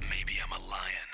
Maybe I'm a lion.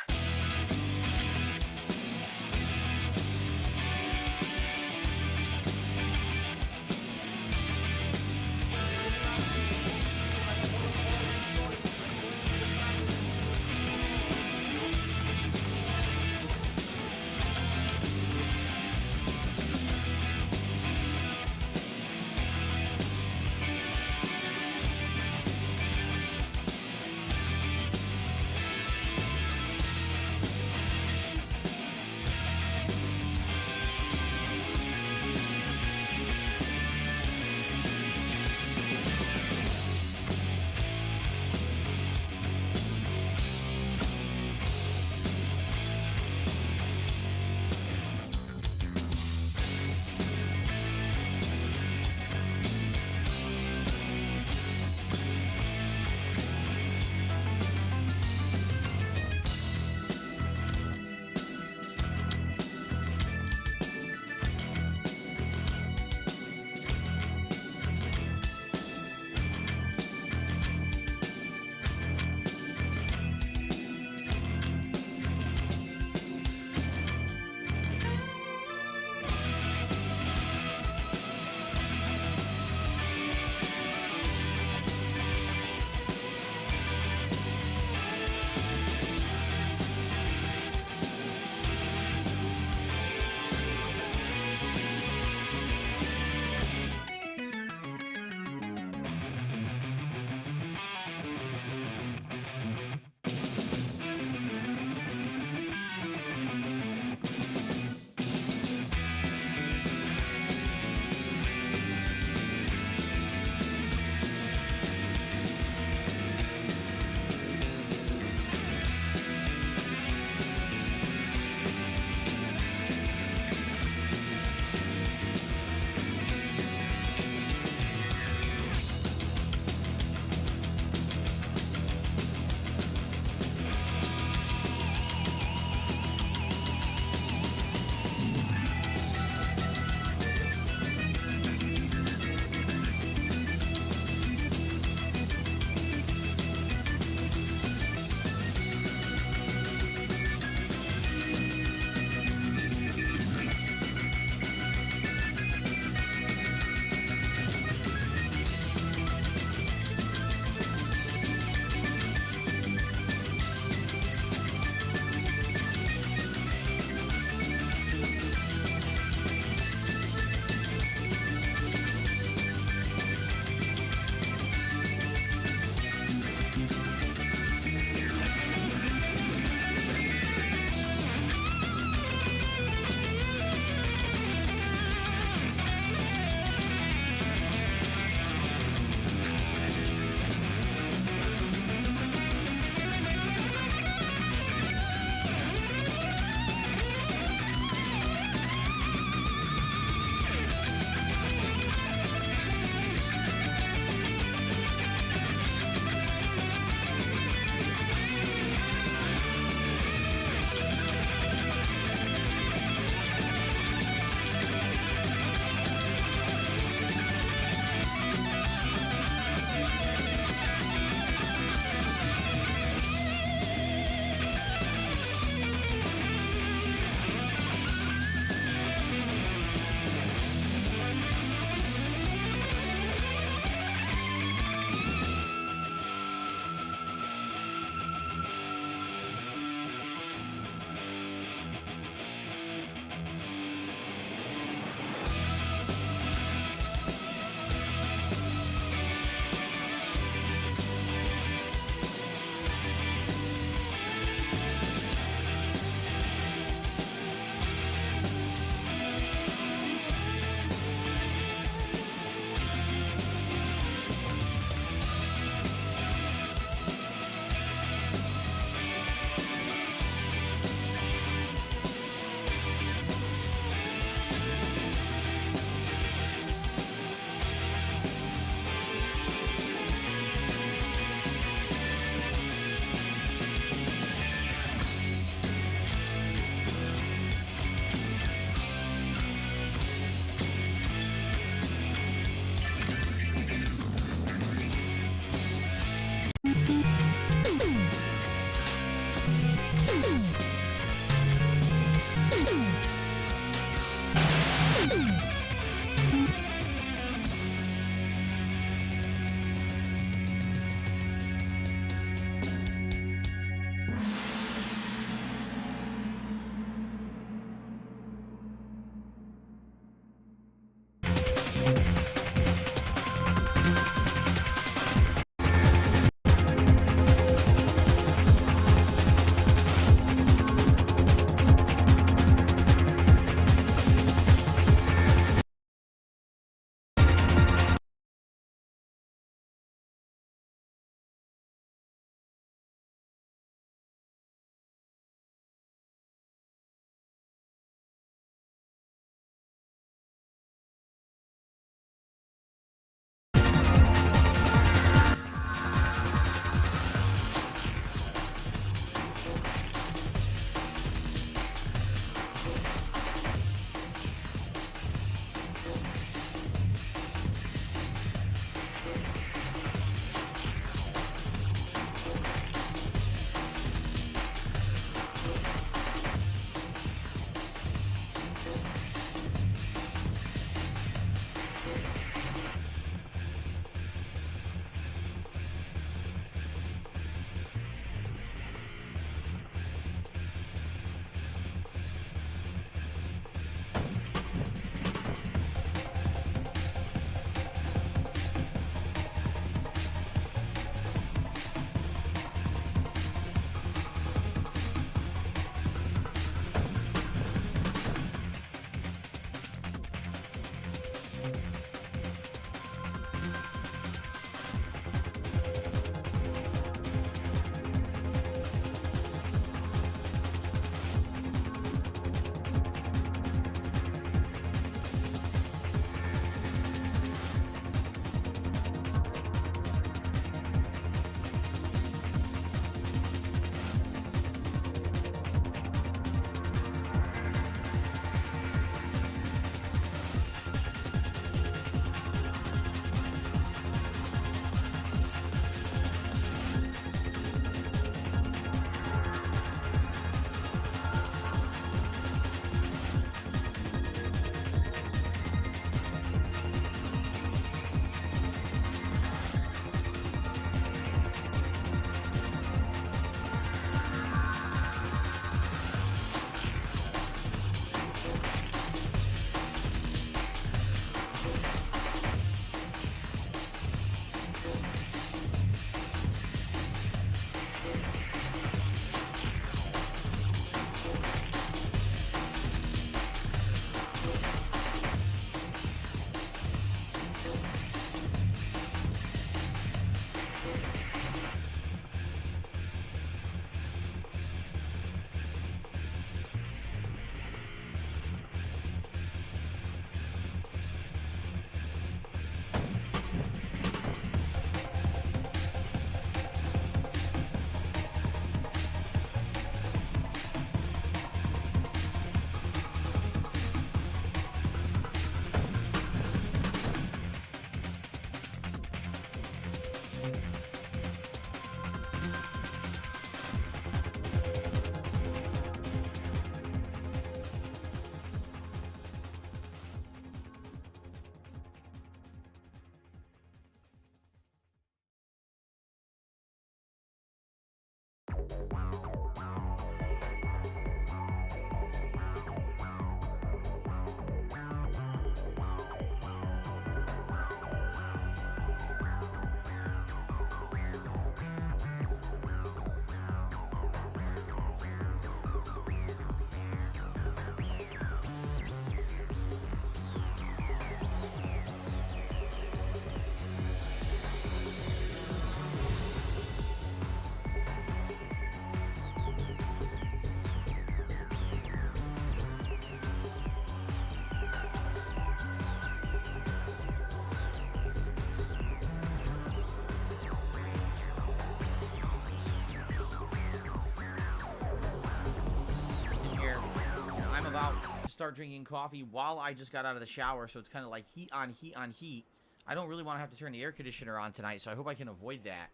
Start drinking coffee while I just got out of the shower, so it's kind of like heat on heat on heat. I don't really want to have to turn the air conditioner on tonight, so I hope I can avoid that.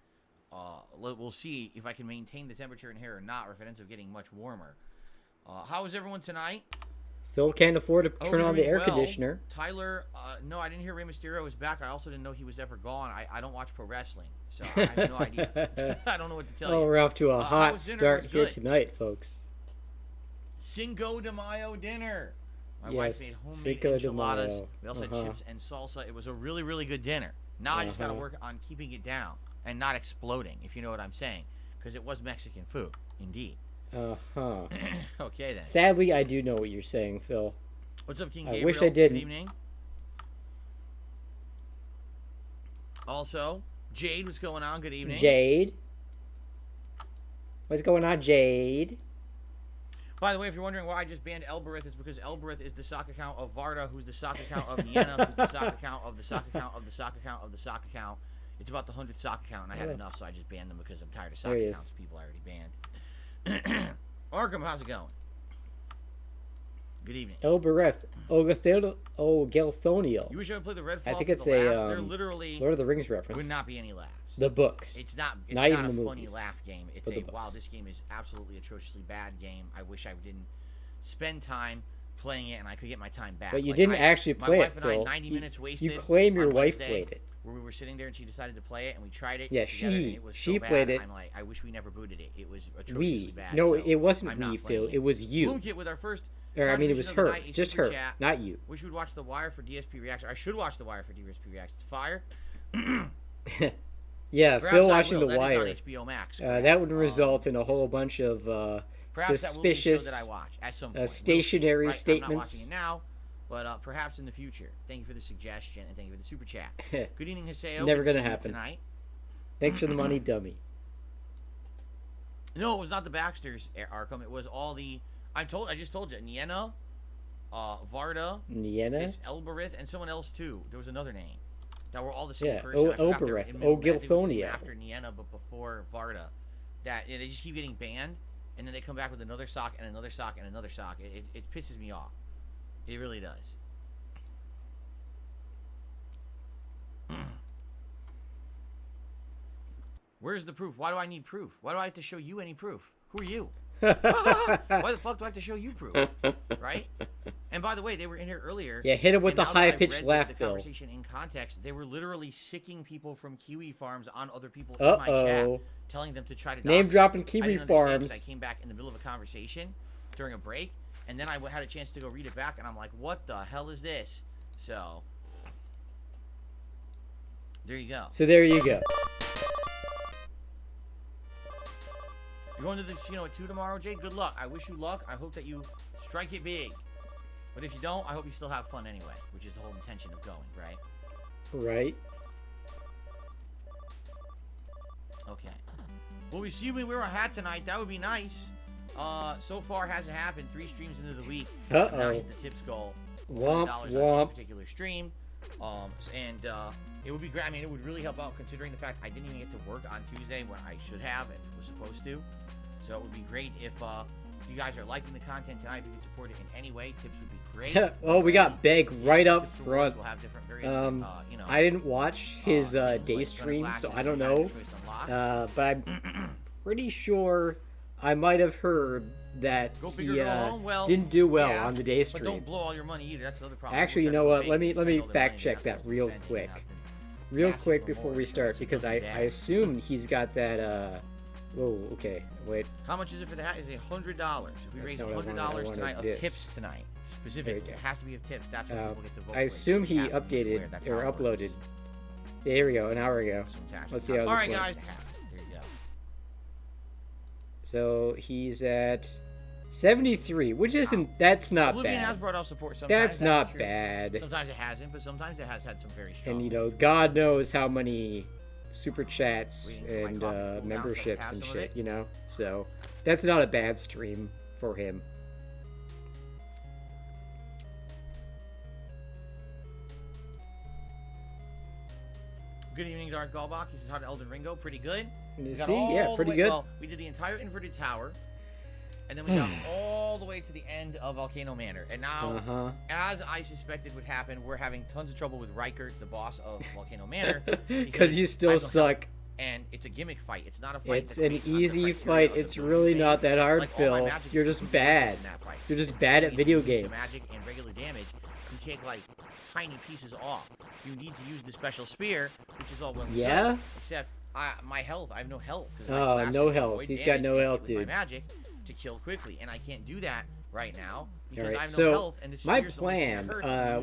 We'll see if I can maintain the temperature in here or not, or if it ends up getting much warmer. How is everyone tonight? Phil can't afford to turn on the air conditioner. Tyler, no, I didn't hear Rey Mysterio was back. I also didn't know he was ever gone. I don't watch pro wrestling, so I have no idea. I don't know what to tell you. Oh, we're off to a hot start here tonight, folks. Cinco de Mayo dinner. My wife made homemade enchiladas. We also had chips and salsa. It was a really, really good dinner. Now I just got to work on keeping it down and not exploding, if you know what I'm saying, because it was Mexican food, indeed. Okay, then. Sadly, I do know what you're saying, Phil. What's up, King Gabriel? I wish I didn't. Good evening. Also, Jade, what's going on? Good evening. Jade. What's going on, Jade? By the way, if you're wondering why I just banned Elbereth, it's because Elbereth is the sock account of Varda, who's the sock account of Nienna, who's the sock account of the sock account of the sock account of the sock account. It's about the 100th sock account, and I had enough, so I just banned them because I'm tired of sock accounts. People I already banned. Arkham, how's it going? Good evening. Elbereth, Ogelthoniel. You wish I would play the Red Fall. I think it's They're literally Lord of the Rings reference. Would not be any laughs. The books. It's not not a the funny movies, laugh game. It's a wow, this game is absolutely atrociously bad game. I wish I didn't spend time playing it and I could get my time back. But you didn't actually play it, Phil. My wife and I, 90 minutes wasted. You claim your wife played it. Where we were sitting there and she decided to play it and we tried it. Yeah, together, and it was she so played bad. it. I'm like, I wish we never booted it. It was atrociously bad. No, so it wasn't I'm me, not Phil. playing It was you. Boomkit with our first. Or, I mean, it was her. Night, Just her. Chat. Not you. Wish we'd watch The Wire for DSP Reaction. I should watch The Wire for DSP Reaction. It's fire. Yeah, Perhaps Phil watching The that Wire. Is on HBO Max. That would result in a whole bunch of suspicious that I watch at some point. stationary statements. I'm not watching it now, but perhaps in the future. Thank you for the suggestion, and thank you for the super chat. Good evening, Haseo. Never going to happen. Tonight. Thanks for the money, dummy. No, it was not the Baxters, Arkham. It was all the... I just told you. Nienna, Varda, this Elbereth, and someone else, too. There was another name. That were all the same person. Elbereth, Ogilthonia. After Nienna, but before Varda. That they just keep getting banned, and then they come back with another sock and another sock and another sock. It pisses me off. It really does. Where's the proof? Why do I need proof? Why do I have to show you any proof? Who are you? Why the fuck do I have to show you proof? Right? And by the way, they were in here earlier. Yeah, hit him with the high-pitched laugh, the Phil. Conversation in context, they were literally sicking people from kiwi farms on other people in my chat, telling them to try to name dropping kiwi farms. I came back in the middle of a conversation during a break, and then I had a chance to go read it back, and I'm like, what the hell is this? So, there you go. So there you go. You're going to the casino at 2 tomorrow, Jade? Good luck. I wish you luck. I hope that you strike it big. But if you don't, I hope you still have fun anyway, which is the whole intention of going, right? Right. Okay. Well, we see we wear a hat tonight. That would be nice. So far, hasn't happened. 3 streams into the week. Uh-oh. Now hit the tips goal. Womp, $100 womp. on each particular stream. It would be great. I mean, it would really help out considering the fact I didn't even get to work on Tuesday when I should have and was supposed to. So it would be great if you guys are liking the content tonight. If you could support it in any way, tips would be great. Oh, we got Beg right up front. We'll have different various, I didn't watch his day stream, so I don't know. But I'm pretty sure I might have heard that he didn't do well on the day stream. But don't blow all your money either. That's another problem. Actually, you know what? Let me fact check that real quick. Real quick before we start, because I assume he's got that Whoa, okay, wait. How much is it for the hat? It's $100. If we raise $100 tonight of tips tonight, specifically, it has to be of tips. That's when people get to vote. I assume he updated or uploaded. There we go, an hour ago. Let's see how this Alright, guys. There you go. So he's at 73, which isn't. That's not Oblivion bad. has brought out support sometimes. That's not bad. Sometimes it hasn't, but sometimes it has had some very strong. And you know, God knows how many super chats and memberships and shit, you know. So that's not a bad stream for him. Good evening, Dark Gallbach. He says, how did Elden Ring go? Pretty good. See, yeah, pretty good. Well, we did the entire inverted tower, and then we got all the way to the end of Volcano Manor. And now, as I suspected would happen, we're having tons of trouble with Rykert, the boss of Volcano Manor. Because you still suck. And it's a gimmick fight. It's not a fight. It's an easy fight. It's really not that hard, like, Phil. You're just bad. You're just bad at video games. Magic and regular damage. You take, like, tiny pieces off. You need to use the special spear, which is all well and good, except my health. I have no health. Oh, no health. He's got no health, dude. My magic to kill quickly, and I can't do that right now because I have no health. And the my plan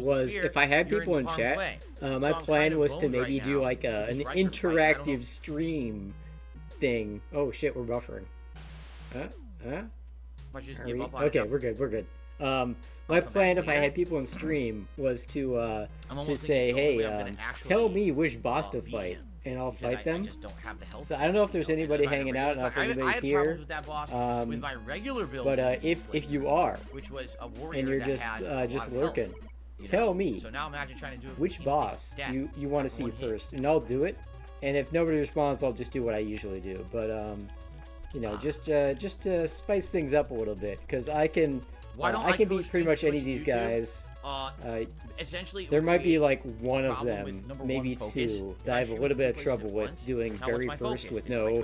was, if I had people in chat, my plan was to maybe do like an interactive stream thing. Oh shit, we're buffering. Okay, we're good. We're good. My plan, if I had people in stream, was to say, hey, tell me which boss to fight, and I'll fight them. I just don't have the health. So I don't know if there's anybody hanging out, if anybody's here. With that boss, with my regular build, but if you are, which was a warrior and you're just lurking, tell me so now imagine trying to do which boss you want to see first, and I'll do it. And if nobody responds, I'll just do what I usually do. But you know, just to spice things up a little bit, because I can beat pretty much any of these guys. Essentially, there might be like one of them, maybe two, that I have a little bit of trouble with doing very first, with no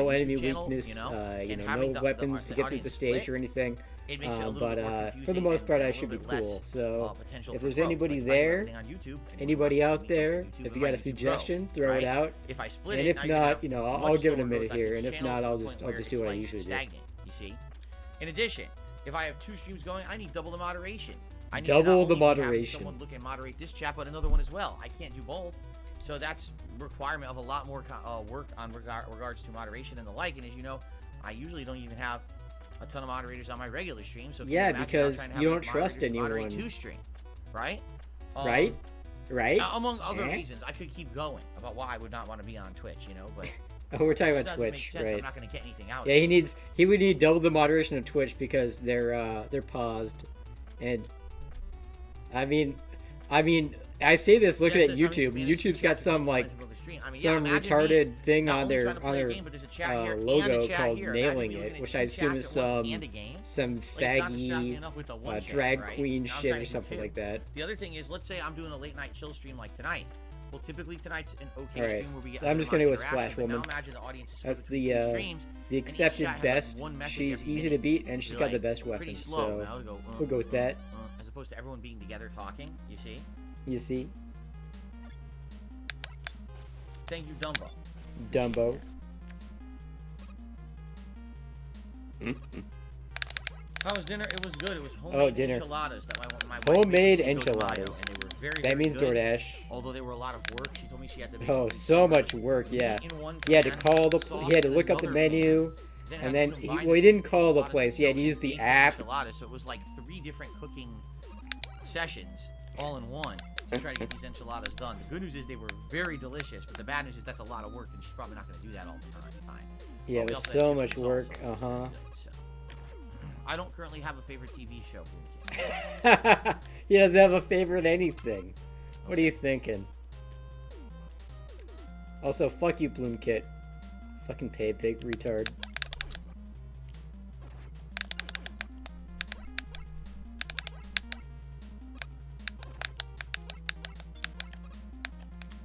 enemy weakness, no weapons to get through the stage or anything. But for the most part, I should be cool. So if there's anybody there, anybody out there, if you got a suggestion, throw it out. And if not, I'll give it a minute here. And if not, I'll just do what I usually do. You see. In addition, if I have two streams going, I need double the moderation. I need double the moderation. Someone look and moderate this chat, but another one as well. I can't do both. So that's requirement of a lot more work on regards to moderation and the like. And as you know, I usually don't even have a ton of moderators on my regular stream. So yeah, because you don't trust anyone. Two stream, right? Right. Among other reasons, I could keep going about why I would not want to be on Twitch, but. Oh, we're talking about Twitch, right? I'm not going to get anything out. Yeah, he would need double the moderation of Twitch because they're paused, and I mean, I say this looking at YouTube. YouTube's got some some retarded thing on their logo called "Nailing It," which I assume is some faggy drag queen shit or something like that. The other thing is, let's say I'm doing a late night chill stream like tonight. Well, typically tonight's an okay stream where we get. So I'm just gonna go with Splash Woman. Now imagine the audience is that's the accepted best. She's easy to beat, and she's got the best weapons. So we'll go with that. As opposed to everyone being together talking. You see? You see? Thank you, Dumbo. Dumbo. How was dinner? It was good. It was homemade enchiladas. My wife homemade made enchiladas. And they were very, that means good. DoorDash. Although they were a lot of work, she told me she had to. Oh, so much work, yeah. He had to call he had to look up the menu, and then he didn't call the place. He had to use the app. So it was like 3 different cooking sessions all in one to try to get these enchiladas done. The good news is they were very delicious, but the bad news is that's a lot of work, and she's probably not going to do that all the time. Yeah, it was so much work. So. I don't currently have a favorite TV show. He doesn't have a favorite anything. What are you thinking? Also, fuck you, Bloomkit. Fucking pay pig retard.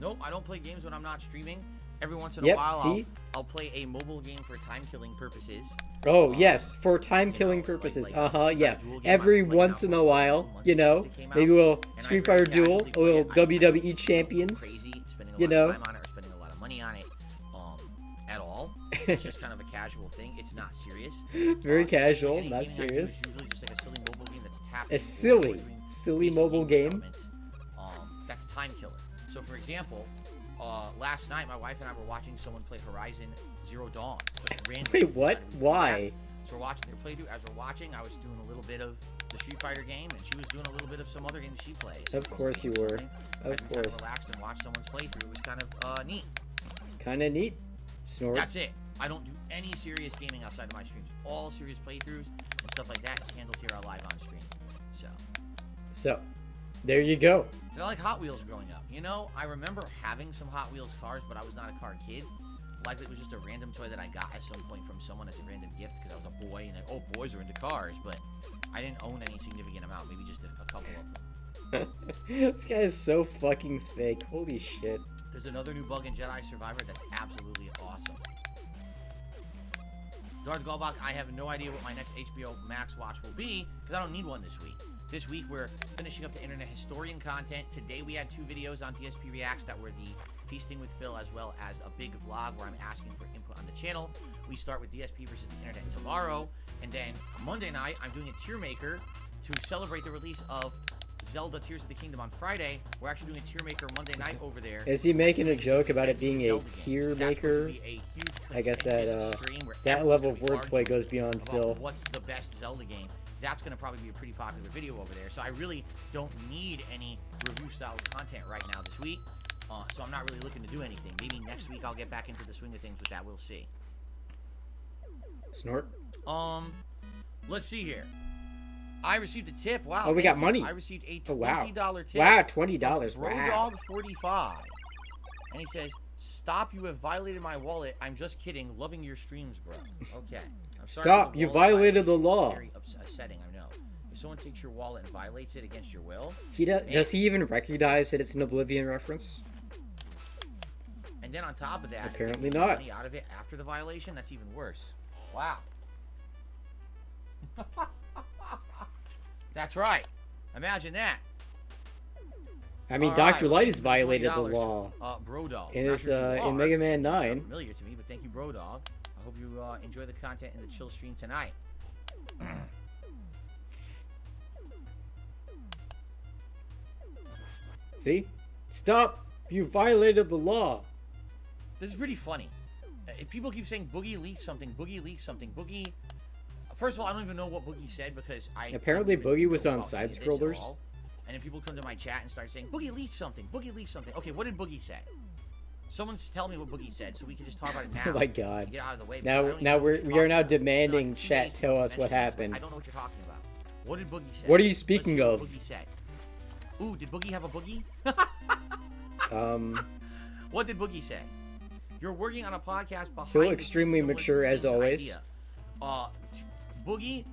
Nope, I don't play games when I'm not streaming. Every once in a while, I'll play a mobile game for time-killing purposes. Oh, yes, for time-killing purposes. Yeah. Every once in a while, maybe we'll Street Fighter Duel, a little WWE Champions, Crazy, spending a lot of time on it, or spending a lot of money on it, at all. It's just kind of a casual thing. It's not serious. Very casual, not serious. It's usually just like a silly mobile game that's tapping. A silly mobile game. That's time killer. So, for example, last night my wife and I were watching someone play Horizon Zero Dawn. Wait, what? Why? So we're watching their playthrough. As we're watching, I was doing a little bit of the Street Fighter game, and she was doing a little bit of some other games she plays. Of course you were. Of course. Kind of relaxed and watched someone's playthrough. It was kind of neat. Kind of neat. Snort. That's it. I don't do any serious gaming outside of my streams. All serious playthroughs and stuff like that is handled here live on stream. So, there you go. Did I like Hot Wheels growing up? You know, I remember having some Hot Wheels cars, but I was not a car kid. Likely it was just a random toy that I got at some point from someone as a random gift because I was a boy and like, oh, boys are into cars, but I didn't own any significant amount, maybe just a couple of them. This guy is so fucking fake. Holy shit. There's another new bug in Jedi Survivor that's absolutely awesome. Darth Galbach, I have no idea what my next HBO Max watch will be because I don't need one this week. This week, we're finishing up the Internet Historian content. Today, we had 2 videos on DSP Reacts that were the Feasting with Phil, as well as a big vlog where I'm asking for input on the channel. We start with DSP versus the Internet tomorrow. And then Monday night, I'm doing a tier maker to celebrate the release of Zelda Tears of the Kingdom on Friday. We're actually doing a tier maker Monday night over there. Is he making a joke about it being a tier maker? I guess that level of wordplay goes beyond Phil. What's the best Zelda game? That's going to probably be a pretty popular video over there. So I really don't need any review-style content right now this week. So I'm not really looking to do anything. Maybe next week I'll get back into the swing of things with that. We'll see. Snort. Let's see here. I received a tip. Wow. Oh, we got money. I received a $20 tip. Wow, $20. Wow. Brodog45. And he says, "Stop, you have violated my wallet. I'm just kidding. Loving your streams, bro." Okay. Stop, you violated the law. Very upsetting, I know. If someone takes your wallet and violates it against your will... Does he even recognize that it's an Oblivion reference? And then on top of that... Apparently if you not. get money out of it after the violation, that's even worse. Wow. That's right. Imagine that. I mean, Dr. Light has violated the law. Brodog. In Mega Man 9. Familiar to me, but thank you, Brodog. I hope you enjoy the content in the chill stream tonight. See? Stop! You violated the law. This is pretty funny. People keep saying Boogie leaked something, Boogie leaked something, Boogie... First of all, I don't even know what Boogie said because I... Apparently Boogie was on side-scrollers. And then people come to my chat and start saying, Boogie leaked something, Boogie leaked something. Okay, what did Boogie say? Someone's tell me what Boogie said so we can just talk about it now. Oh my god. Get out of the way. Now we are now demanding chat tell us what happened. I don't know what you're talking about. What did Boogie say? What are you speaking of? What Boogie said. Ooh, did Boogie have a boogie? What did Boogie say? You're working on a podcast behind Phil extremely mature as always. Boogie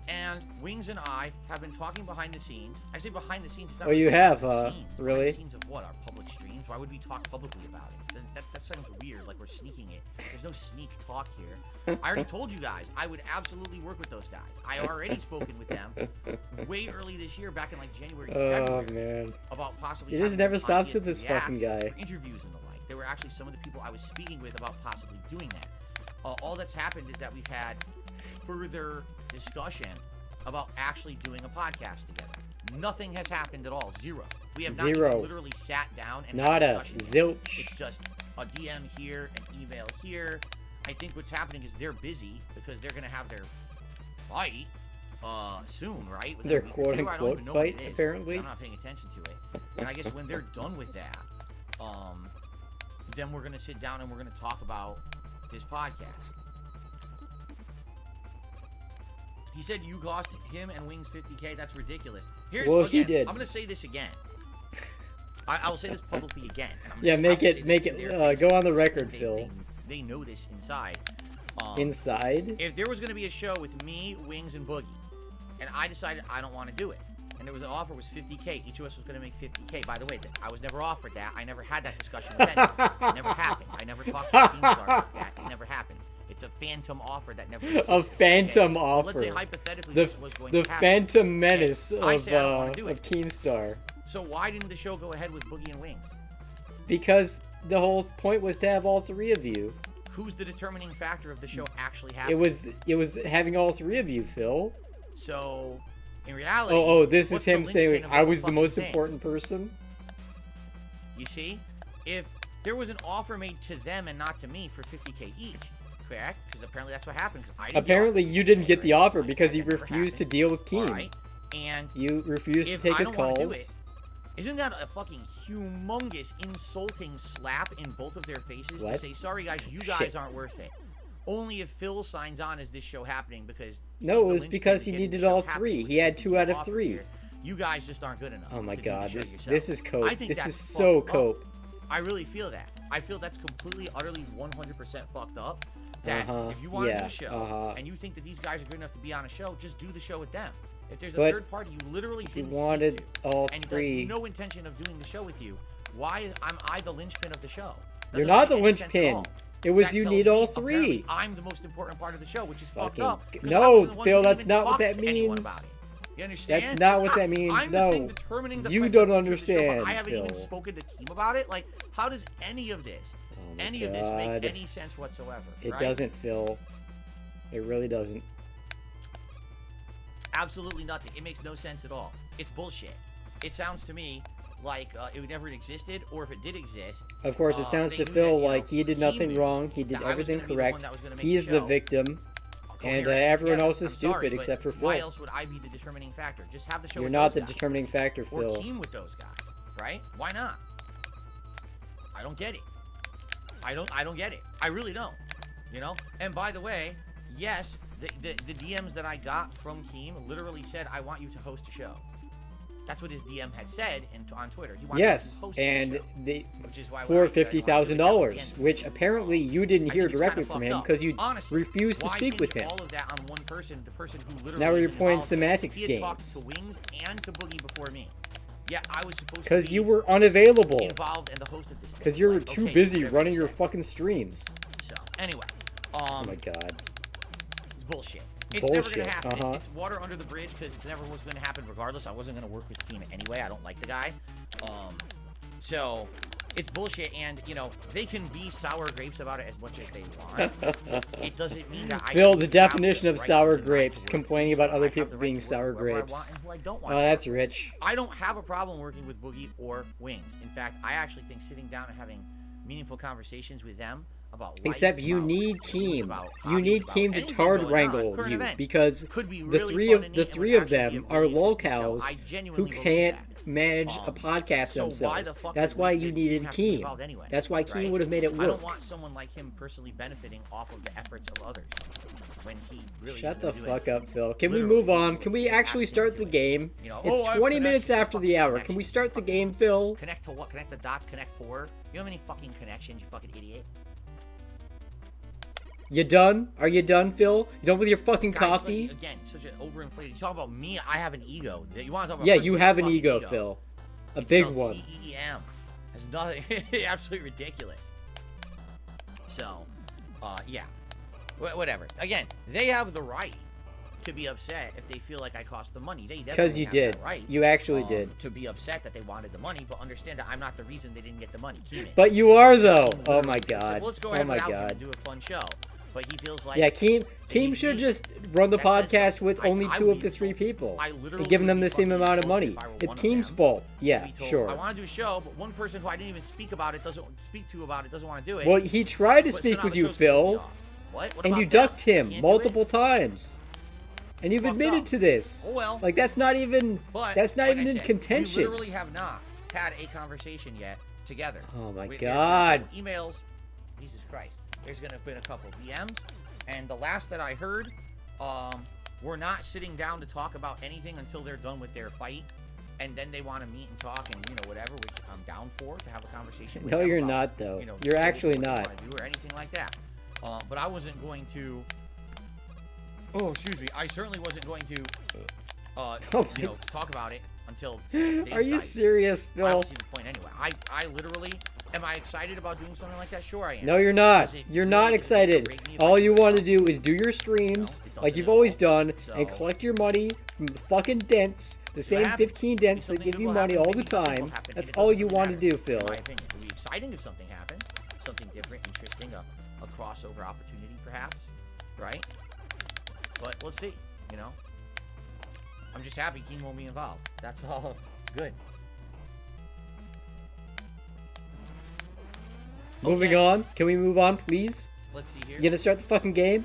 and Wings and I have been talking behind the scenes. I say behind the scenes. Oh, you have, really? Behind the scenes of what? Our public streams? Why would we talk publicly about it? That sounds weird, like we're sneaking it. There's no sneak talk here. I already told you guys, I would absolutely work with those guys. I already spoken with them way early this year, back in like January, February. Oh, man. About possibly... It just never stops with this fucking guy. Interviews and the like. They were actually some of the people I was speaking with about possibly doing that. All that's happened is that we've had further discussion about actually doing a podcast together. Nothing has happened at all. Zero. We have not even literally sat down and had a discussion. Zilch. It's just a DM here, an email here. I think what's happening is they're busy because they're going to have their fight soon, right? Their quote-unquote fight, apparently. I'm not paying attention to it. And I guess when they're done with that, then we're going to sit down and we're going to talk about this podcast. He said you cost him and Wings 50K. That's ridiculous. Well, he did. I'm going to say this again. I will say this publicly again. And make it, go on the record, Phil. They know this inside. Inside? If there was going to be a show with me, Wings, and Boogie, and I decided I don't want to do it, and there was an offer was 50K, each of us was going to make 50K. By the way, I was never offered that. I never had that discussion with anyone. It never happened. I never talked to Keemstar about that. It never happened. It's a phantom offer that never existed. A phantom offer. Let's say hypothetically this was going to happen. The phantom menace of Keemstar. So why didn't the show go ahead with Boogie and Wings? Because the whole point was to have all three of you. who's the determining factor of the show actually happening? It was having all three of you, Phil. So, in reality, oh, this is him saying I was the most important person. You see, if there was an offer made to them and not to me for $50K each, correct? Because apparently that's what happened. Apparently you didn't get the offer because you refused to deal with Keem. Right? And you refused to take his calls. Isn't that a fucking humongous insulting slap in both of their faces to say, sorry guys, you guys aren't worth it. Only if Phil signs on is this show happening because... No, it was because he needed all three. He had 2 out of 3. You guys just aren't good enough. Oh my god, this is cope. This is so cope. I really feel that. I feel that's completely, utterly, 100% fucked up. That if you want to do a show and you think that these guys are good enough to be on a show, just do the show with them. If there's a third party you literally didn't speak to, all and three. There's no intention of doing the show with you, why am I the linchpin of the show? You're not the linchpin. It was you need all 3. I'm the most important part of the show, which is fucked up. No, Phil, that's not what that means. You understand? That's not what that means. I'm no, the thing determining the you don't understand. Show, I haven't Phil. even spoken to Keem about it. Like, how does any of this, make any sense whatsoever? It doesn't, Phil. It really doesn't. Absolutely nothing. It makes no sense at all. It's bullshit. It sounds to me like it never existed, or if it did exist. Of course, it sounds to Phil like he did nothing wrong. He did everything correct. He's the victim. And everyone else is stupid except for Phil. Why else would I be the determining factor? Just have the show. You're not the determining factor, Phil. Or team with those guys, right? Why not? I don't get it. I don't get it. I really don't. You know. And by the way, yes, the DMs that I got from Keem literally said, "I want you to host a show." That's what his DM had said on Twitter. He wanted to host a show, which is why for $50,000, which apparently you didn't hear directly from him because you refused to speak with him. All of that on one person, the person who literally now you're playing semantics games. He had talked to Wings and to Boogie before me. Yeah, I was supposed to be because you were unavailable. Involved and the host of this. Because you were too busy running your fucking streams. So anyway, oh my god, it's bullshit. It's never going to happen. It's water under the bridge because it's never was going to happen regardless. I wasn't going to work with Keem anyway. I don't like the guy. So it's bullshit. And, you know, they can be sour grapes about it as much as they want. It doesn't mean that Phil, the definition of sour grapes, complaining about other people being sour grapes. Oh, that's rich. I don't have a problem working with Boogie or Wings. In fact, I actually think sitting down and having meaningful conversations with them about except you need Keem. You need Keem to tard wrangle you because the three of them are lolcows who can't manage a podcast themselves. That's why you needed Keem. That's why Keem would have made it work. I don't want someone like him personally benefiting off of the efforts of others when he really shut the fuck up, Phil. Can we move on? Can we actually start the game? It's 20 minutes after the hour. Can we start the game, Phil? Connect to what? Connect the dots? Connect 4? You have any fucking connections, you fucking idiot? You done? Are you done, Phil? You done with your fucking coffee? Again, such an overinflated. You talk about me, I have an ego. You want to talk about you have an ego, Phil. A big one. P-E-E-M. Has nothing. Absolutely ridiculous. So, yeah. Whatever. Again, they have the right to be upset if they feel like I cost them money. They definitely because you have did. That right. You actually did. To be upset that they wanted the money, but understand that I'm not the reason they didn't get the money. But you are though. Oh my god. So let's go ahead and do a fun show. But he feels like Keem should have just run the podcast with only 2 of the 3 people and given them the same amount of money. It's Keem's fault. Yeah, sure. I want to do a show, but one person who I didn't even speak about it doesn't want to do it. Well, he tried to speak with you, Phil. What and you ducked him multiple times. And you've admitted to this. Oh well. Like that's not even in contention. We literally have not had a conversation yet together. Oh my god. Emails. Jesus Christ. There's gonna have been a couple DMs, and the last that I heard, we're not sitting down to talk about anything until they're done with their fight, and then they want to meet and talk and whatever, which I'm down for to have a conversation. No, you're not though. You're actually not. Or anything like that. But I wasn't going to. Oh, excuse me. I certainly wasn't going to, talk about it until. Are you serious, Phil? I don't see the point anyway. I literally. Am I excited about doing something like that? Sure I am. No, you're not. You're not excited. All you want to do is do your streams like you've always done and collect your money from the fucking dents, the same 15 dents that give you money all the time. That's all you want to do, Phil. In my opinion, it would be exciting if something happened, something different, interesting, a crossover opportunity, perhaps, right? But let's see, you know. I'm just happy Keen won't be involved. That's all good. Moving on. Can we move on, please? Let's see here. You gonna start the fucking game?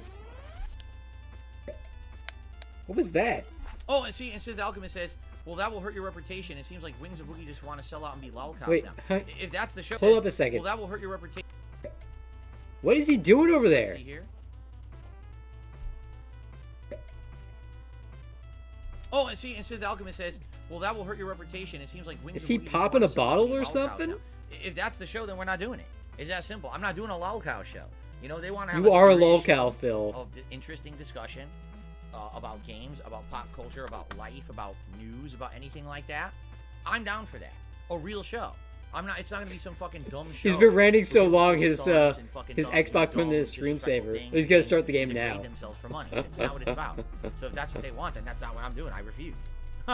What was that? Oh, and see, and says the Alchemist says, well, that will hurt your reputation. It seems like Wings of Boogie just want to sell out and be lolcows Wait, now. If that's the show, hold up a second. Well, that will hurt your reputation. What is he doing over there? Let's see here. Oh, and see, and says the Alchemist says, well, that will hurt your reputation. It seems like Wings Is of he Boogie popping a just want to bottle sell out or and be lolcows something? now. If that's the show, then we're not doing it. It's that simple. I'm not doing a lolcow show. You know, they want to have You are a serious lolcow, show Phil. of interesting discussion about games, about pop culture, about life, about news, about anything like that. I'm down for that. A real show. I'm not. It's not gonna be some fucking dumb show. He's been ranting so long. His Xbox put in his screensaver. He's gonna start the game now. Themselves for money. It's not what it's about. So if that's what they want, then that's not what I'm doing. I refuse.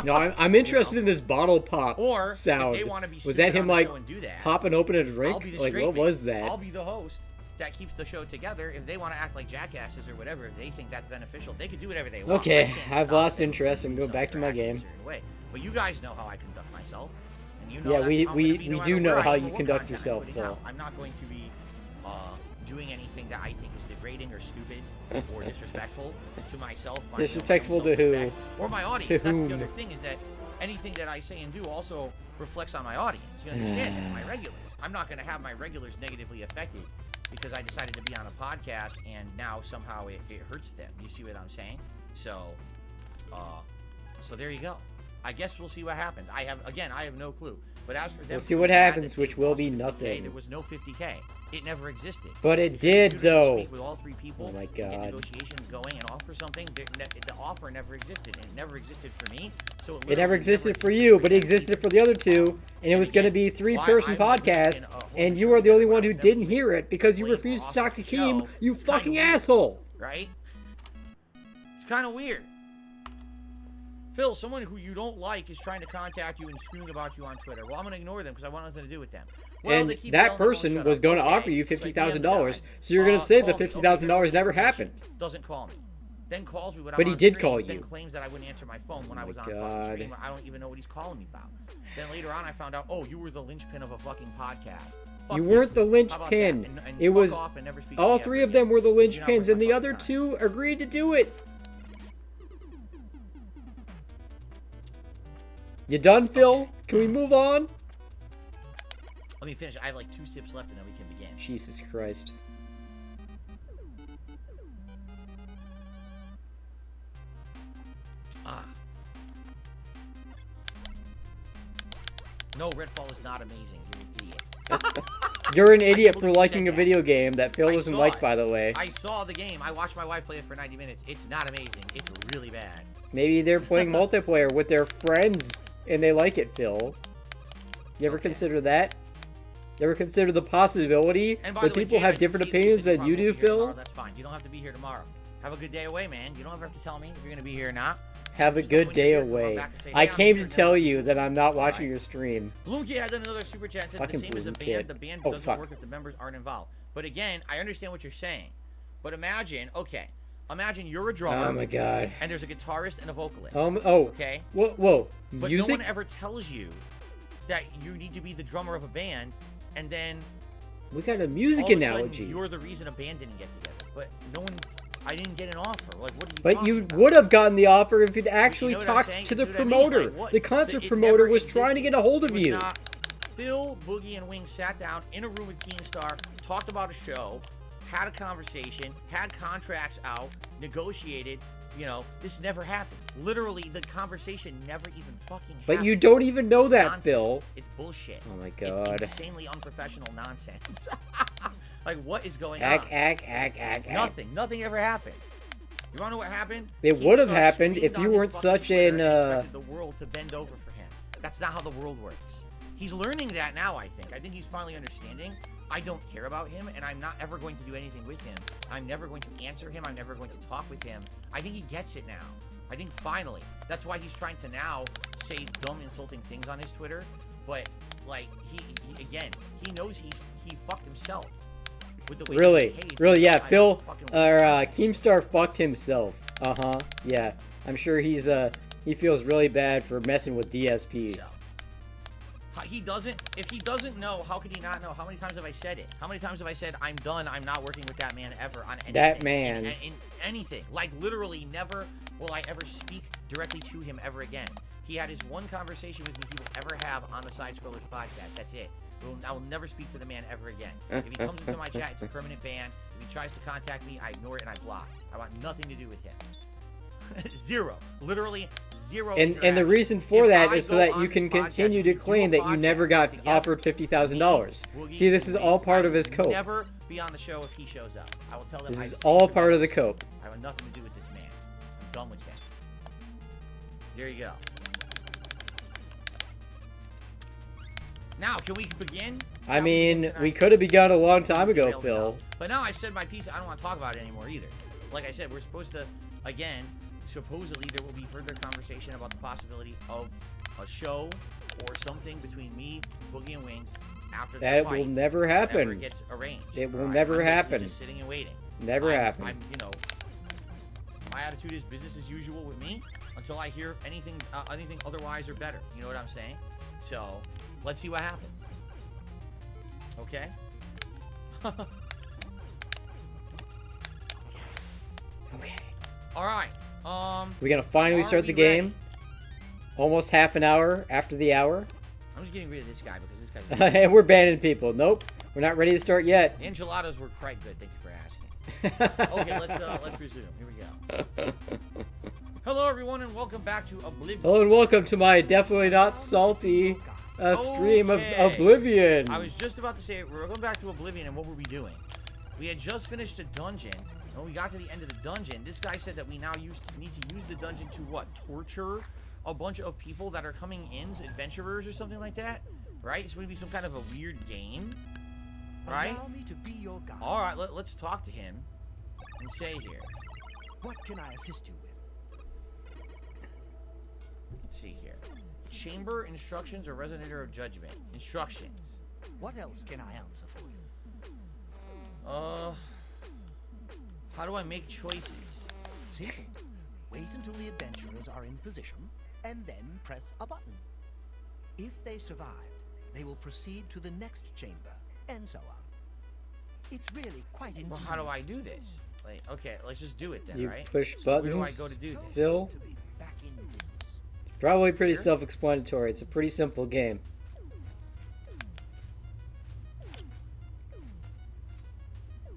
No, I'm interested in this bottle pop or sound. If they want to be was that him like that, popping open a drink? I'll be the like what was that? I'll be the host that keeps the show together. If they want to act like jackasses or whatever, if they think that's beneficial, they could do whatever they want. Okay, I've lost interest and go back to my game. But you guys know how I conduct myself. And you know yeah, we do know how you conduct yourself, Phil. I'm not going to be doing anything that I think is degrading or stupid or disrespectful to myself. Disrespectful to who? Or my audience. To that's whom? the other thing is that anything that I say and do also reflects on my audience. You understand that? My regulars. I'm not going to have my regulars negatively affected because I decided to be on a podcast and now somehow it hurts them. You see what I'm saying? So there you go. I guess we'll see what happens. I have no clue. But as for them, we'll see what happens, which will be nothing. There was no 50K. It never existed. But it did, though. Speak with all three people, oh my God. get negotiations going and offer something. The offer never existed, and it never existed for me. So it never existed for you, but it existed for the other two, and it was going to be a 3-person podcast, and you are the only one who didn't hear it because you refused to talk to Keem, you fucking asshole. Right? It's kind of weird. Phil, someone who you don't like is trying to contact you and screaming about you on Twitter. Well, I'm going to ignore them because I want nothing to do with them. Well, and that person was going to offer you $50,000, so you're going to say the $50,000 never happened. Doesn't call me. Then calls me when but I'm he on did stream, call you. Then claims that I wouldn't answer my phone when I was on fucking stream. I don't even know what he's calling me about. Then later on I found out, oh, you were the linchpin of a fucking podcast. You weren't the linchpin. And it was all three of them were the linchpins, linchpins, and the other two agreed to do it. You done, Phil? Okay. Can we move on? Let me finish. I have like 2 sips left and then we can begin. Jesus Christ. No, Redfall is not amazing. You're an idiot. You're an idiot for liking a video game that Phil doesn't like, by the way. I saw the game. I watched my wife play it for 90 minutes. It's not amazing. It's really bad. Maybe they're playing multiplayer with their friends and they like it, Phil. You ever consider that? You ever consider the possibility that people have different opinions than you do, Phil? That's fine. You don't have to be here tomorrow. Have a good day away, man. You don't ever have to tell me if you're going to be here or not. Have a good day away. I came to tell you that I'm not watching your stream. Bloomkey had done another super chat. Said the same as a band. The band doesn't work if the members aren't involved. But again, I understand what you're saying. But imagine, imagine you're a drummer. Oh my God. And there's a guitarist and a vocalist. Okay. Whoa. But music? No one ever tells you that you need to be the drummer of a band, and then we got a music all of a analogy. Sudden, you're the reason a band didn't get together. But no one. I didn't get an offer. Like, what are you But you about? would have gotten the offer if you'd actually talked to the promoter. Like, the concert promoter was trying to get a hold of you. Phil, Boogie, and Wing sat down in a room with Keemstar, talked about a show, had a conversation, had contracts out, negotiated. You know, this never happened. Literally, the conversation never even fucking happened. But you don't even know that, nonsense. Phil. It's bullshit. Oh my God. It's insanely unprofessional nonsense. Like, what is going on? Nothing ever happened. You wanna know what happened? It would have happened if you weren't such an the world to bend over for him. That's not how the world works. He's learning that now, I think. I think he's finally understanding. I don't care about him, and I'm not ever going to do anything with him. I'm never going to answer him. I'm never going to talk with him. I think he gets it now. I think finally. That's why he's trying to now say dumb, insulting things on his Twitter. But, like, he knows he fucked himself. with the way Really? he behaved. Really? Yeah, I Phil, fucking Keemstar fucked himself. Yeah. I'm sure he feels really bad for messing with DSP. So, he doesn't, if he doesn't know, how could he not know? How many times have I said it? How many times have I said, I'm done, I'm not working with that man ever on anything? That man. In anything. Like, literally, never will I ever speak directly to him ever again. He had his one conversation with me he will ever have on the Side Scrollers podcast. That's it. I will never speak to the man ever again. If he comes into my chat, it's a permanent ban. If he tries to contact me, I ignore it and I block. I want nothing to do with him. Zero. Literally zero. And the reason for that is so that you can continue to claim that you never got offered $50,000. See, this is all part of his cope. Never be on the show if he shows up. I will tell them. This is all part of the cope. I want nothing to do with this man. I'm done with him. There you go. Now, can we begin? I mean, we could have begun a long time ago, Phil. But now I've said my piece. I don't want to talk about it anymore either. Like I said, we're supposed to, again, supposedly there will be further conversation about the possibility of a show or something between me, Boogie, and Wings after the fight. That will never happen. It gets arranged. It will never happen. Just sitting and waiting. Never happen. My attitude is business as usual with me until I hear anything otherwise or better. You know what I'm saying? So, let's see what happens. Okay? Okay. All right. We're gonna finally start the game. Almost half an hour after the hour. I'm just getting rid of this guy because this guy's And we're banning people. Nope. We're not ready to start yet. Enchiladas were quite good. Thank you for asking. Okay, let's resume. Here we go. Hello, everyone, and welcome back to Oblivion. Hello, and welcome to my definitely not salty stream of Oblivion. I was just about to say, we're going back to Oblivion, and what were we doing? We had just finished a dungeon, and when we got to the end of the dungeon, this guy said that we now need to use the dungeon to, what, torture a bunch of people that are coming in, adventurers or something like that? Right? It's going to be some kind of a weird game, right? Allow me to be your guide. All right, let's talk to him and say here. What can I assist you with? Let's see here. Chamber instructions or resonator of judgment? Instructions. What else can I answer for you? How do I make choices? Simple. Wait until the adventurers are in position, and then press a button. If they survived, they will proceed to the next chamber, and so on. It's really quite ingenious. Well, how do I do this? Like, okay, let's just do it then, you right? push buttons. Where do I go to do this? Phil? Probably pretty self-explanatory. It's a pretty simple game.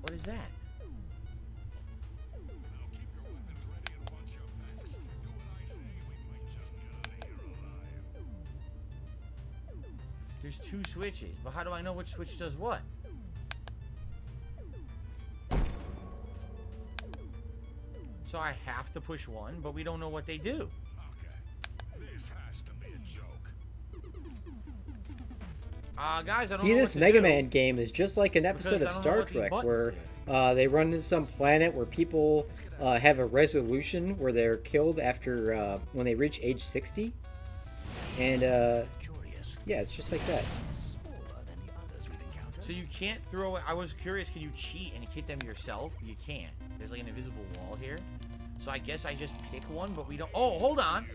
What is that? There's two switches, but how do I know which switch does what? So I have to push one, but we don't know what they do. Guys, I don't know this what Mega to do. Man game is just like an episode of Star Trek where they run into some planet where people have a resolution where they're killed after when they reach age 60. And yeah, it's just like that. So you can't throw it. I was curious, can you cheat and hit them yourself? You can't. There's like an invisible wall here. So I guess I just pick one, but we don't. Oh, hold on.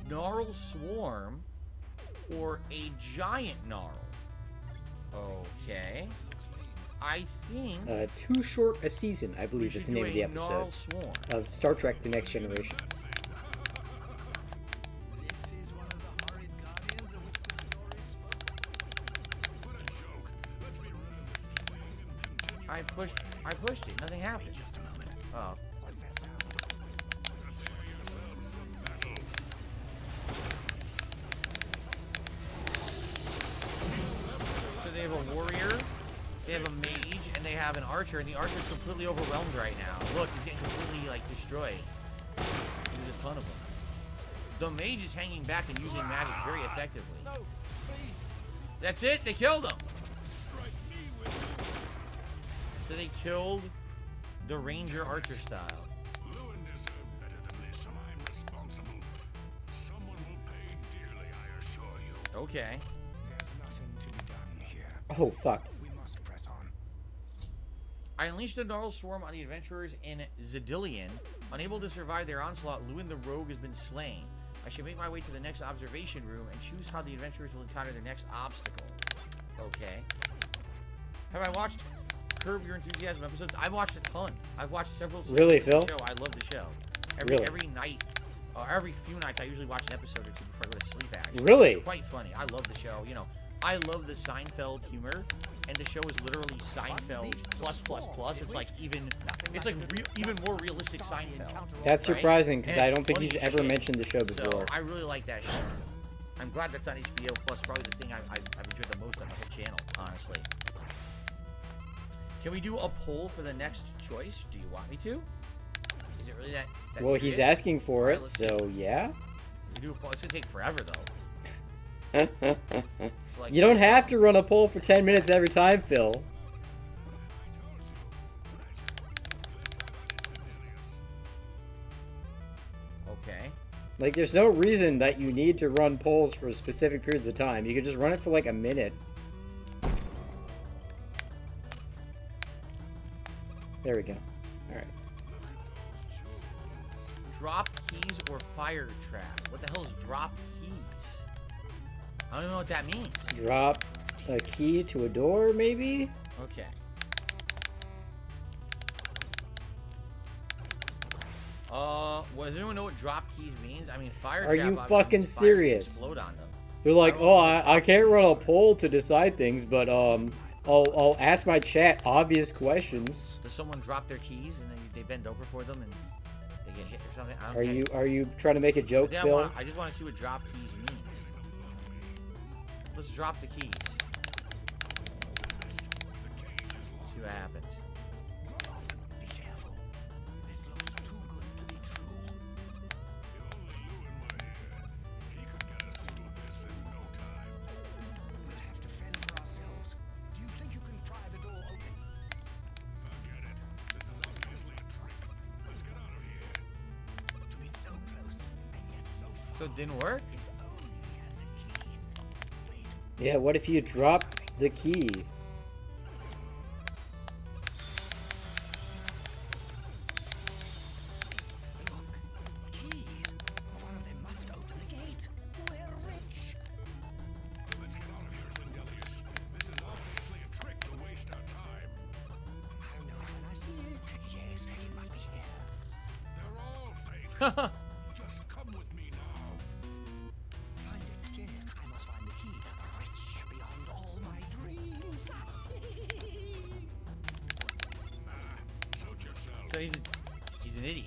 Gnarl Swarm or a giant gnarl. Okay. I think Too Short a Season, I believe is the name of the episode of Star Trek The Next Generation. I pushed it. Nothing happened. Oh. What's that sound? So they have a warrior, they have a mage, and they have an archer, and the archer's completely overwhelmed right now. Look, he's getting completely, like, destroyed. There's a ton of them. The mage is hanging back and using magic very effectively. That's it? They killed him! So they killed the ranger archer style. Okay. There's nothing to be done here. Oh, fuck. We must press on. I unleashed a gnarled swarm on the adventurers in Zidillion. Unable to survive their onslaught, Lewin the Rogue has been slain. I should make my way to the next observation room and choose how the adventurers will encounter their next obstacle. Okay. Have I watched Curb Your Enthusiasm episodes? I've watched a ton. I've watched several seasons really, of Phil? the show. I love the show. Every night, or every few nights, I usually watch an episode or two before I go to sleep, actually. Really? It's quite funny. I love the show. You know, I love the Seinfeld humor, and the show is literally Seinfeld plus. It's like even more realistic Seinfeld. That's surprising, because right? I don't think he's ever mentioned the show before. So I really like that show. I'm glad that's on HBO Plus. Probably the thing I've enjoyed the most on the whole channel, honestly. Can we do a poll for the next choice? Do you want me to? Is it really that well, serious? he's asking for it, Right, so yeah. We do a poll. It's gonna take forever though. So, like, You don't have to run a poll for 10 minutes every time, Phil. Okay. Like, there's no reason that you need to run polls for specific periods of time. You could just run it for like a minute. There we go. Alright. Drop keys or fire trap? What the hell is drop keys? I don't even know what that means. Drop a key to a door, maybe? Okay. Does anyone know what drop keys means? I mean, fire trap. Are you obviously fucking means fire serious? explode on them. You're like, oh, I can't run a poll to decide things, but I'll ask my chat obvious questions. Does someone drop their keys and then they bend over for them and they get hit or something? I don't Are you trying to make a joke, Yeah, Phil? I just want to see what drop keys means. Let's drop the keys. Let's see what happens. Be careful. This looks too good to be true. He could get us through this in no time. We'll have to fend for ourselves. Do you think you can pry the door open? Forget it. This is obviously a trick. Let's get out of here. To be so close and yet so far. So it didn't work? If only we had the key. Wait. Yeah, what if you drop the key? Look, keys. One of them must open the gate. We're rich. Let's get out of here, Zindelius. This is obviously a trick to waste our time. I'll know it when I see it. Yes, it must be here. They're all fake. Just come with me now. Find it. Yes, I must find the key. Rich beyond all my dreams. Suit yourself. So he's an idiot.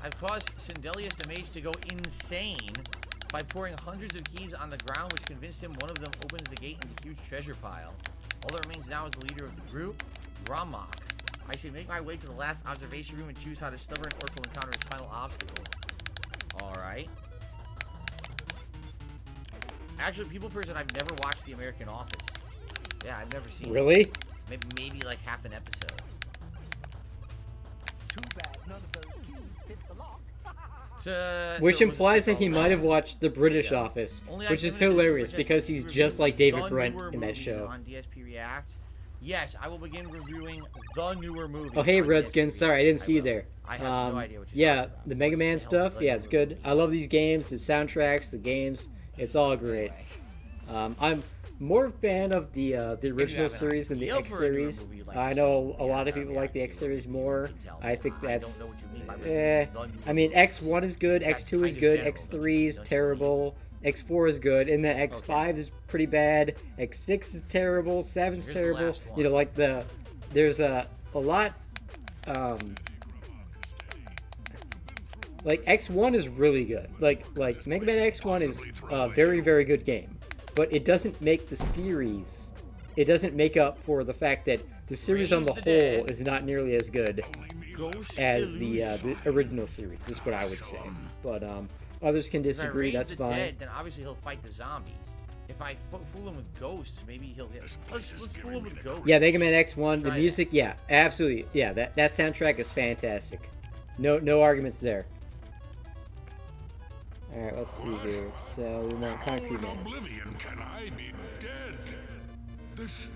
I've caused Sindelius the Mage to go insane by pouring hundreds of keys on the ground, which convinced him one of them opens the gate in the huge treasure pile. All that remains now is the leader of the group, Ramak. I should make my way to the last observation room and choose how the stubborn orc will encounter its final obstacle. Alright. Actually, people person, I've never watched The American Office. Yeah, I've never seen it. Really? Maybe like half an episode. Too bad none of those keys fit the lock. Which So implies that what's he it might called? have watched The British Yeah. Office, Only which is activity to hilarious suggest because he's review just like David the Brent newer in that movies show. On DSP React. Yes, I will begin reviewing the newer movies. Oh, hey, on Redskin. DSP Sorry, I didn't React. see you will. there. I have no idea what you're Yeah, talking about. the Mega What's Man the hell's stuff. the Yeah, it's newer good. movies? I love these games, the soundtracks, the games. It's all great. Anyway. I'm more a fan of the original have an series than the idea X for a newer series. movie like I this, know a yeah, lot of people like the React X to it. series more. You can tell. I think I that's. don't know what you mean by the I new mean, X1 is good, That's X2 is kind of good, general, X3 is don't you terrible, X4 is good, and then X5 is pretty bad, X6 is terrible, 7's here's the terrible. last one. You know, like there's a lot. Like X1 is really good. Like Mega Man X1 is a very, very good game, but it doesn't make the series. It doesn't make up for the fact that the series on the Raise whole the Dead. is not nearly as good Ghost as the Illusion. original series. Is what I would say. But others can If I disagree. raise That's the fine. Dead, then obviously he'll fight the zombies. If I fool him with ghosts, maybe he'll get. Let's fool him with ghosts. Yeah, Mega Man X1, the Try music, yeah, absolutely, yeah, that soundtrack is fantastic. No arguments there. All right, let's see here. So we want How Concrete in Man. Oblivion can I be dead? This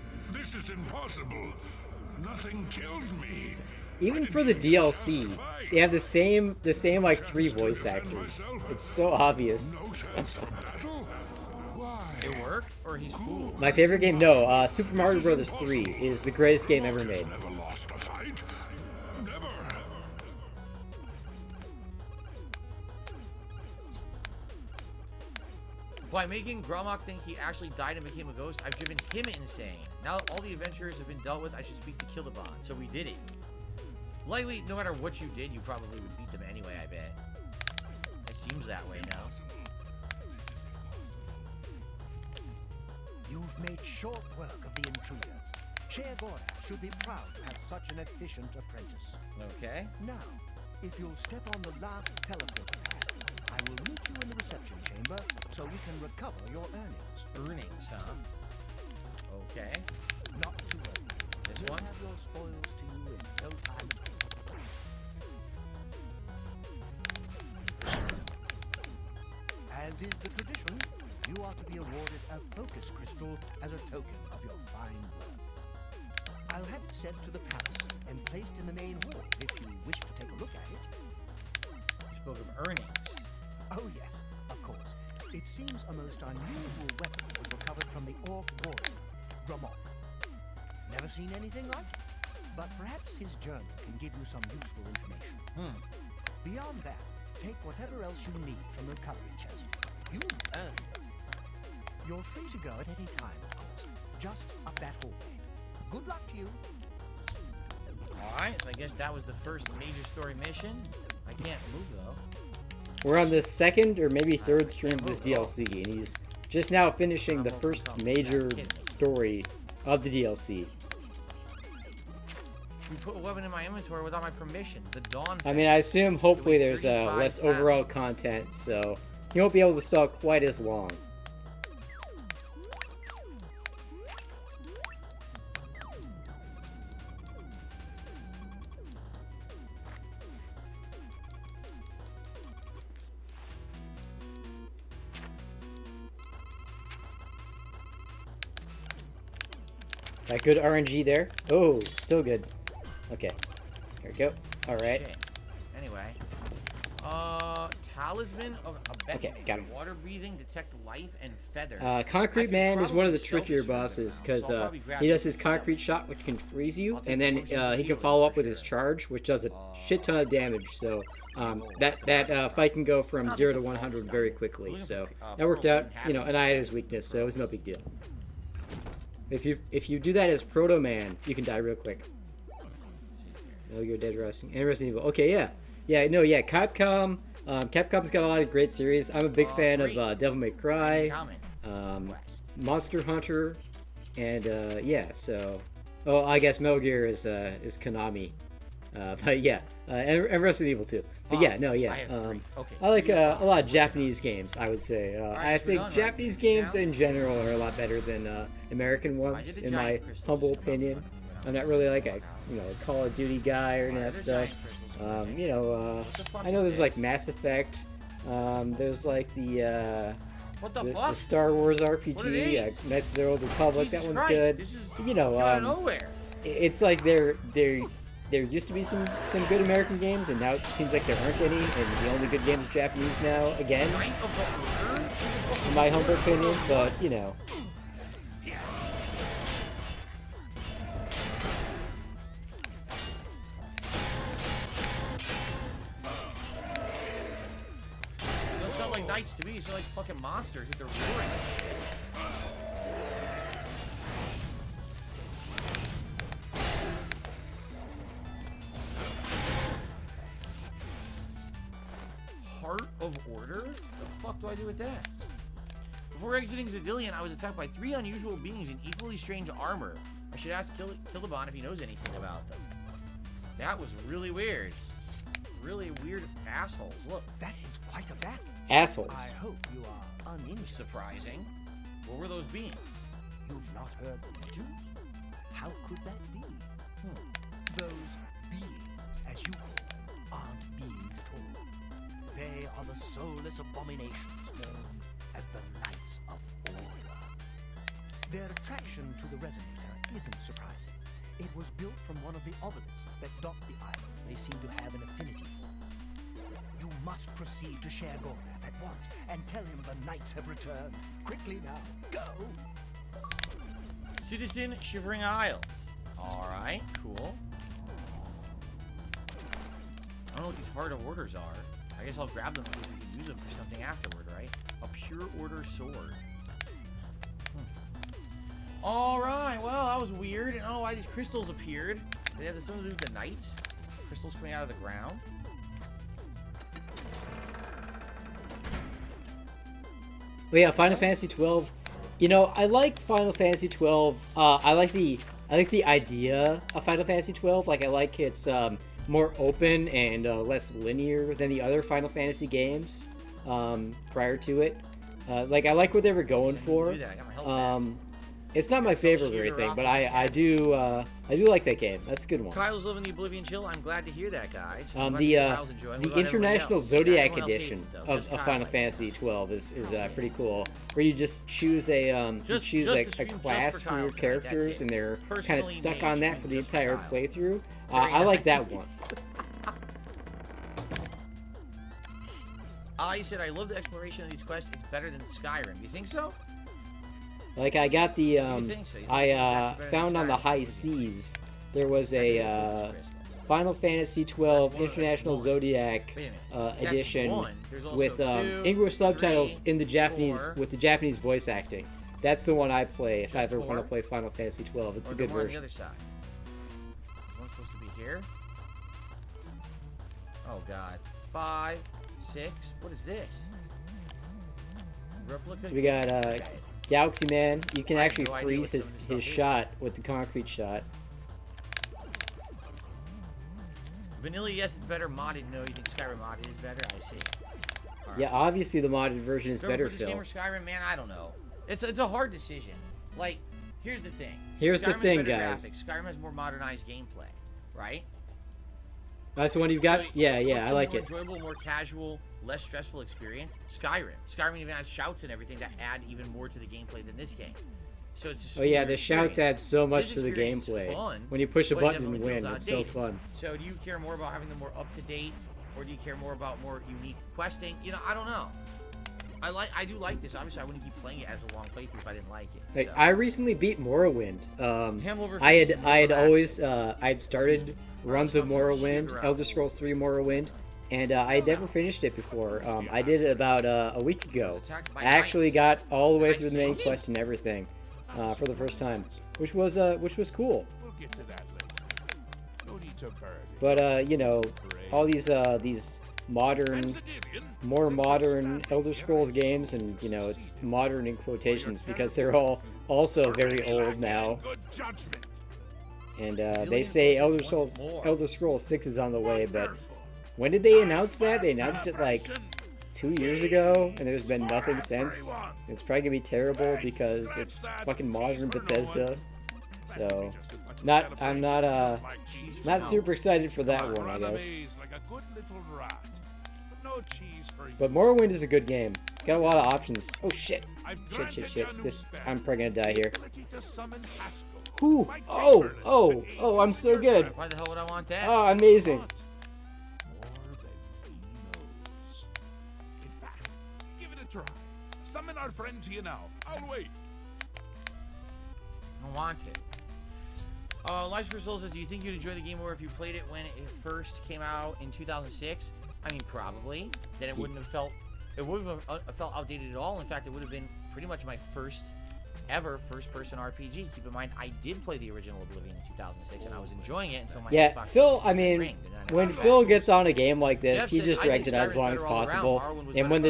is impossible. Nothing killed me. Even for the DLC, they have the same like 3 voice actors. It's so obvious. No chance for battle? Why? It worked, or he's fooled? My favorite game? No, Super Mario Bros. 3 is the greatest game ever made. Never lost a fight. Never. By making Gromok think he actually died and became a ghost, I've driven him insane. Now that all the adventurers have been dealt with, I should speak to Killabon. So we did it. Likely, no matter what you did, you probably would beat them anyway, I bet. It seems that way now. You've made short work of the intruders. Chair Gora should be proud to have such an efficient apprentice. Okay. Now, if you'll step on the last teleporter pad, I will meet you in the reception chamber so we can recover your earnings. Earnings, huh? Okay. Not to worry. This We'll one? have your spoils to you in no time at all. As is the tradition, you are to be awarded a focus crystal as a token of your fine work. I'll have it sent to the palace and placed in the main hall if you wish to take a look at it. You spoke of earnings. Oh yes, of course. It seems a most unusual weapon was recovered from the orc warrior, Gromok. Never seen anything like it, but perhaps his journal can give you some useful information. Beyond that, take whatever else you need from the recovery chest. You've earned it. You're free to go at any time, of course. Just up that hallway. Good luck to you. Alright, so I guess that was the first major story mission. I can't move, though. We're on the second or maybe third stream of this DLC, and he's just now finishing the first major story of the DLC. You put a weapon in my inventory without my permission. The Dawn. I mean, I assume hopefully there's less overall content, so you won't be able to stall quite as long. That good RNG there. Oh, still good. Okay. Here we go. Alright. Anyway. Talisman of Abednego. Okay, got him. Water breathing, detect life, and feather. Concrete Man is one of the trickier bosses because he does his concrete shot, which can freeze you, and then he can follow up with his charge, which does a shit ton of damage. So that fight can go from 0 to 100 very quickly. So that worked out. You know, and I had his weakness, so it was no big deal. If you do that as Proto Man, you can die real quick. Oh, you're dead, Resident Evil. Okay, yeah. Capcom. Capcom's got a lot of great series. I'm a big fan of Devil May Cry, Monster Hunter, and yeah. So, oh, I guess Metal Gear is Konami, but yeah, and Resident Evil too. But yeah, no, yeah. I like a lot of Japanese games. I would say. I think Japanese games in general are a lot better than American ones, in my humble opinion. I'm not really like a Call of Duty guy or any of that stuff. I know there's like Mass Effect. There's like the Star Wars RPG, Knights of the Old Republic. That one's good. It's like there used to be some good American games, and now it seems like there aren't any, and the only good games are Japanese now. Again, in my humble opinion, but you know. Knights to me, they're like fucking monsters with their roaring and shit. Heart of Order? The fuck do I do with that? Before exiting Zadillion, I was attacked by 3 unusual beings in equally strange armor. I should ask Killabon if he knows anything about them. That was really weird. Really weird assholes. Look. That is quite a battle. Assholes. I hope you are uninjured. Surprising. What were those beings? You've not heard the legends? How could that be? Those beings, as you call them, aren't beings at all. They are the soulless abominations known as the Knights of Order. Their attraction to the Resonator isn't surprising. It was built from one of the obelisks that dot the islands they seem to have an affinity for. You must proceed to share Gorath at once and tell him the knights have returned. Quickly now, go! Citizen Shivering Isles. Alright, cool. I don't know what these hard orders are. I guess I'll grab them because we can use them for something afterward, right? A pure order sword. Alright, well, that was weird. I don't know why these crystals appeared. They have something to do with the knights. Crystals coming out of the ground. But yeah, Final Fantasy 12. You know, I like Final Fantasy 12. I like the idea of Final Fantasy 12. Like, I like its more open and less linear than the other Final Fantasy games prior to it. Like, I like what they were going for. It's not my favorite or anything, but I do like that game. That's a good one. Kyle's living the Oblivion chill. I'm glad to hear that, guys. The International Zodiac edition of Final Fantasy 12 is pretty cool. Where you just choose a class for your characters, and they're kind of stuck on that for the entire playthrough. I like that one. You said I love the exploration of these quests. It's better than Skyrim. You think so? Like, I got the, I found on the high seas, there was a Final Fantasy 12 International Zodiac edition with English subtitles in the Japanese, with the Japanese voice acting. That's the one I play if I ever want to play Final Fantasy 12. It's a good version. On the other side. One's supposed to be here. Oh god. 5, 6. What is this? Replica. So we got Galaxy Man. You can actually freeze his shot with the concrete shot. Vanilla, yes, it's better. Modded, no. You think Skyrim modded is better? I see. Right. Yeah, obviously the modded version is better, for this game or Skyrim, man, I don't know. It's a hard decision. Like, here's the thing. Here's the thing, guys. Graphics. Skyrim has more modernized gameplay, right? That's the one you've got? So, yeah, I like it. Enjoyable, more casual, less stressful experience. Skyrim. Skyrim even has shouts and everything that add even more to the gameplay than this game. So it's just the shouts add so much to the gameplay. When you push a button and win, it's so fun. So do you care more about having them more up to date, or do you care more about more unique questing? You know, I don't know. I do like this. Obviously, I wouldn't keep playing it as a long playthrough if I didn't like it. Like, I recently beat Morrowind. I had started runs of Morrowind, Elder Scrolls 3 Morrowind, and I had never finished it before. I did it about a week ago. I actually got all the way through the main quest and everything for the first time, which was cool. We'll get to that later. No need to burn it. But you know, all these more modern Elder Scrolls games, and you know, it's modern in quotations because they're all also very old now. And they say Elder Scrolls 6 is on the way, but when did they announce that? They announced it like 2 years ago, and there's been nothing since. It's probably gonna be terrible because it's fucking modern Bethesda. So, I'm not super excited for that one, I guess. But Morrowind is a good game. It's got a lot of options. Oh shit! Shit! I'm probably gonna die here. Ooh. Oh! I'm so good. Why the hell would I want that? Oh, amazing. More than he knows. In fact, give it a try. Summon our friend to you now. I'll wait. I don't want it. Life for Soul says, do you think you'd enjoy the game more if you played it when it first came out in 2006? I mean, probably. Then it wouldn't have felt outdated at all. In fact, it would have been pretty much my first ever first-person RPG. Keep in mind, I did play the original Oblivion in 2006, and I was enjoying it until my Xbox Phil, I mean, when Phil gets on a game like this, he just drags it as long as possible. And when the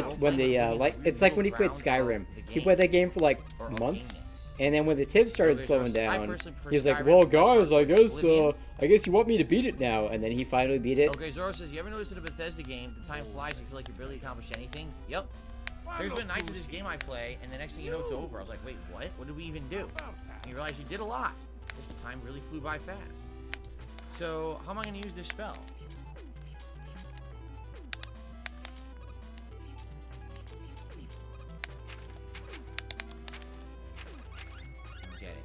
it's like when he played Skyrim. He played that game for like months, and then when the tips started slowing down, he's like, "Well, guys, I guess you want me to beat it now." And then he finally beat it. Okay, Zoro says, "You ever notice in a Bethesda game, the time flies, you feel like you barely accomplished anything?" Yep. There's been nights of this game I play, and the next thing you know, it's over. I was like, wait, what? What did we even do? And you realize you did a lot. This time really flew by fast. So, how am I going to use this spell? Get it.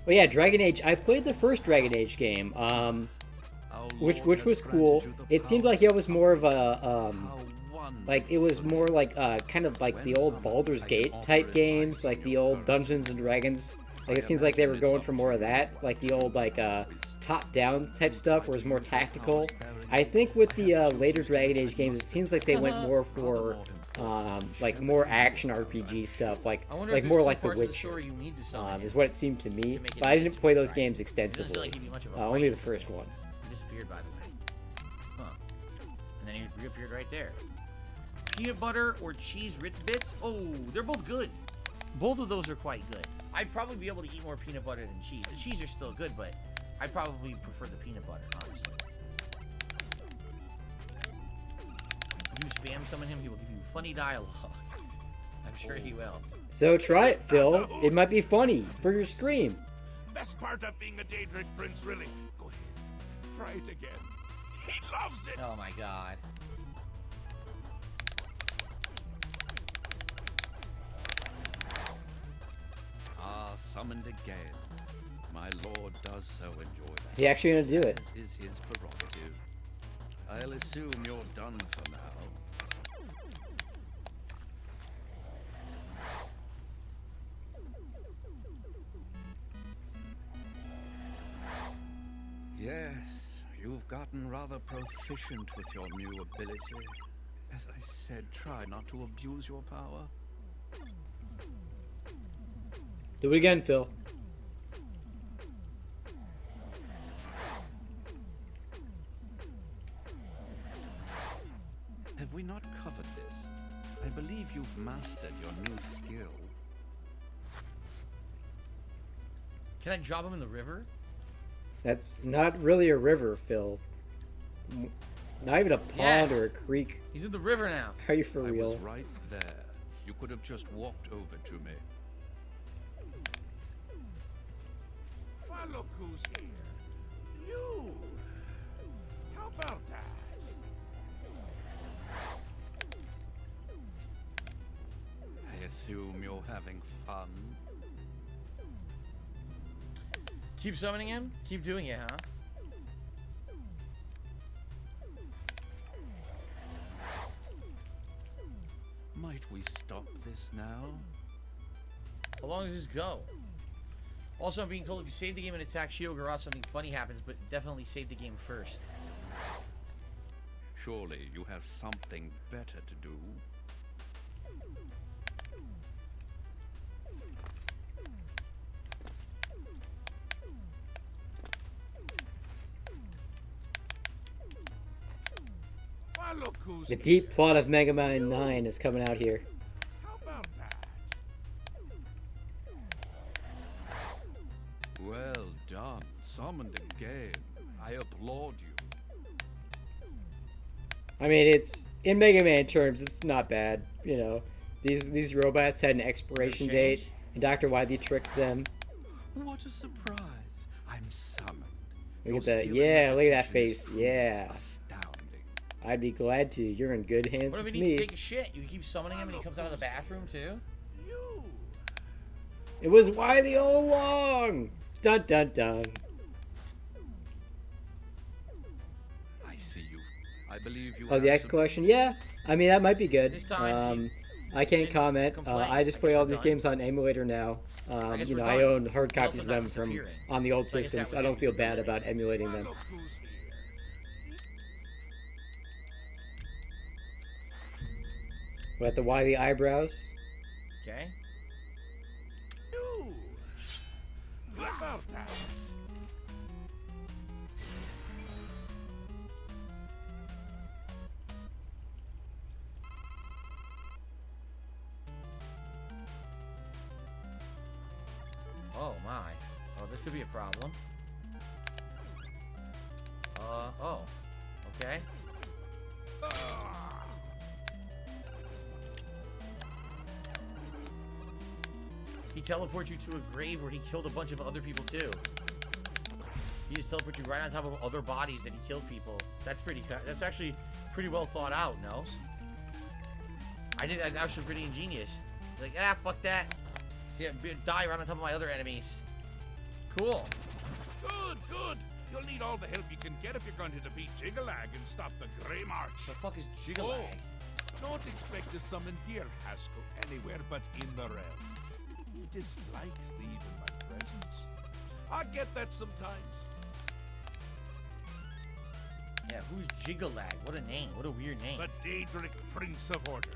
Oh yeah, Dragon Age. I played the first Dragon Age game, which was cool. It seemed like it was more of a like it was more like kind of like the old Baldur's Gate type games, like the old Dungeons and Dragons. Like it seems like they were going for more of that, like the old like top-down type stuff, where it's more tactical. I think with the later Dragon Age games, it seems like they went more for like more action RPG stuff, like more like The Witcher, is what it seemed to me. But I didn't play those games extensively. Only the first one. He disappeared, by the way. Huh. And then he reappeared right there. Peanut butter or cheese Ritz Bits? Oh, they're both good. Both of those are quite good. I'd probably be able to eat more peanut butter than cheese. The cheese are still good, but I probably prefer the peanut butter, honestly. If you spam summon him, he will give you funny dialogue. I'm sure he will. So try it, Phil. It might be funny for your stream. Best part of being a Daedric prince, really. Go ahead. Try it again. He loves it. Oh my god. Summoned again. My lord does so enjoy that. Is he actually gonna do it? As is his prerogative. I'll assume you're done for now. Yes, you've gotten rather proficient with your new ability. As I said, try not to abuse your power. Do it again, Phil. Have we not covered this? I believe you've mastered your new skill. Can I drop him in the river? That's not really a river, Phil. Not even a pond or a creek. He's in the river now. Are you for real? I was right there. You could have just walked over to me. Well, look who's here. You. How about that? I assume you're having fun. Keep summoning him? Keep doing it, huh? Might we stop this now? How long does this go? Also, I'm being told if you save the game and attack Shiogara, something funny happens, but definitely save the game first. Surely you have something better to do. Well, look who's The deep plot of Mega Man 9 is coming out here. How about that? Well done. Summoned again. I applaud you. I mean, it's in Mega Man terms, it's not bad. You know, these robots had an expiration date, and Dr. Wily tricks them. What a surprise! I'm summoned. Look at that. Yeah, look at that face. Yeah. Astounding. I'd be glad to. You're in good hands What if with he needs me. to take a shit? You can keep summoning him and he comes out of the bathroom too? You. It was Wily all along. Dun dun dun. I see you. I believe you. Oh, the X collection. Yeah. I mean, that might be good. This time, I can't comment. I just play all these games on emulator now. You know, I own hard copies of them from on the old systems. I don't feel bad about emulating them. Look who's here. What, the Wily eyebrows? Okay. You. How about that? Oh my. Oh, this could be a problem. Oh. Okay. He teleports you to a grave where he killed a bunch of other people too. He just teleports you right on top of other bodies that he killed people. That's actually pretty well thought out, no? That's actually pretty ingenious. Like, fuck that. Yeah, die right on top of my other enemies. Cool. Good, good. You'll need all the help you can get if you're going to defeat Jiggalag and stop the Grey March. The fuck is Jiggalag? Oh, don't expect to summon dear Haskell anywhere but in the realm. He dislikes leaving my presence. I get that sometimes. Yeah, who's Jiggalag? What a name. What a weird name. The Daedric Prince of Order.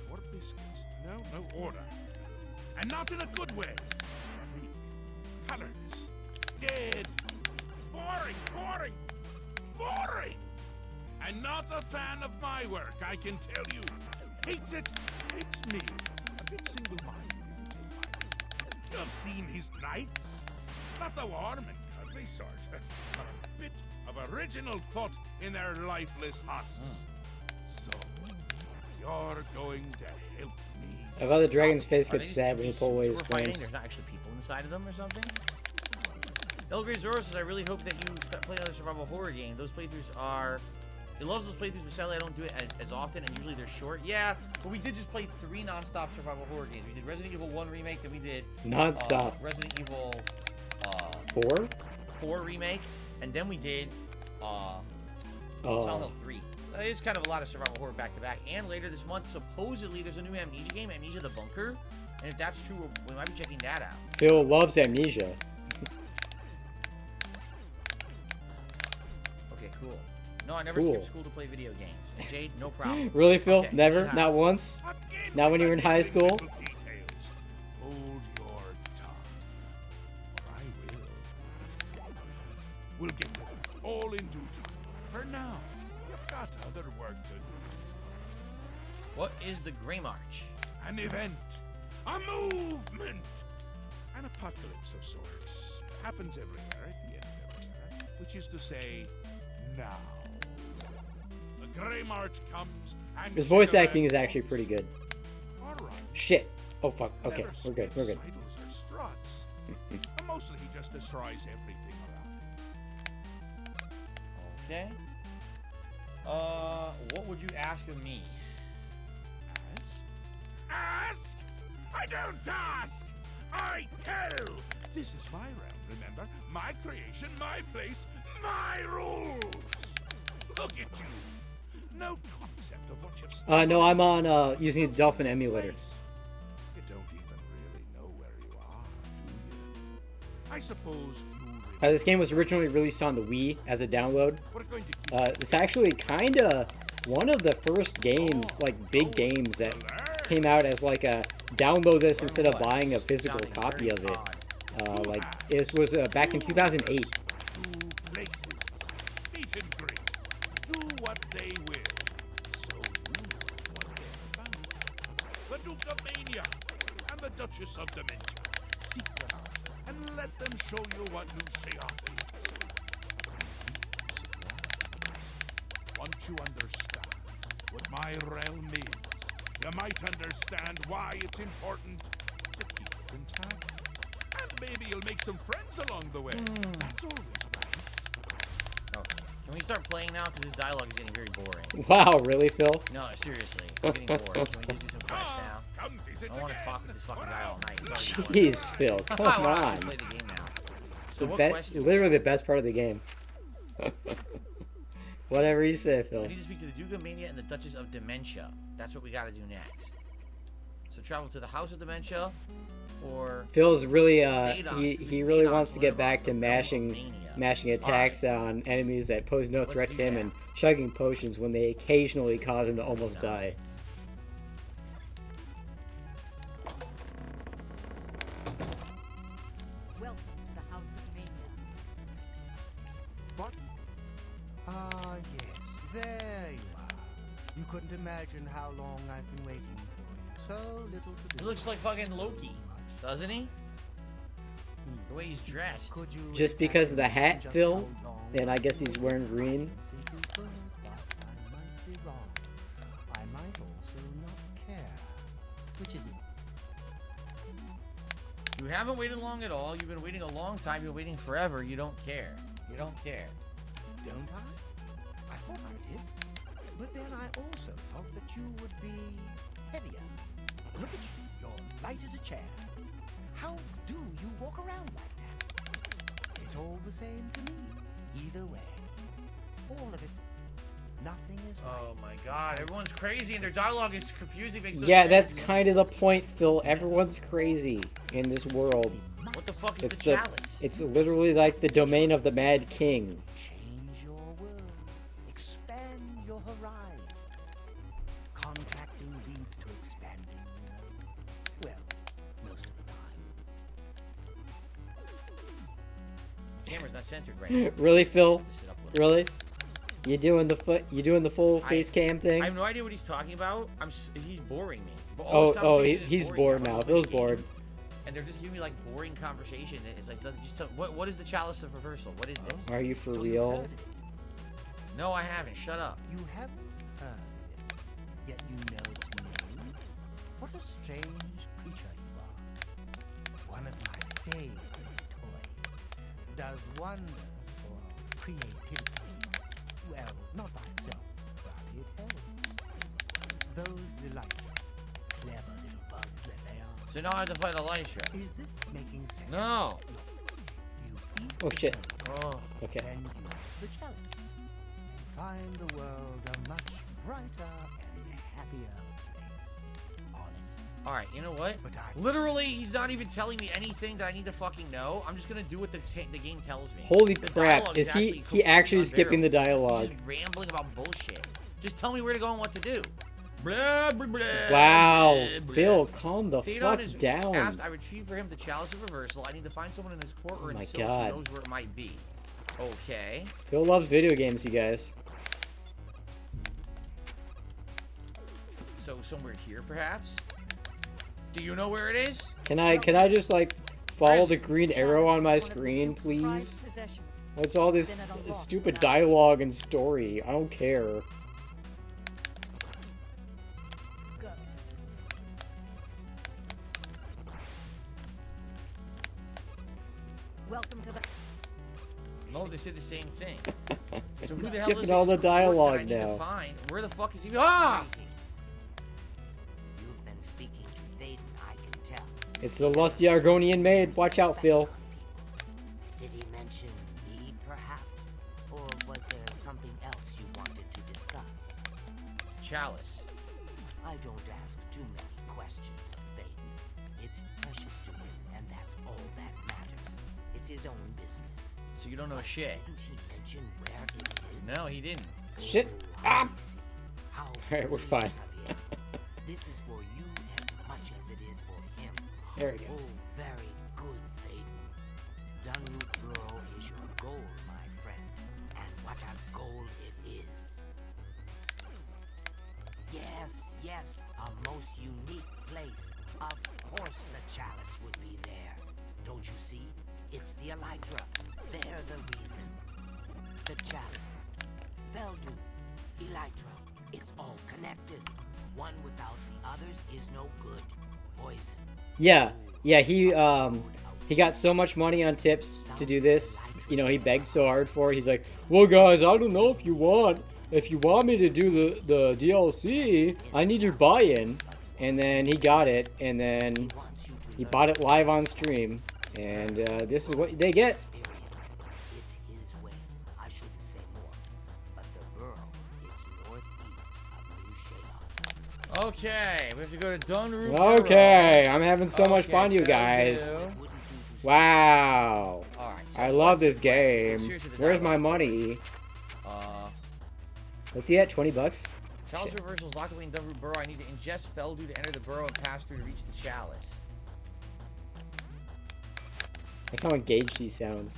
More biscuits. No order. And not in a good way. Weak, colorless, dead, boring. And not a fan of my work, I can tell you. Hates it, hates me. A bit single-minded, if you take my. You've seen his knights. Not the warm and cuddly sort. A bit of original thought in their lifeless husks. So, you're going to help me. I thought the dragon's face gets sad when he pulls away his flames. There's not actually people inside of them or something? Elgrey Zoro says, I really hope that you start playing other survival horror game. Those playthroughs are... He loves those playthroughs, but sadly I don't do it as often, and usually they're short. Yeah, but we did just play 3 non-stop survival horror games. We did Resident Evil 1 Remake, then we did... Non-stop. Resident Evil... 4? 4 Remake, and then we did... Silent Hill 3. It's kind of a lot of survival horror back-to-back. And later this month, supposedly, there's a new Amnesia game, Amnesia the Bunker. And if that's true, we might be checking that out. Phil loves Amnesia. Okay, cool. No, I never skipped school to play video games. And Jade, no problem. Really, Phil? Okay, Never? yeah. Not once? Not when you were in high school? Hold your tongue. I will. We'll get to them all in due time. For now, you've got other work to do. What is the Grey March? An event. A movement. An apocalypse of sorts. Happens everywhere at the end of everywhere. Which is to say, now. The Grey March comes and... His voice acting is actually pretty good. All right. Shit. Oh, fuck. Okay, we're good. We're good. Idols or struts. And mostly he just destroys everything around. Okay. What would you ask of me? Ask? I don't ask! I tell! This is my realm, remember? My creation, my place, my rules! Look at you! No concept of what you've... No, I'm on, using the Dolphin emulator. You don't even really know where you are, do you? I suppose few... This game was originally released on the Wii as a download. We're going to It's actually kinda one of the first games, like big games, that came out as like a download this instead of buying a physical copy of it. Like this was back in 2008. Two places, meet and greet, do what they will. So you know what they found. The Duke of Mania and the Duchess of Dementia. Seek them out and let them show you what new Seath is. Once you understand what my realm is, you might understand why it's important to keep it intact. And maybe you'll make some friends along the way. That's always nice. Okay. Can we start playing now? Because this dialogue is getting very boring. Wow, really, Phil? No, seriously. I'm getting bored. Can we just do some quests now? Come visit I don't want to again. talk with this fucking guy all night. He's already Jeez, Phil, bored. come I want to on. actually play the game now. So The what best, questions? literally the best part of the game. Whatever you say, Phil. I need to speak to the Duke of Mania and the Duchess of Dementia. That's what we got to do next. So travel to the House of Dementia, or Phil's really Thanos, he really Thanos, wants to get whatever, back to the mashing Mania. attacks on enemies that pose no threat Let's to do him that. and chugging potions when they occasionally cause him to almost No. die. Welcome to the House of Mania. What? Ah, yes. There you are. You couldn't imagine how long I've been waiting for you. So little to do. He looks like fucking Loki, doesn't he? The way he's dressed. Could you Just because of the hat, just Phil, how long and I guess he's wearing green. I think you could, but I might be wrong. I might also not care. Which is it? You haven't waited long at all. You've been waiting a long time. You're waiting forever. You don't care. You don't care. Don't I? I thought I did. But then I also thought that you would be heavier. Look at you. You're light as a chair. How do you walk around like that? It's all the same to me. Either way. All of it. Nothing is right. Oh my god, everyone's crazy and their dialogue is confusing. Makes no Yeah, sense. that's kind of the point, Phil. Everyone's crazy in this world. What the fuck is It's the the, chalice? it's literally like the domain of the Mad King. Change your world. Expand your horizons. Contracting leads to expanding. Well, most of the time. Camera's not centered right now. Really, Phil? Just sit up a little. Really? You doing the full face cam thing? I have no idea what he's talking about. He's boring me. But all Oh, this conversation is he's boring bored now. now. I'm Phil's playing the bored. game, and they're just giving me like boring conversation. It's like, just tell, what is the chalice of reversal? What is this? Are you for So you've real? heard it. No, I haven't. Shut up. You haven't heard it, yet you know its name. What a strange creature you are. One of my favorite toys. Does wonders for creativity. Well, not by itself, but it helps. Those delightful, clever little bugs that they are. So now I have to fight Elisha. Is this making sense? No. You eat Oh, shit. Oh. Okay. then you use the chalice. And find the world a much brighter and happier place. Honest. All right. You know what? But I Literally, he's not even telling me anything that I need to fucking know. I'm just gonna do what the game tells me. Holy The crap! dialogue Is he completely actually skipping the unbearable. dialogue? He's just rambling about bullshit. Just tell me where to go and what to do. Blah, blah, blah, Wow, blah, blah. Phil, calm the Theodon fuck is down. asked, I retrieve for him the chalice of reversal. I need to find someone in his court or Oh in my Sils God. who knows where it might be. Okay. Phil loves video games, you guys. So somewhere here, perhaps? Do you know where it is? Can I just like follow the green Chalice arrow on is my one of the screen, Duke's prized please? possessions. What's all It's this been at a loss stupid without- dialogue and story? I don't care. Go. Welcome to the. No, they said the same thing. So who the hell Skipping is all in the his court that I dialogue need to now. find? Where the fuck is he? Ah! You've been speaking to Thaden, I can tell. It's the lusty Argonian maid. Watch out, Phil. Did he mention me, perhaps? Or was there something else you wanted to discuss? Chalice. I don't ask too many questions of Thaden. It's precious to him, and that's all that matters. It's his own business. So you don't know shit. Didn't he mention where it is? No, he didn't. Shit. Oh, Ah! I see. How Alright, we're fine. brilliant of him. This is for you as much as it is for him. There we go. Oh, very good, Thaden. Dunroot Burrow is your goal, my friend. And what a goal it is. Yes, a most unique place. Of course the chalice would be there. Don't you see? It's the Elytra. They're the reason. The chalice. Feldu. Elytra. It's all connected. One without the others is no good. Poison. Yeah, he got so much money on tips to do this. You know, he begged so hard for it. He's like, well, guys, I don't know if you want me to do the DLC, I need your buy-in. And then he got it, and then he bought it live on stream. And this is what they get. Experience. It's his way. I shouldn't say more. But the Burrow is northeast of New Shea. Okay, we have to go to Dunroot. Okay, I'm having so much Okay, fun, you fair guys. deal. Wouldn't do to Wow. All right. So I love what's- this game. seriously, the Where's my dialogue. money? Uh, What's he at? 20 bucks? chalice reversal is locked away in Dunroot Burrow. I need to ingest Feldu to enter the burrow and pass through to reach the chalice. Like how engaged he sounds.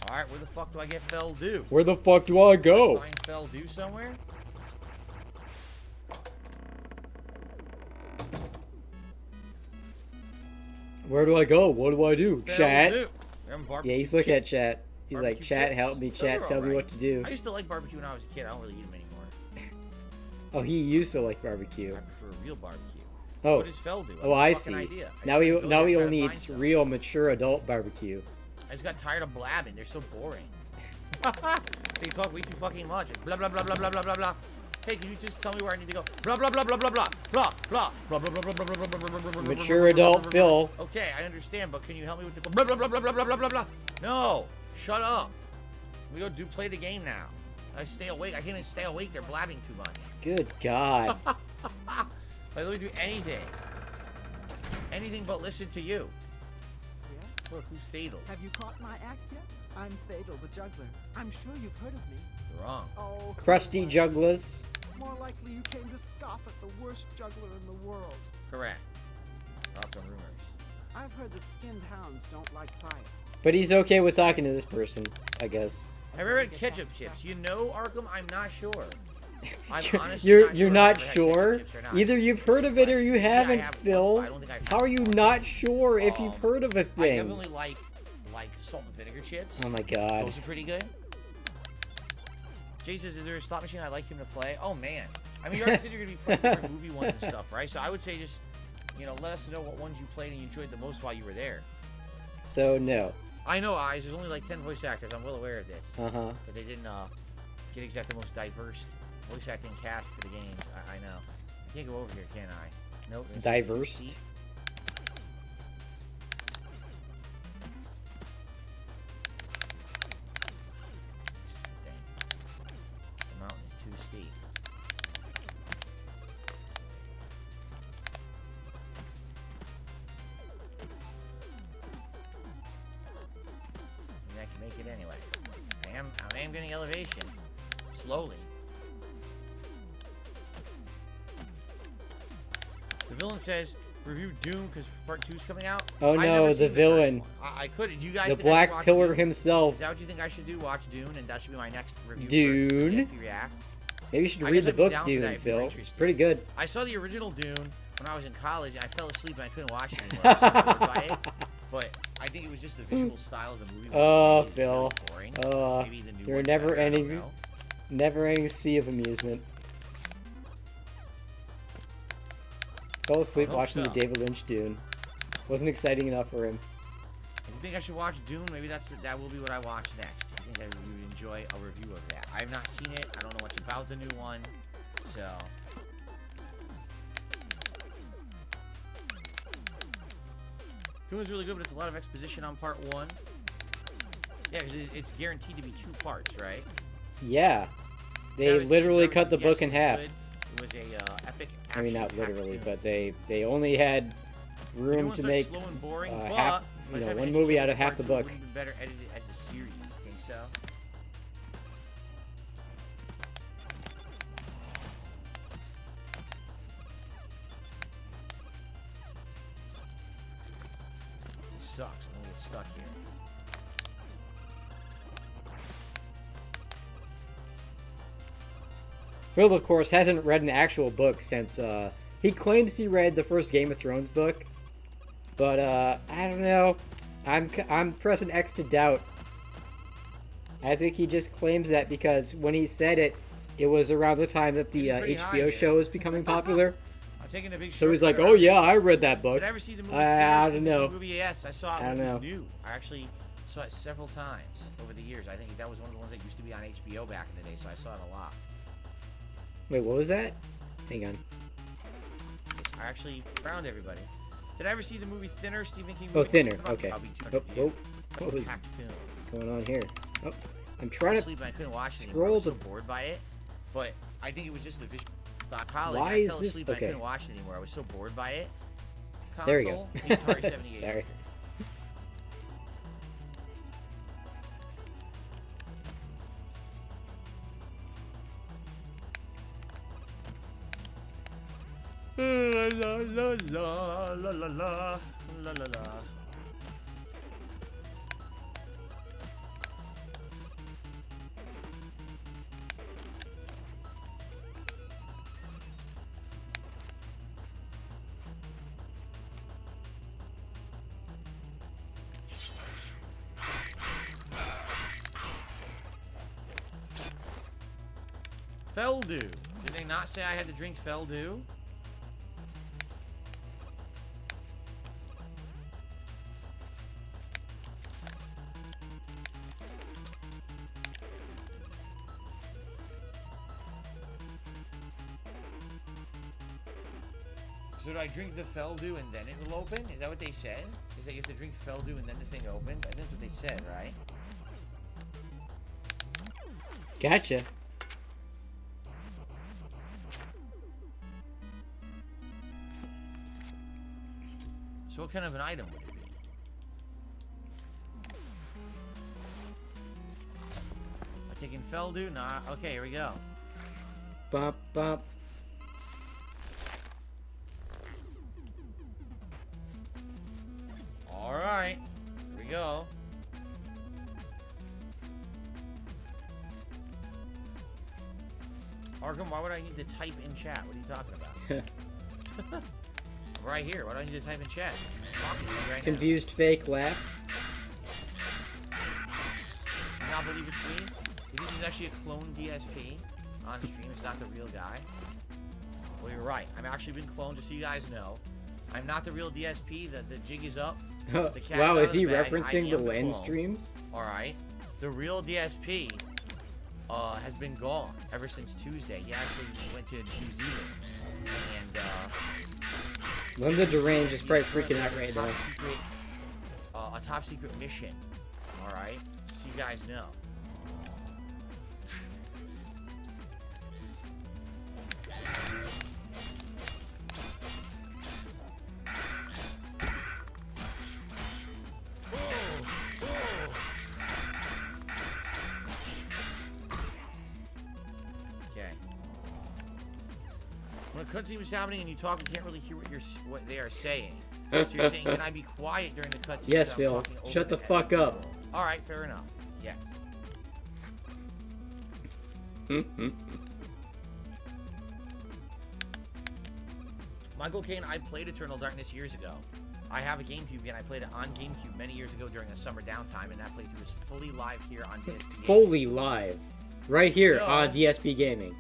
All right, where the fuck do I get Feldu? Where the fuck do I go? Find Feldu somewhere? Where do I go? What do I do? Chat. Feldu. Them Yeah, barbecue he's looking at chips. chat. He's like, Barbecue chat, chips. help me. Those Chat, are tell me alright. what to do. I used to like barbecue when I was a kid. I don't really eat them anymore. Oh, he used to like barbecue. I prefer real barbecue. Oh, What is Feldu? oh, I have no see. fucking idea. I Now just he gotta go now there he and try only to find eats some. real mature adult barbecue. I just got tired of blabbing. They're so boring. They talk way too fucking much. Blah blah blah blah blah blah blah blah. Hey, can you just tell me where I need to go? Blah blah blah blah blah blah blah blah blah blah blah blah blah blah blah blah. Mature adult Phil. Okay, I understand, but can you help me with the blah blah blah blah blah blah blah blah blah? No, shut up. We go play the game now. I stay awake. I can't even stay awake. They're blabbing too much. Good God. I literally do anything. Anything but listen to you. Yes? Look, who's Fatal? Have you caught my act yet? I'm Fatal, the juggler. I'm sure you've heard of me. You're wrong. Oh, Crusty jugglers. more likely you came to scoff at the worst juggler in the world. Correct. Lots of rumors. I've heard that skinned hounds don't like fire. But he's okay with talking to this person, I guess. Have you ever had ketchup chips? You know, Arkham, I'm not sure. I'm honestly You're not sure? not. Either you've heard of it or you haven't, have Phil. once, but I don't think I've How are you not sure if you've heard of a I thing? definitely like salt and vinegar chips. Oh my God. Those are pretty good. Jay says, is there a slot machine I'd like him to play? Oh man. I mean, you already said you're going to be playing different movie ones and stuff, right? So I would say just, you know, let us know what ones you played and you enjoyed the most while you were there. So, no. I know, Eyes. There's only like 10 voice actors. I'm well aware of this. Uh-huh. But they didn't get exactly the most diverse voice acting cast for the games. I know. I can't go over here, can I? Nope. Diverse? The mountain is too steep. I can make it anyway. I am getting elevation. Slowly. The villain says, review Doom because part 2's coming out. Oh no, the villain. I could. You guys the think I Black should watch Pillar Dune? himself. Is that what you think I should do? Watch Dune, and that should be my next review. Dune? For DSP React. Maybe you should I read guess the I'd be book down for Dune, that if you're Phil. It's interested. pretty good. I saw the original Dune when I was in college, and I fell asleep and I couldn't watch it anymore. I was so bored by it. But I think it was just the visual style of the movie. Oh, Really Phil. boring. Maybe the new You're one's never better, I don't ending, know. never-ending sea of amusement. Fell asleep hope watching so. the David Lynch Dune. Wasn't exciting enough for him. If you think I should watch Dune, maybe that will be what I watch next. I think you would enjoy a review of that. I have not seen it. I don't know much about the new one. So... Dune was really good, but it's a lot of exposition on part 1. Yeah, because it's guaranteed to be 2 parts, right? Yeah. They Travis literally Travis cut the yes, book in it was half. good. It was a epic I mean, not action-packed literally, film. but they only had The new room one to starts make slow and boring, half, by the you know, time it one hits movie you out of half part the 2, it book. would have been better edited as a series. You think so? This sucks. I'm gonna get stuck here. Phil, of course, hasn't read an actual book since he claims he read the first Game of Thrones book, but I don't know. I'm pressing X to doubt. I think he just claims that because when he said it, it was around the time that the pretty high, HBO dude. show was becoming popular. I'm taking a big So he's like, shortcut "Oh around yeah, it. I read that book." Did I ever see the movie? I Finished? don't know. The movie, yes, I saw it I when don't it was know. new. I actually saw it several times over the years. I think that was one of the ones that used to be on HBO back in the day, so I saw it a lot. Wait, what was that? Hang on. I actually found everybody. Did I ever see the movie Thinner? Stephen King Oh, movie? Thinner. About Okay. probably 200 Oh, views. what was Packed film. going on here? Oh, I'm I trying was to. asleep and I couldn't watch it anymore. I scroll was so the- bored by it. But I think it was just the visual. College, Why I is fell this- asleep and I okay. couldn't watch it anymore. I was so bored by it. There we go. Console, Atari 78. Sorry. La la la la la la la la la. Feldew. Did they not say I had to drink Feldew? So do I drink the Feldew and then it will open? Is that what they said? Is that you have to drink Feldew and then the thing opens? I think that's what they said, right? Gotcha. So what kind of an item would it be? Am I taking Feldew? Nah. Okay, here we go. Bop, bop. Alright. Here we go. Arkham, why would I need to type in chat? What are you talking about? Right here. Why do I need to type in chat? I'm talking to you right Confused now. fake laugh. Do you not believe it's me? You think he's actually a clone DSP on stream? It's not the real guy? Well, you're right. I've actually been cloned, just so you guys know. I'm not the real DSP. The jig is up. Wow, is he referencing the lens streams? Alright. The real DSP has been gone ever since Tuesday. He actually went to New Zealand. And, Linda Deranged is probably freaking out right now. A top secret mission. Alright? So you guys know. When a cutscene was happening and you talk, you can't really hear what they are saying. So you're saying, can I be quiet during the cutscene? Yes, Phil. Shut the fuck up. Alright, fair enough. Yes. Michael Caine, I played Eternal Darkness years ago. I have a GameCube and I played it on GameCube many years ago during a summer downtime, and that playthrough is fully live here on DSP. Fully live. Right here on DSP Gaming.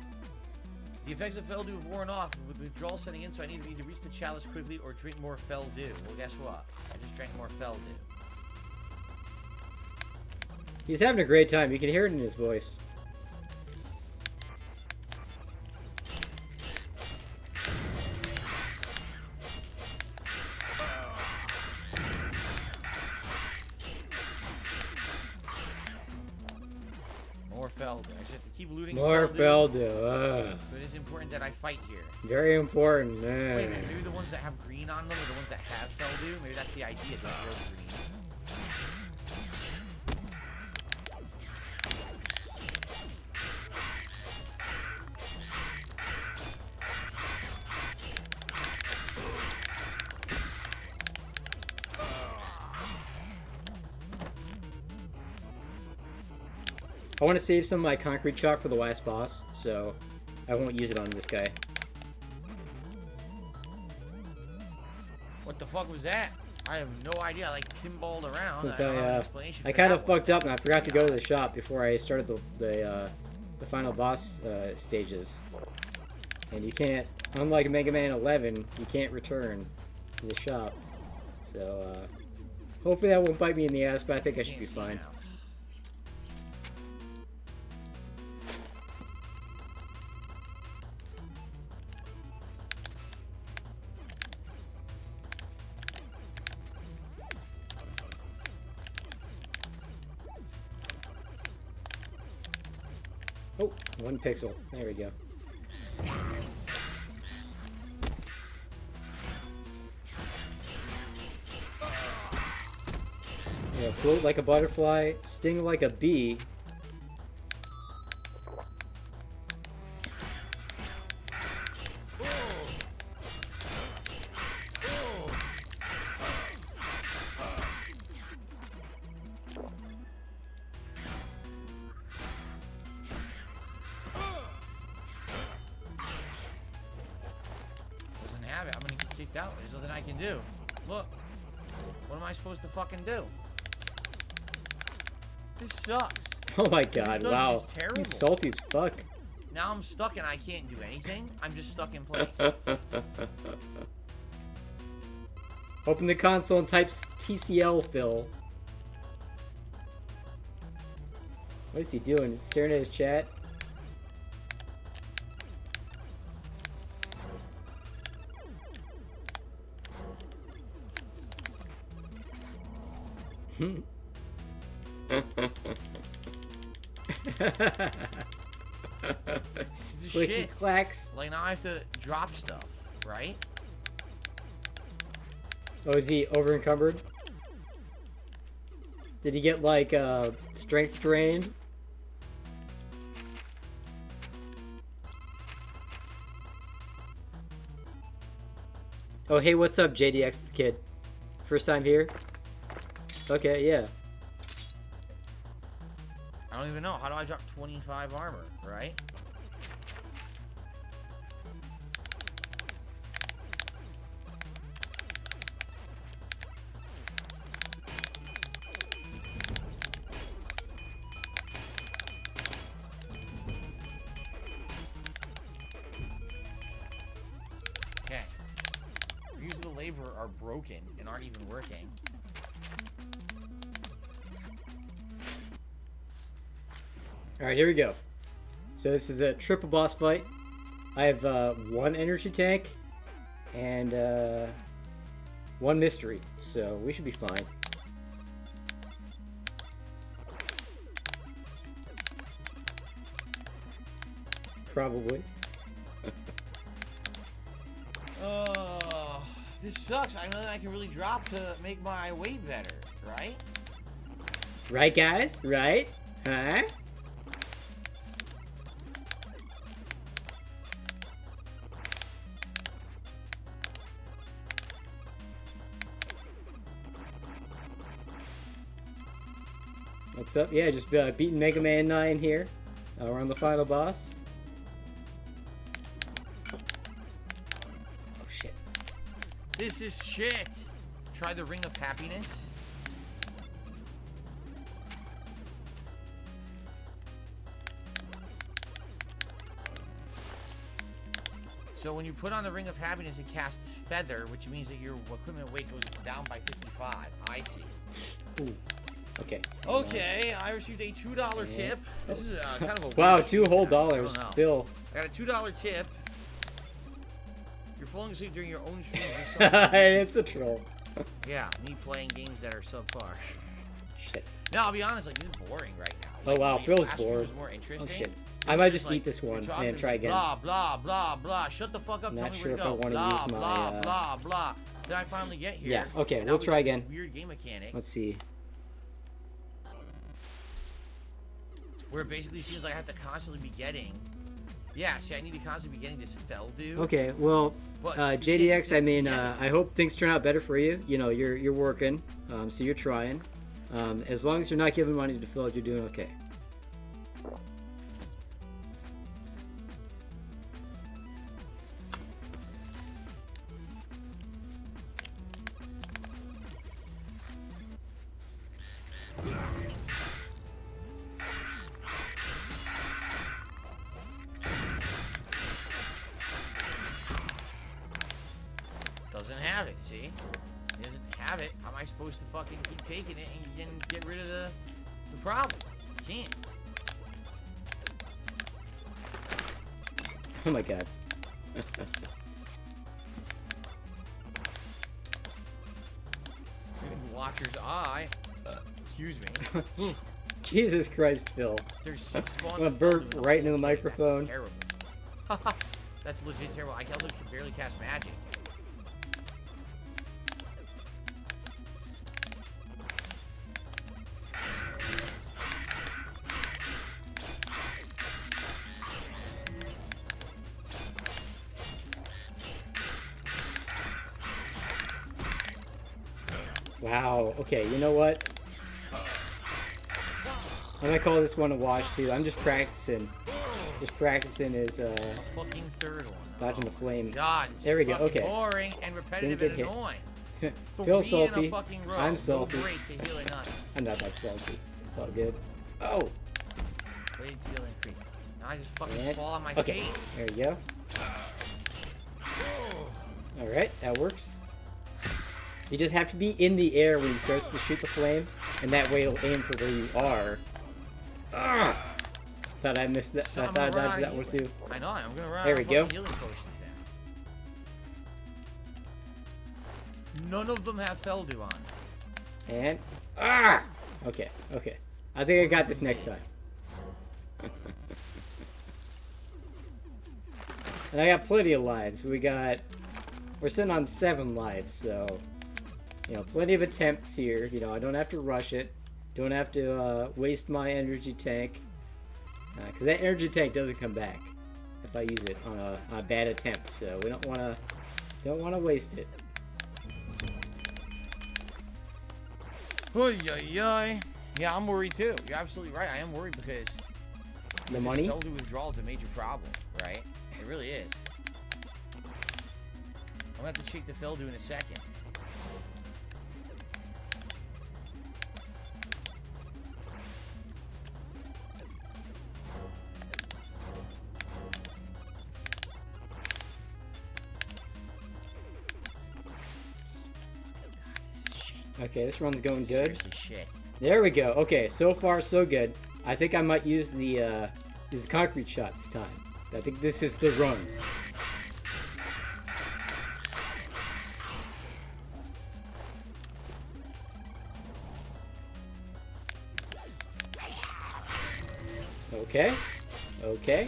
The effects of Feldew have worn off with withdrawal setting in, so I need to reach the chalice quickly or drink more Feldew. Well, guess what? I just drank more Feldew. He's having a great time. You can hear it in his voice. More Feldew. I just have to keep looting More Feldew. So it is important that I fight here. Very important. Wait a minute, maybe the ones that have green on them are the ones that have Feldew? Maybe that's the idea, don't grow green. I want to save some of my concrete chalk for the last boss, so I won't use it on this guy. What the fuck was that? I have no idea. I like pinballed around. Since I kind of fucked up and I forgot to go to the shop before I started the final boss stages. And you can't, unlike Mega Man 11, you can't return to the shop. So hopefully that won't bite me in the ass, but I think I should be fine. Oh, 1 pixel. There we go. Yeah, float like a butterfly, sting like a bee. There's nothing I can do. Look. What am I supposed to fucking do? This sucks. Oh my god, wow. Is terrible. He's salty as fuck. Now I'm stuck and I can't do anything. I'm just stuck in place. Open the console and type TCL, Phil. What is he doing? He's staring at his chat? This is Clicky shit. clacks. Like, now I have to drop stuff, right? Oh, is he over encumbered? Did he get like strength drained? Oh, hey, what's up, JDX the kid? First time here? Okay, yeah. I don't even know. How do I drop 25 armor, right? Okay. Views of the labor are broken and aren't even working. Alright, here we go. So this is a triple boss fight. I have one energy tank and one mystery, so we should be fine. Probably. This sucks. I know that I can really drop to make my weight better, right? Right, guys? Right? Huh? What's up? Yeah, just beating Mega Man 9 here. We're on the final boss. Oh, shit. This is shit. Try the Ring of Happiness. So when you put on the Ring of Happiness, it casts Feather, which means that your equipment weight goes down by 55. I see. Ooh. Okay. Okay, I received a $2 tip. This is kind of a wow, weird $2 whole I dollars. don't know. Still. I got a $2 tip. You're falling asleep during your own stream. It's a troll. Yeah, me playing games that are subpar. Shit. No, I'll be honest, like, this is boring right now. Like, oh wow, Phil's last bored. stream was more interesting. Oh shit. I might just eat this one you're and try again. Blah, blah, blah, blah. Shut the fuck up, Not tell me sure where to if I go. wanna Blah, use my, blah, blah, blah. Then I finally get here. Yeah, okay, and we'll now try got this again. Weird game mechanic. Let's see. Where it basically seems like I have to constantly be getting. Yeah, see, I need to constantly be getting this fell dude. Okay, well, JDX, I mean, I hope things turn out better for you. You know, you're working, so you're trying. As long as you're not giving money to Phil, you're doing okay. Doesn't have it, see? It doesn't have it. How am I supposed to fucking keep taking it and get rid of the problem? You can't. Oh my god. Watcher's eye. Excuse me. Jesus Christ, Phil. There's 6 spawns. I'm gonna burp right into the microphone. That's terrible. That's legit terrible. I also can barely cast magic. Wow. Okay, you know what? I'm gonna call this one a wash too. I'm just practicing. Just practicing is A fucking third one. dodging the flame. God, there we go. fucking Okay. boring and repetitive Didn't and get hit. annoying. Phil's 3 in salty. a fucking row. I'm salty. No break to heal or nothing. I'm not that salty. It's all good. Oh. Blade skill increase. Now I just fucking And- fall on my okay. face. There you go. All right, that works. You just have to be in the air when he starts to shoot the flame, and that way it'll aim for where you are. Ugh. Thought I missed that. So I I'm thought I gonna run dodged out that of one too. I know, I'm gonna run There out we of go. fucking healing potions now. None of them have Feldu on. And okay. I think I got this next time. And I got plenty of lives. We're sitting on 7 lives, so plenty of attempts here. I don't have to rush it. Don't have to waste my energy tank, because that energy tank doesn't come back if I use it on a bad attempt. So we don't want to waste it. Yeah, I'm worried too. You're absolutely right. I am worried because the money Feldu withdrawal is a major problem, right? It really is. I'm gonna have to check the Feldu in a second. Okay, this run's going good. Seriously, shit. There we go. Okay, so far so good. I think I might use the concrete shot this time. I think this is the run. Okay.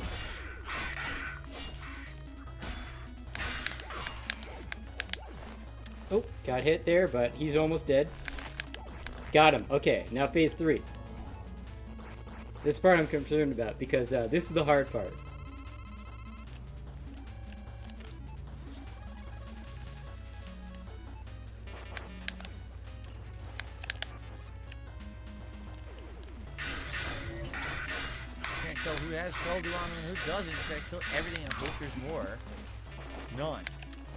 Oh, got hit there, but he's almost dead. Got him. Okay, now phase 3. This part I'm concerned about because this is the hard part. Can't tell who has Feldu on and who doesn't. You gotta kill everything and hope there's more. None.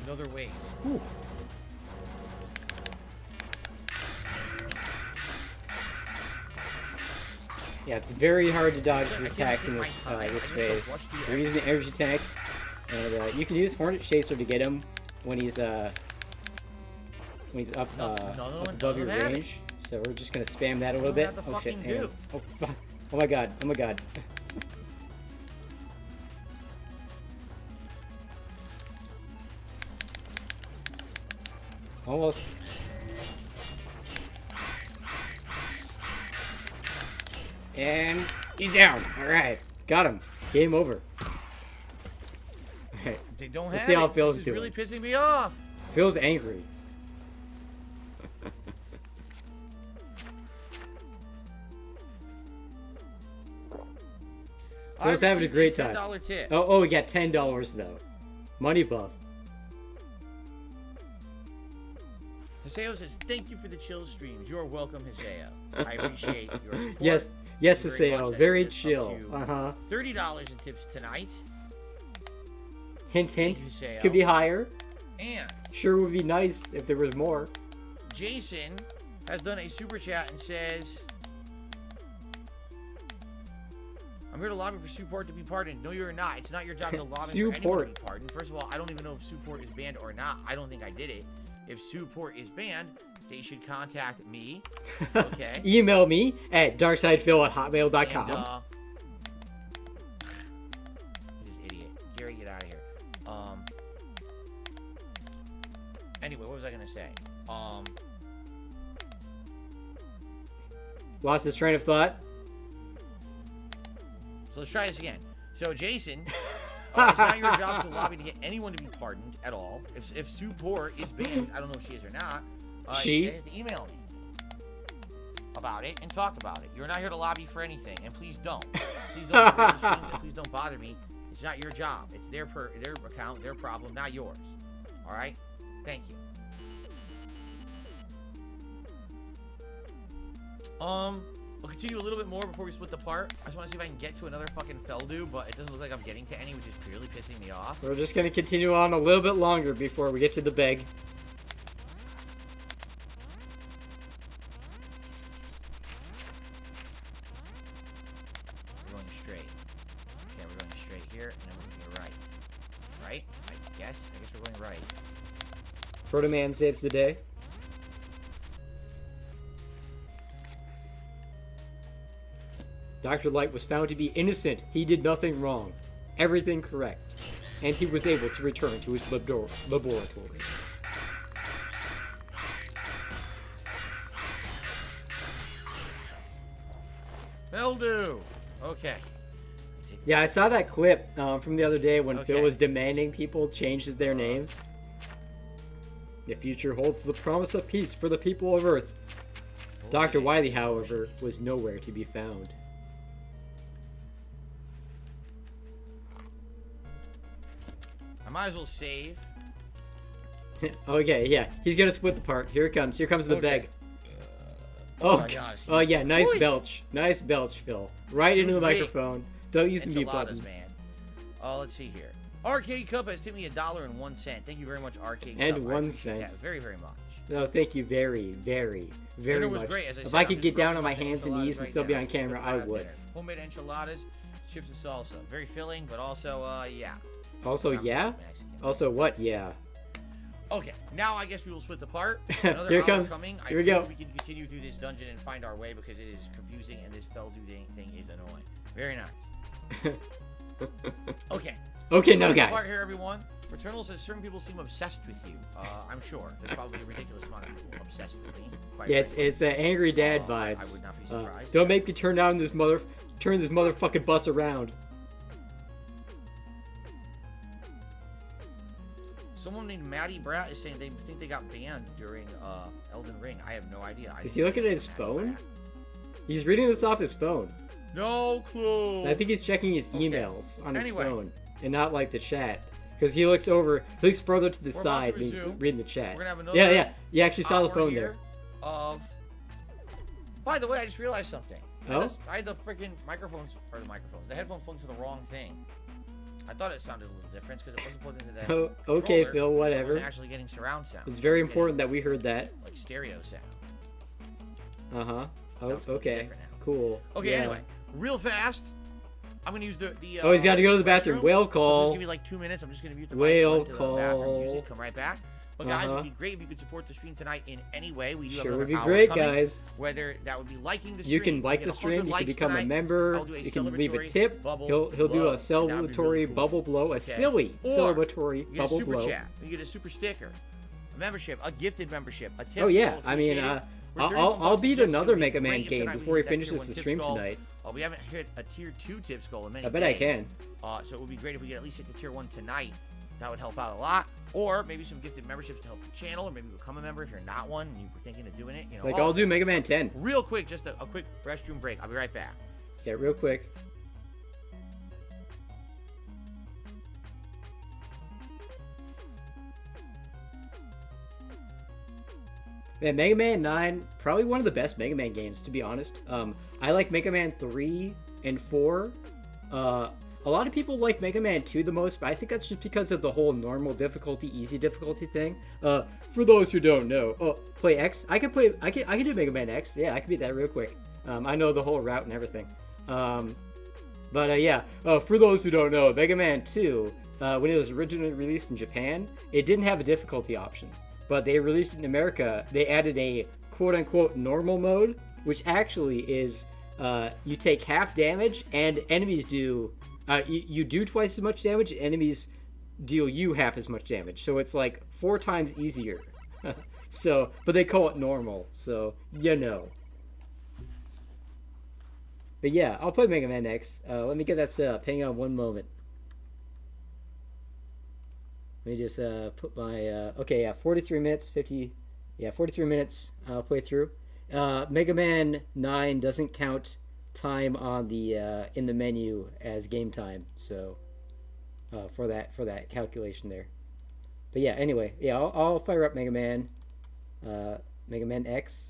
No other ways. Whew. Yeah, it's very hard to dodge the attacks in this phase. We're using the energy tank, and you can use Hornet Chaser to get him when he's up above your range. So we're just gonna spam that a little bit. Oh shit! Oh fuck! Oh my god! Oh my god! Almost. And he's down. Alright. Got him. Game over. Alright. They don't Let's see how Phil's doing. doing. Really pissing me off. Phil's angry. Phil's having a great time. $10 tip. Oh, we got $10 though. Money buff. Hiseo says, thank you for the chill streams. You're welcome, Hiseo. I appreciate your support. Yes, Hiseo. Very chill. $30 in tips tonight. Hint, hint. Thank you, could be higher. And sure would be nice if there was more. Jason has done a super chat and says, I'm here to lobby for Support to be pardoned. No, you're not. It's not your job to lobby for anyone to be pardoned. First of all, I don't even know if Support is banned or not. I don't think I did it. If Support is banned, they should contact me. Okay. Email me at darksidephil@hotmail.com. This idiot. Gary, get out of here. Anyway, what was I gonna say? Lost his train of thought. So let's try this again. So Jason, it's not your job to lobby to get anyone to be pardoned at all. If Support is banned, I don't know if she is or not. You have to email me about it and talk about it. You're not here to lobby for anything, and please don't. Please don't. And please don't bother me. It's not your job. It's their account, their problem, not yours. All right? Thank you. We'll continue a little bit more before we split the part. I just want to see if I can get to another fucking Feldu, but it doesn't look like I'm getting to any, which is clearly pissing me off. We're just going to continue on a little bit longer before we get to the beg. We're going straight. Okay, we're going straight here, and then we're going right. Right? I guess we're going right. Proto Man saves the day. Dr. Light was found to be innocent. He did nothing wrong. Everything correct. And he was able to return to his laboratory. Will do. Okay. Yeah, I saw that clip from the other day when Phil was demanding people change their names. The future holds the promise of peace for the people of Earth. Dr. Wily, however, was nowhere to be found. I might as well save. Okay, yeah. He's gonna split the part. Here it comes. Here comes the beg. Oh my gosh. Oh yeah, nice belch. Nice belch, Phil. Right into the microphone. Don't use the mute button. Man. Let's see here. Arcade Cup has tipped me $1.01. Thank you very much, Arcade Cup. And 1 cent. Yeah, very, very much. No, thank you very, very, very much. Great. As I if said, I could get down on my hands and knees and still be on camera, I would. Homemade enchiladas, chips and salsa. Very filling, but also, yeah. Also, yeah? Also, what? Yeah. Okay, now I guess we will split the part. Here it comes. Here we go. We can continue through this dungeon and find our way because it is confusing and this Feldu thing is annoying. Very nice. Okay. Okay, now guys. Part here, everyone. Returnal says certain people seem obsessed with you. I'm sure there's probably a ridiculous amount of people obsessed with me. Yeah, it's angry dad vibes. I would not be surprised. Don't make me turn this motherfucking bus around. Someone named Maddie Brat is saying they think they got banned during Elden Ring. I have no idea. Is he looking at his phone? He's reading this off his phone. No clue. So I think he's checking his emails on his phone and not like the chat. Because he looks further to the side and he's reading the chat. We're gonna have another yeah. You actually saw the phone there. By the way, I just realized something. Oh? I had the freaking the headphones plugged into the wrong thing. I thought it sounded a little different because it wasn't plugged into that. Oh, okay, Phil, whatever. I wasn't actually getting surround sound. It's very important that we heard that. Like stereo sound. Uh-huh. Oh, okay. Cool. Okay, anyway. Real fast. I'm going to use the oh, he's got to go to the bathroom. Whale call. So just give me like 2 minutes. I'm just going to mute the whale mic, go to call. the bathroom, use it, come right back. But guys, it would be great if you could support the stream tonight in any way. We do have would be hour great, coming, guys. Whether that would be liking the stream. You can like the stream. You can become a member. You can leave a tip. He'll do a celebratory really cool. Bubble blow, a silly celebratory bubble blow. Chat. You get a super sticker, a membership, a gifted membership, a tip. Oh yeah, I mean, I'll beat another Mega Man game before he finishes the stream tonight. We haven't hit a tier 2 tips goal in many days. I bet I can. So it would be great if we could at least hit the tier 1 tonight. That would help out a lot. Or maybe some gifted memberships to help the channel, or maybe become a member if you're not one and you were thinking of doing it. You know, like I'll do Mega Man 10. Real quick, just a quick restroom break. I'll be right back. Yeah, real quick. Man, Mega Man 9, probably one of the best Mega Man games, to be honest. I like Mega Man 3 and 4. A lot of people like Mega Man 2 the most, but I think that's just because of the whole normal difficulty, easy difficulty thing. For those who don't know, play X. I can do Mega Man X. Yeah, I can beat that real quick. I know the whole route and everything. Yeah. For those who don't know, Mega Man 2, when it was originally released in Japan, it didn't have a difficulty option. But they released it in America. They added a quote-unquote normal mode, which actually is you take half damage and enemies do... you do twice as much damage, and enemies deal you half as much damage. So it's like 4 times easier. But they call it normal, so you know. But yeah, I'll play Mega Man X. Let me get that set up. Hang on one moment. Let me just put my... okay, yeah, 43 minutes, 50... Yeah, 43 minutes I'll play through. Mega Man 9 doesn't count time on the in the menu as game time, so for that calculation there. But yeah, anyway, yeah, I'll fire up Mega Man X.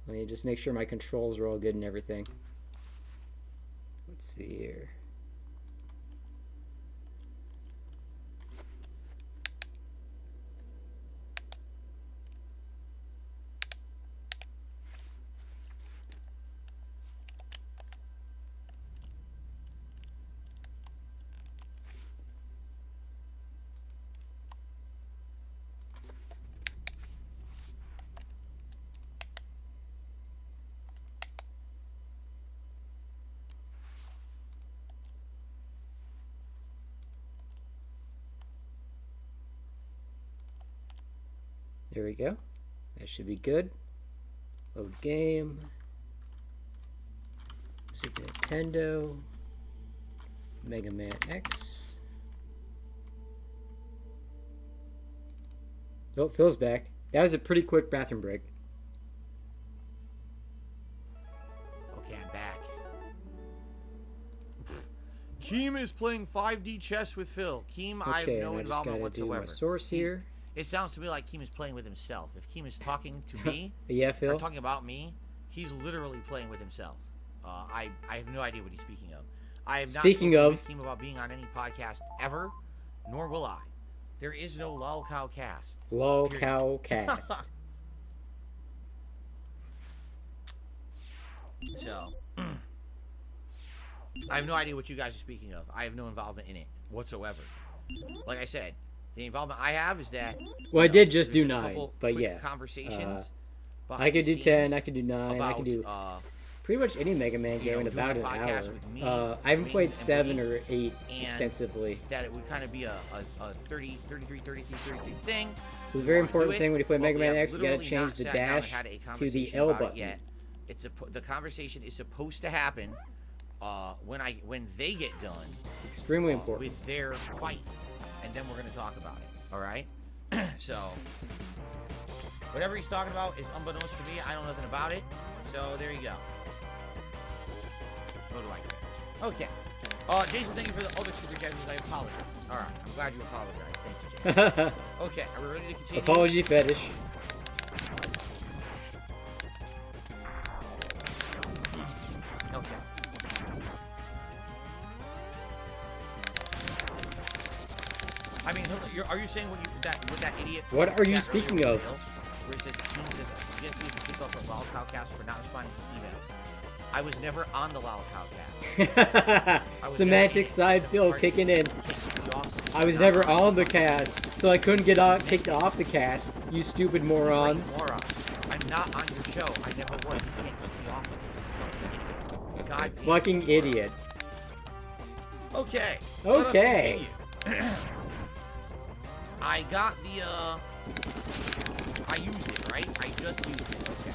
Let me just make sure my controls are all good and everything. Let's see here. There we go. That should be good. Load game. Super Nintendo, Mega Man X. Oh, Phil's back. That was a pretty quick bathroom break. Okay, I'm back. Keem is playing 5D chess with Phil. Keem, I have no involvement whatsoever. Do my source here. It sounds to me like Keem is playing with himself. If Keem is talking to me, yeah, Phil, or talking about me, he's literally playing with himself. I have no idea what he's speaking of. I have not spoken with Keem about being on any podcast ever, nor will I. There is no Lolcow cast. Lolcow cast. So, I have no idea what you guys are speaking of. I have no involvement in it whatsoever. Like I said, the involvement I have is that. Well, I did just do 9, but yeah. Conversations. I could do 10. I could do 9. I could do pretty much any Mega Man game in about an hour. I haven't played 7 or 8 extensively. That it would kind of be a 33 thing. The very important thing when you play Mega Man X, you gotta change the dash to the L button. It's the conversation is supposed to happen when they get done. Extremely important. With their fight, and then we're gonna talk about it. All right. So whatever he's talking about is unbeknownst to me. I know nothing about it. So there you go. What do I do? Okay. Jason, thank you for the other super chat. I apologize. All right. I'm glad you apologized. Thank you. Okay. Are we ready to continue? Apology fetish. Okay. I mean, are you saying what that idiot? What are you speaking of? Where it says, just use the kick off the Lolcow cast for not responding to emails. I was never on the Lolcow cast. Semantic side Phil kicking in. I was never on the cast, so I couldn't get kicked off the cast. You stupid morons. I'm not on your show. I never was. You can't kick me off of it. God. Fucking idiot. Okay. Okay. I got the I used it, right? I just used it. Okay.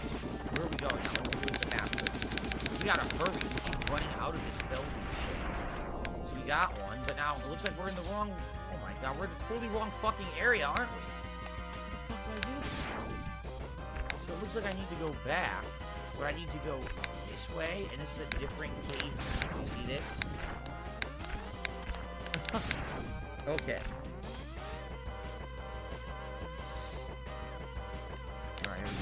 Where are we going now? We're doing the map. We gotta hurry. We keep running out of this building shit. So we got one, but now it looks like we're in the wrong. Oh my god, we're in the totally wrong fucking area, aren't we? What the fuck did I do? So it looks like I need to go back, but I need to go this way, and this is a different cave. You see this? Okay. Alright, here we go.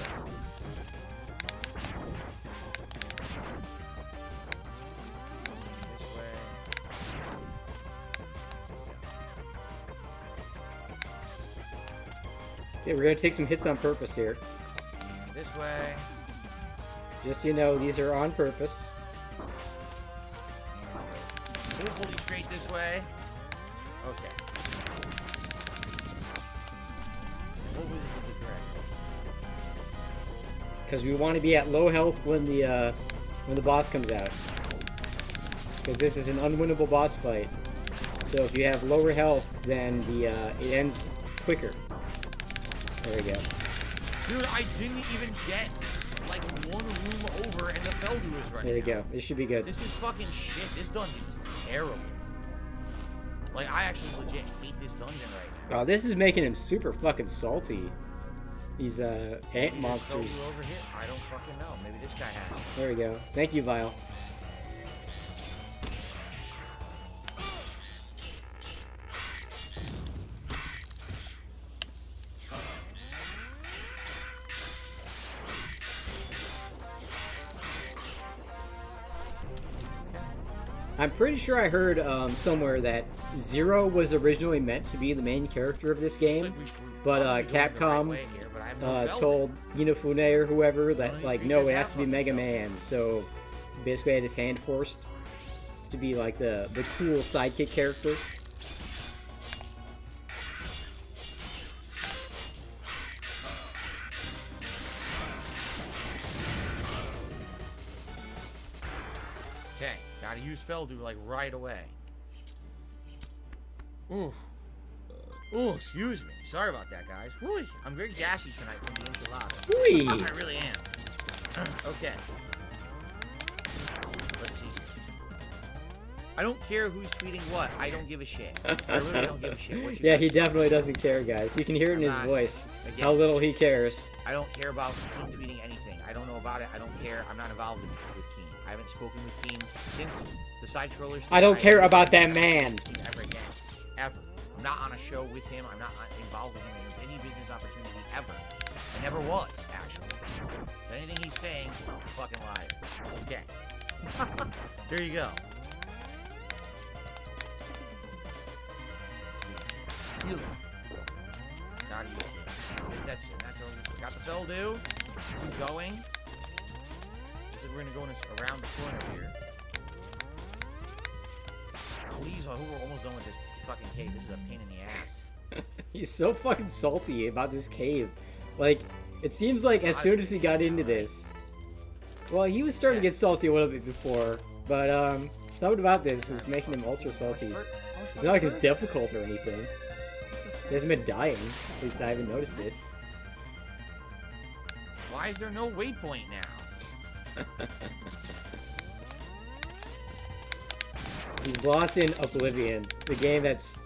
This way. Yeah, we're gonna take some hits on purpose here. This way. Just so you know, these are on purpose. Hopefully straight this way. Okay. Hopefully this is the correct. Because we want to be at low health when the boss comes out. Because this is an unwinnable boss fight. So if you have lower health, then it ends quicker. There we go. Dude, I didn't even get like one room over, and the Feldu is right There we go. This should be good. This is fucking shit. This dungeon is terrible. Like, I actually legit hate this dungeon right now. Oh, this is making him super fucking salty. These ant monsters. Over here? I don't fucking know. Maybe this guy has. There we go. Thank you, Vile. I'm pretty sure I heard somewhere that Zero was originally meant to be the main character of this game, but Capcom told Inafune or whoever that, like, no, it has to be Mega Man, so basically had his hand forced to be like the cool sidekick character. Okay, gotta use Feldu like right away. Ooh. Ooh, excuse me. Sorry about that, guys. Whoo, I'm very gassy tonight from the enchilada. I really am. Okay. Let's see. I don't care who's tweeting what. I don't give a shit. I really don't give a shit. Yeah, he definitely doesn't care, guys. You can hear it in his voice. Again, how little he cares. I don't care about Keen tweeting anything. I don't know about it. I don't care. I'm not involved with Keen. I haven't spoken with Keen since the side trollers. I don't care about that man. Ever again. Ever. I'm not on a show with him. I'm not involved with him in any business opportunity ever. I never was, actually. So anything he's saying, fucking liar. Okay. There you go. You. Not you. That's all. Got the bell due. Keep going. So we're gonna go around the corner here. Please, we're almost done with this fucking cave. This is a pain in the ass. He's so fucking salty about this cave. Like, it seems like as soon as he got into this, well, he was starting to get salty a little bit before, but something about this is making him ultra salty. It's not like it's difficult or anything. He hasn't been dying. At least I haven't noticed it. Why is there no waypoint now? He's lost in Oblivion, the game that's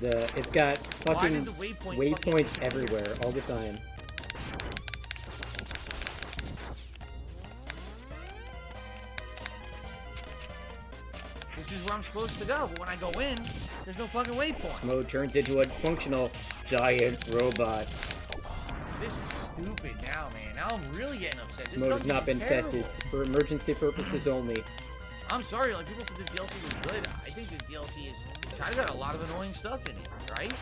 it's got fucking waypoints everywhere all the time. This is where I'm supposed to go, but when I go in, there's no fucking waypoint. Mode turns into a functional giant robot. This is stupid now, man. Now I'm really getting upset. This mode has not been tested for emergency purposes only. I'm sorry, like people said this DLC was good. I think this DLC is kind of got a lot of annoying stuff in it, right?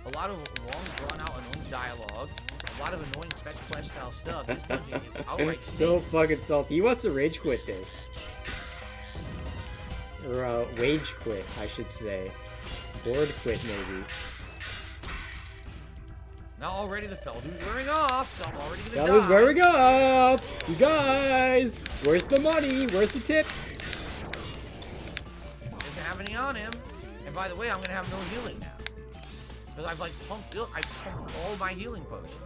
A lot of long, drawn-out, annoying dialogue. A lot of annoying fetch quest style stuff. This dungeon is outright so fucking salty. He wants to rage quit this. Or wage quit, I should say. Board quit, maybe. Now already the Feldu's wearing off, so I'm already gonna die. Feldu's wearing off! You guys! Where's the money? Where's the tips? Doesn't have any on him. And by the way, I'm gonna have no healing now. Because I've like pumped all my healing potions.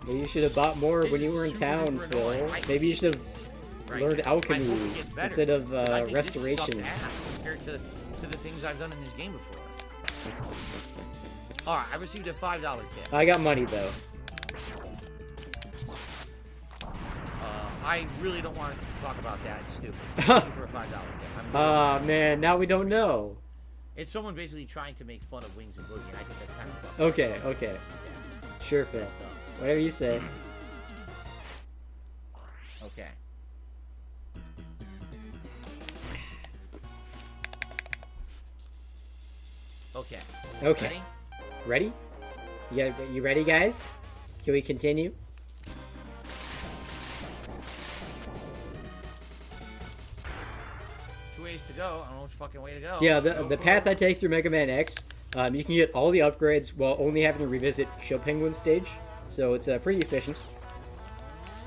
Maybe you should have bought more when you were in town, Phil. Maybe you should have learned alchemy instead of restoration. Compared to the things I've done in this game before. Alright, I received a $5 tip. I got money, though. I really don't want to talk about that. It's stupid. Thank you for a $5 tip. Ah, man, now we don't know. It's someone basically trying to make fun of Wings and Boogie, and I think that's kind of fun. Okay, okay. Sure, Phil. Whatever you say. Okay. Okay. Okay. Ready? You ready, guys? Can we continue? Two ways to go. I don't know which fucking way to go. So yeah, the path I take through Mega Man X, you can get all the upgrades while only having to revisit Show Penguin stage, so it's pretty efficient.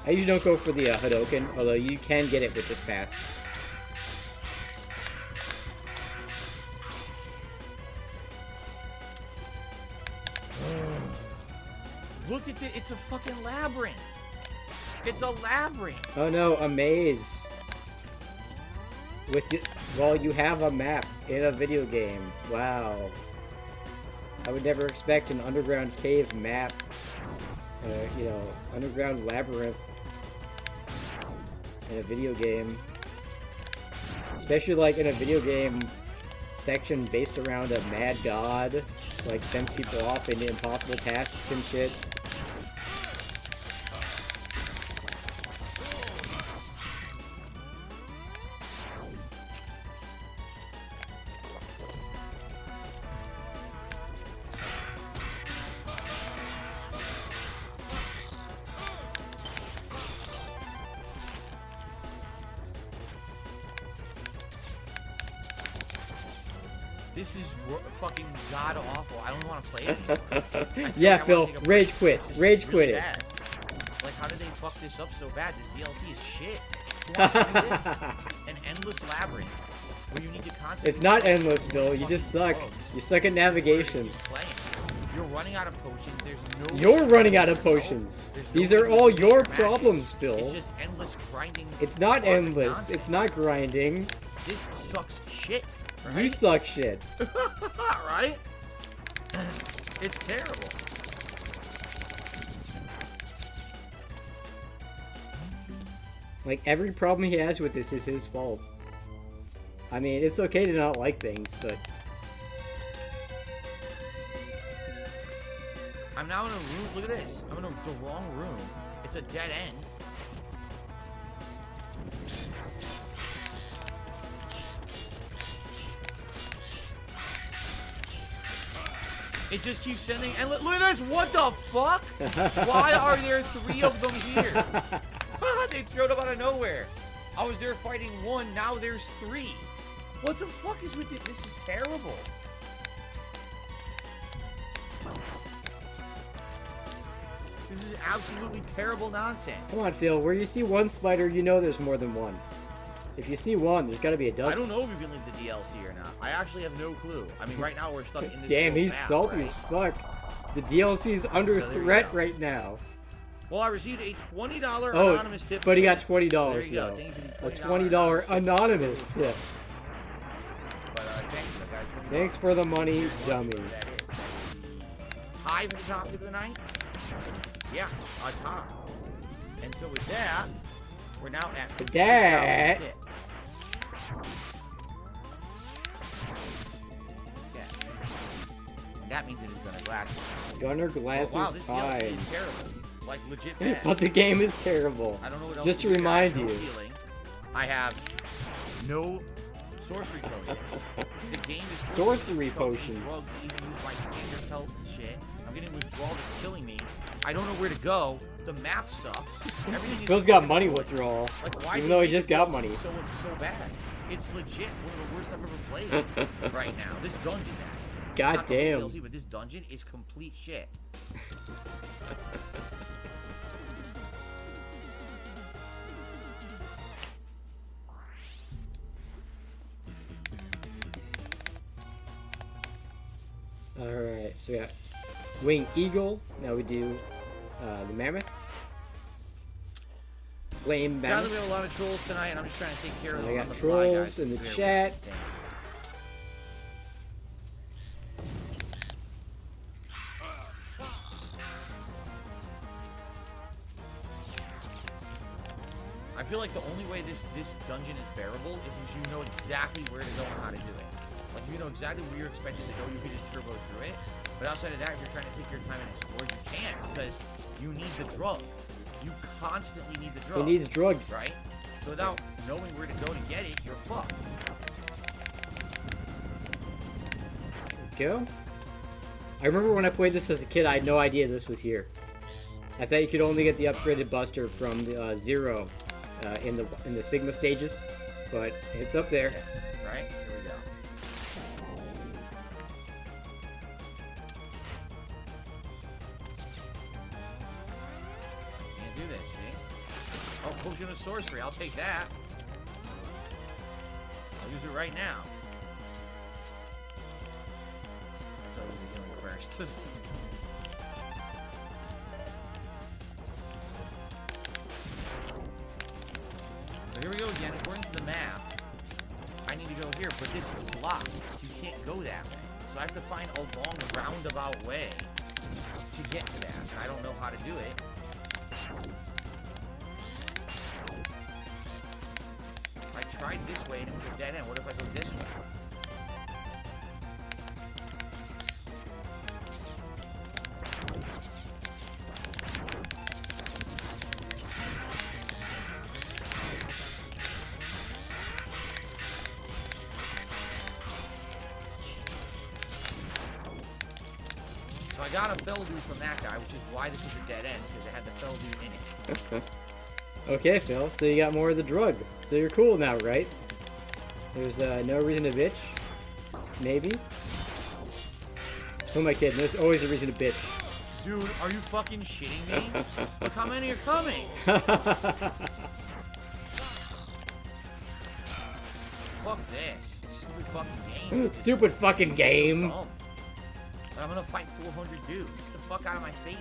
I usually don't go for the Hadoken, although you can get it with this path. Look at it, it's a fucking labyrinth. It's a labyrinth. Oh no, a maze. Well, you have a map in a video game. Wow. I would never expect an underground cave map. You know, underground labyrinth in a video game. Especially like in a video game section based around a mad god. Like sends people off into impossible tasks and shit. This is fucking god awful. I don't want to play it anymore. Yeah, Phil, rage quit. Rage quit it. Bad. Like, how did they fuck this up so bad? This DLC is shit. Who wants to do this? An endless labyrinth where you need to constantly. It's not endless, Phil. You just suck. You suck at navigation. You're running out of potions. There's no. You're running out of potions. These are all your problems, Phil. It's just endless grinding. It's not endless. Nonsense. It's not grinding. This sucks shit. Right? You suck shit. Right? It's terrible. Like, every problem he has with this is his fault. I mean, it's okay to not like things, but... I'm now in a room. Look at this. I'm in the wrong room. It's a dead end. It just keeps sending. And look at this. What the fuck? Why are there 3 of them here? They threw them out of nowhere. I was there fighting 1. Now there's 3. What the fuck is with it? This is terrible. This is absolutely terrible nonsense. Come on, Phil. Where you see 1 spider, you know there's more than 1. If you see 1, there's got to be a dozen. I don't know if you can link the DLC or not. I actually have no clue. I mean, right now we're stuck in this. Damn, he's map, salty right? as fuck. The DLC's under threat right now. Well, I received a $20 anonymous tip. But he got $20 so though. A $20 anonymous tip. But thanks for the money, dummy. High for the top of the night? Yeah, a top. And so with that, we're now at that. Yeah. That means it is Gunner Glass. Gunner Glass wow, is this fine. DLC is terrible. Like, legit bad. But the game is terrible. I don't know what else just to remind you. I have no sorcery potions. The game is sorcery potions. Drugs to even use my standard health and shit. I'm getting withdrawal that's killing me. I don't know where to go. The map sucks. Everything Phil's got money withdrawal. Like, why even though he just got money. So bad. It's legit one of the worst I've ever played right now. This dungeon now. God damn. Not the DLC, but this dungeon is complete shit. Alright, so we got Winged Eagle. Now we do the Mammoth. Flame Mammoth. Sounds like we have a lot of trolls tonight, and I'm just trying to take care of them. I got trolls in the chat. I feel like the only way this dungeon is bearable is if you know exactly where to go and how to do it. Like, if you know exactly where you're expected to go, you can just turbo through it. But outside of that, if you're trying to take your time and explore, you can't, because you need the drug. You constantly need the drug. He needs drugs. Right? So without knowing where to go to get it, you're fucked. Go. I remember when I played this as a kid, I had no idea this was here. I thought you could only get the upgraded buster from the Zero in the Sigma stages, but it's up there. Yeah, right? Here we go. Can't do this, see? Oh, potion of sorcery. I'll take that. I'll use it right now. So I'll use the healing first. So here we go again. According to the map, I need to go here, but this is blocked. You can't go that way. So I have to find a long roundabout way to get to that. And I don't know how to do it. I tried this way and it was a dead end. What if I go this way? So I got a fell dude from that guy, which is why this was a dead end, because it had the fell dude in it. Okay, Phil, so you got more of the drug. So you're cool now, right? There's no reason to bitch. Maybe? Who am I kidding? There's always a reason to bitch. Dude, are you fucking shitting me? Look how many are coming! Fuck this. Stupid fucking game. Stupid fucking game. I'm gonna fight 400 dudes. Get the fuck out of my face.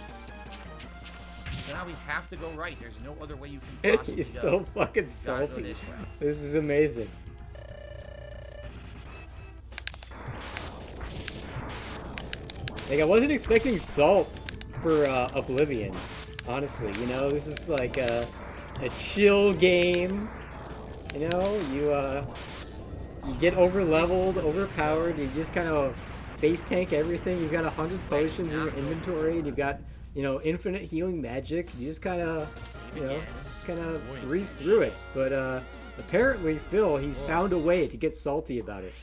So now we have to go right. There's no other way you can possibly He's so fucking salty. This is amazing. Like, I wasn't expecting salt for Oblivion, honestly. You know, this is like a chill game. You know, you get over-leveled, overpowered, you just kind of face tank everything. You've got 100 potions in your inventory, and you've got, you know, infinite healing magic. You just kind of, you know, breeze through it. But apparently, Phil, he's found a way to get salty about it.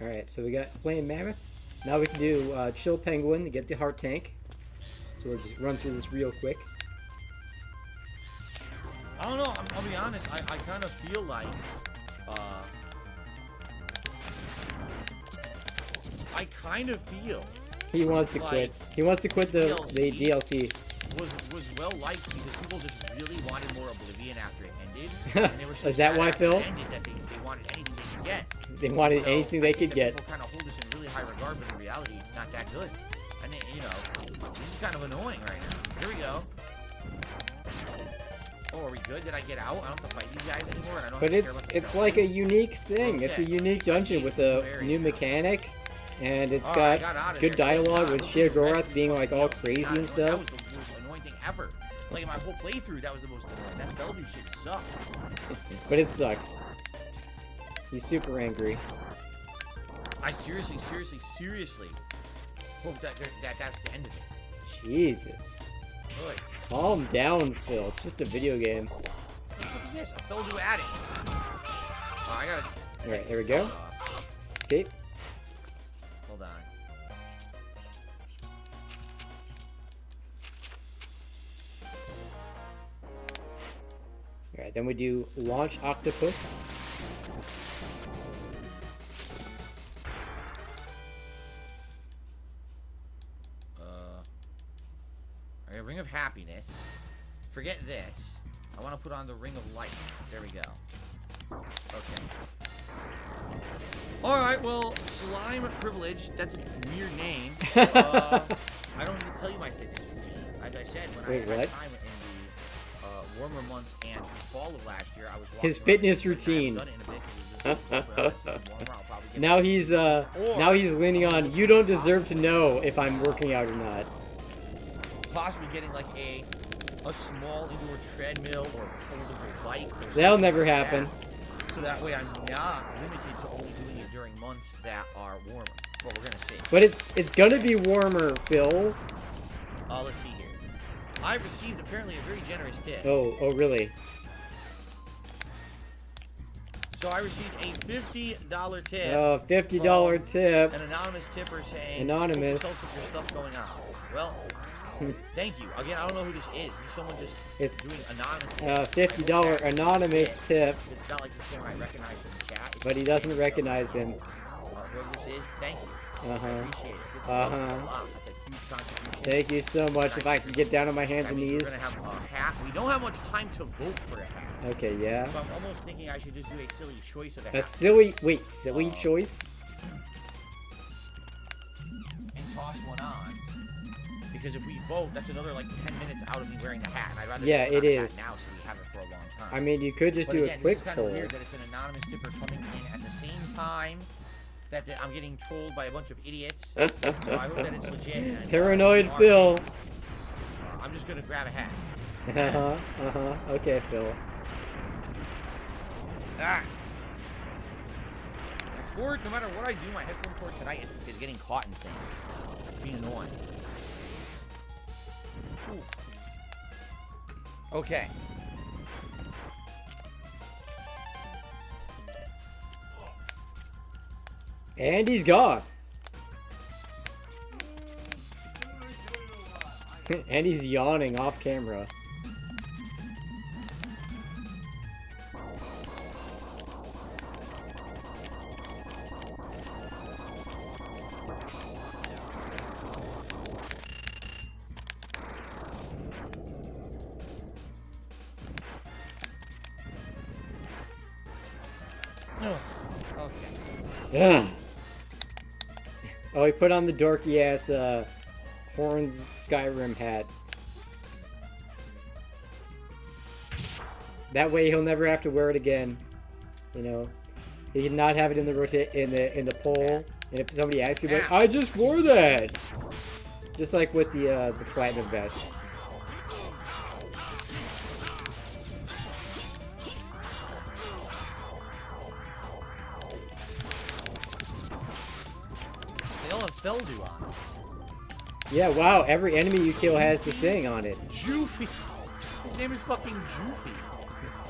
Alright, so we got Flame Mammoth. Now we can do Chill Penguin to get the Heart Tank. So we'll just run through this real quick. I don't know, I'll be honest, I kind of feel like, I kind of feel he wants to quit. He wants to quit the DLC. Was well liked because people just really wanted more Oblivion after it ended. And they were so Is that why, Phil? Ended that they wanted anything they could get. They wanted anything they could get. People kind of hold this in really high regard, but in reality, it's not that good. And they, you know, this is kind of annoying right now. Here we go. Oh, are we good? Did I get out? I don't have to fight you guys anymore. I don't But it's like a unique thing. Okay. It's a unique dungeon with a new mechanic, and it's got good dialogue with Sheogorath being like all crazy and stuff. That was the most annoying thing ever. Like in my whole playthrough, that was the most annoying. That Bellevue shit sucked. But it sucks. He's super angry. I seriously hope that that's the end of it. Jesus. Good. Calm down, Phil. It's just a video game. What is this? A Bellevue addict. Oh, I gotta... Alright, here we go. Escape. Hold on. Alright, then we do Launch Octopus. Alright, Ring of Happiness. Forget this. I want to put on the Ring of Light. There we go. Okay. Alright, well, Slime Privilege. That's a weird name. I don't need to tell you my fitness routine. As I said, when I had time in the warmer months and the fall of last year, I was walking his fitness routine. Now he's leaning on, you don't deserve to know if I'm working out or not. Possibly getting like a small indoor treadmill or foldable bike. Or that'll never happen. So that way I'm not limited to only doing it during months that are warmer. What we're gonna see. But it's gonna be warmer, Phil. Let's see here. I received apparently a very generous tip. Oh really? So I received a $50 tip. Oh, $50 tip. An anonymous tipper saying, anonymous. Your stuff going on. Well, thank you. Again, I don't know who this is. Is someone just doing anonymous? $50 anonymous tip. It's not like this is someone I recognize from the chat. But he doesn't recognize him. Whoever this is, thank you. Uh-huh. I appreciate it. That's a huge contribution. Thank you so much. If I can get down on my hands and knees. We're gonna have a hat. We don't have much time to vote for a hat. Okay, yeah. So I'm almost thinking I should just do a silly choice of a hat. Silly choice? And toss one on. Because if we vote, that's another like 10 minutes out of me wearing the hat. And I'd rather it is. now so we have it for a long time. I mean, you could just do a quick poll. It's kind of weird that it's an anonymous tipper coming in at the same time that I'm getting trolled by a bunch of idiots. So I hope that it's legit. And, Paranoid Phil. I'm just gonna grab a hat. Okay, Phil. Ah. Cord, no matter what I do, my headphone cord tonight is getting caught in things. It's being annoying. Ooh. Okay. And he's gone. And he's yawning off camera. Okay. Ugh. Oh, he put on the dorky ass Horns Skyrim hat. That way he'll never have to wear it again. You know, he can not have it in the in the pole. And if somebody asks you, like, I just wore that. Just like with the platinum vest. They all have Feldu on. Yeah, wow, every enemy you kill has the thing on it. Joofy. His name is fucking Joofy.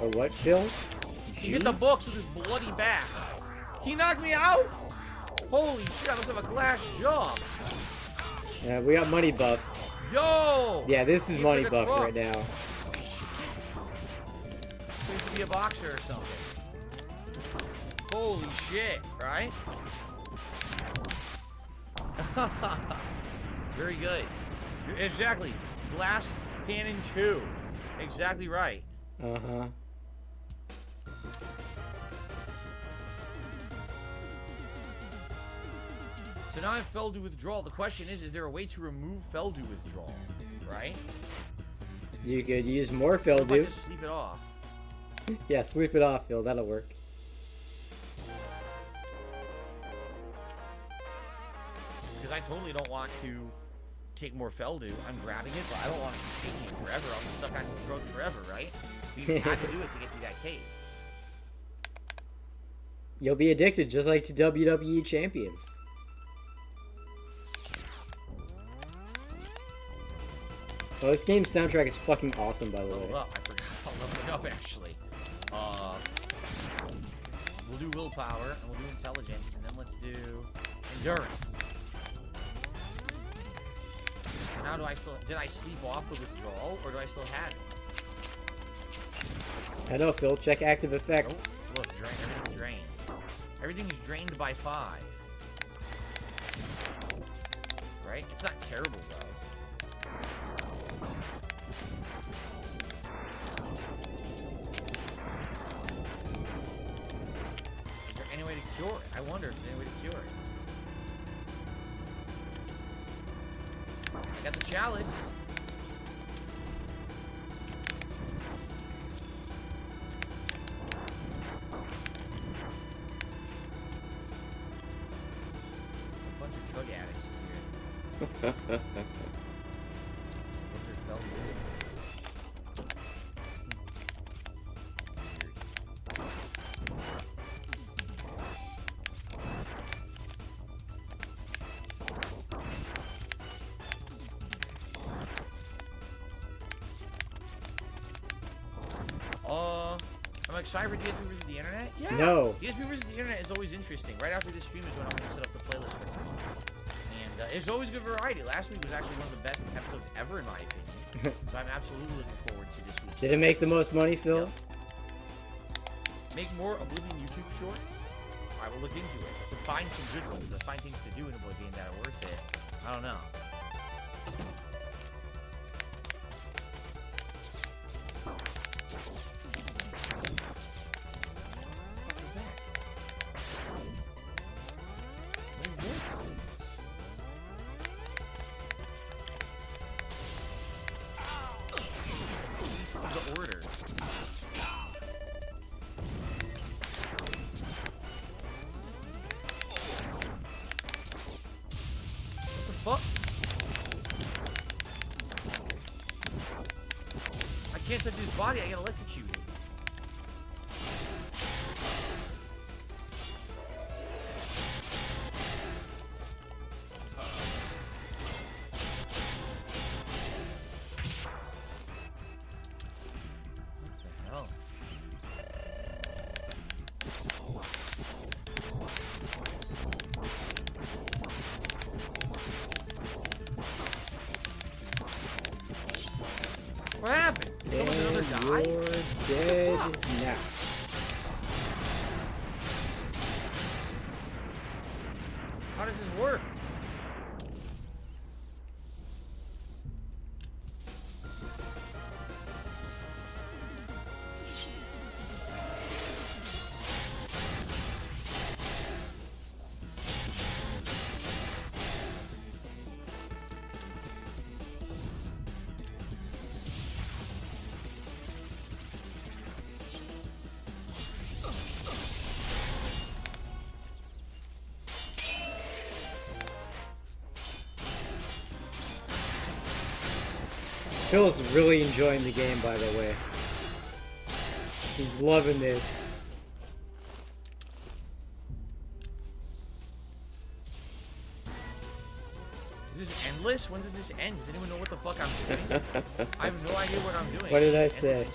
Or what, Phil? He hit the books with his bloody back. He knocked me out? Holy shit, I must have a glass jaw. Yeah, we got money buff. Yo! Yeah, this is money buff right now. Seems to be a boxer or something. Holy shit, right? Very good. Exactly. Glass Cannon 2. Exactly right. Uh-huh. So now I have Feldu withdrawal. The question is there a way to remove Feldu withdrawal? Right? You could use more What if I Feldu. just sleep it off? Yeah, sleep it off, Phil. That'll work. Because I totally don't want to take more Feldu. I'm grabbing it, but I don't want to keep taking it forever. I'll be stuck on the drug forever, right? We had to do it to get through that cave. You'll be addicted just like to WWE champions. Oh, this game's soundtrack is fucking awesome, by the way. Level up. I forgot about leveling up, actually. We'll do willpower, and we'll do intelligence, and then let's do endurance. And now did I sleep off the withdrawal, or do I still have it? I know, Phil. Check active effects. Nope. Look, everything's drained. Everything's drained by 5. Right? It's not terrible, though. Is there any way to cure it? I wonder if there's any way to cure it. I got the chalice. A bunch of drug addicts here. What their Feldu is. I'm excited for DSP versus the Internet. Yeah. No. DSP versus the Internet is always interesting. Right after this stream is when I'm going to set up the playlist for it. And it's always good variety. Last week was actually one of the best episodes ever, in my opinion. So I'm absolutely looking forward to this week's. Did it make the most money, Phil? Yep. Make more Oblivion YouTube shorts? I will look into it. To find some good ones, to find things to do in Oblivion that are worth it. I don't know. The order. What the fuck? I can't touch his body, I get electrocuted. What happened? Did someone another die? You're dead now. How does this work? Phil's really enjoying the game, by the way. He's loving this. Is this endless? When does this end? Does anyone know what the fuck I'm doing? I have no idea what I'm doing. What did I say?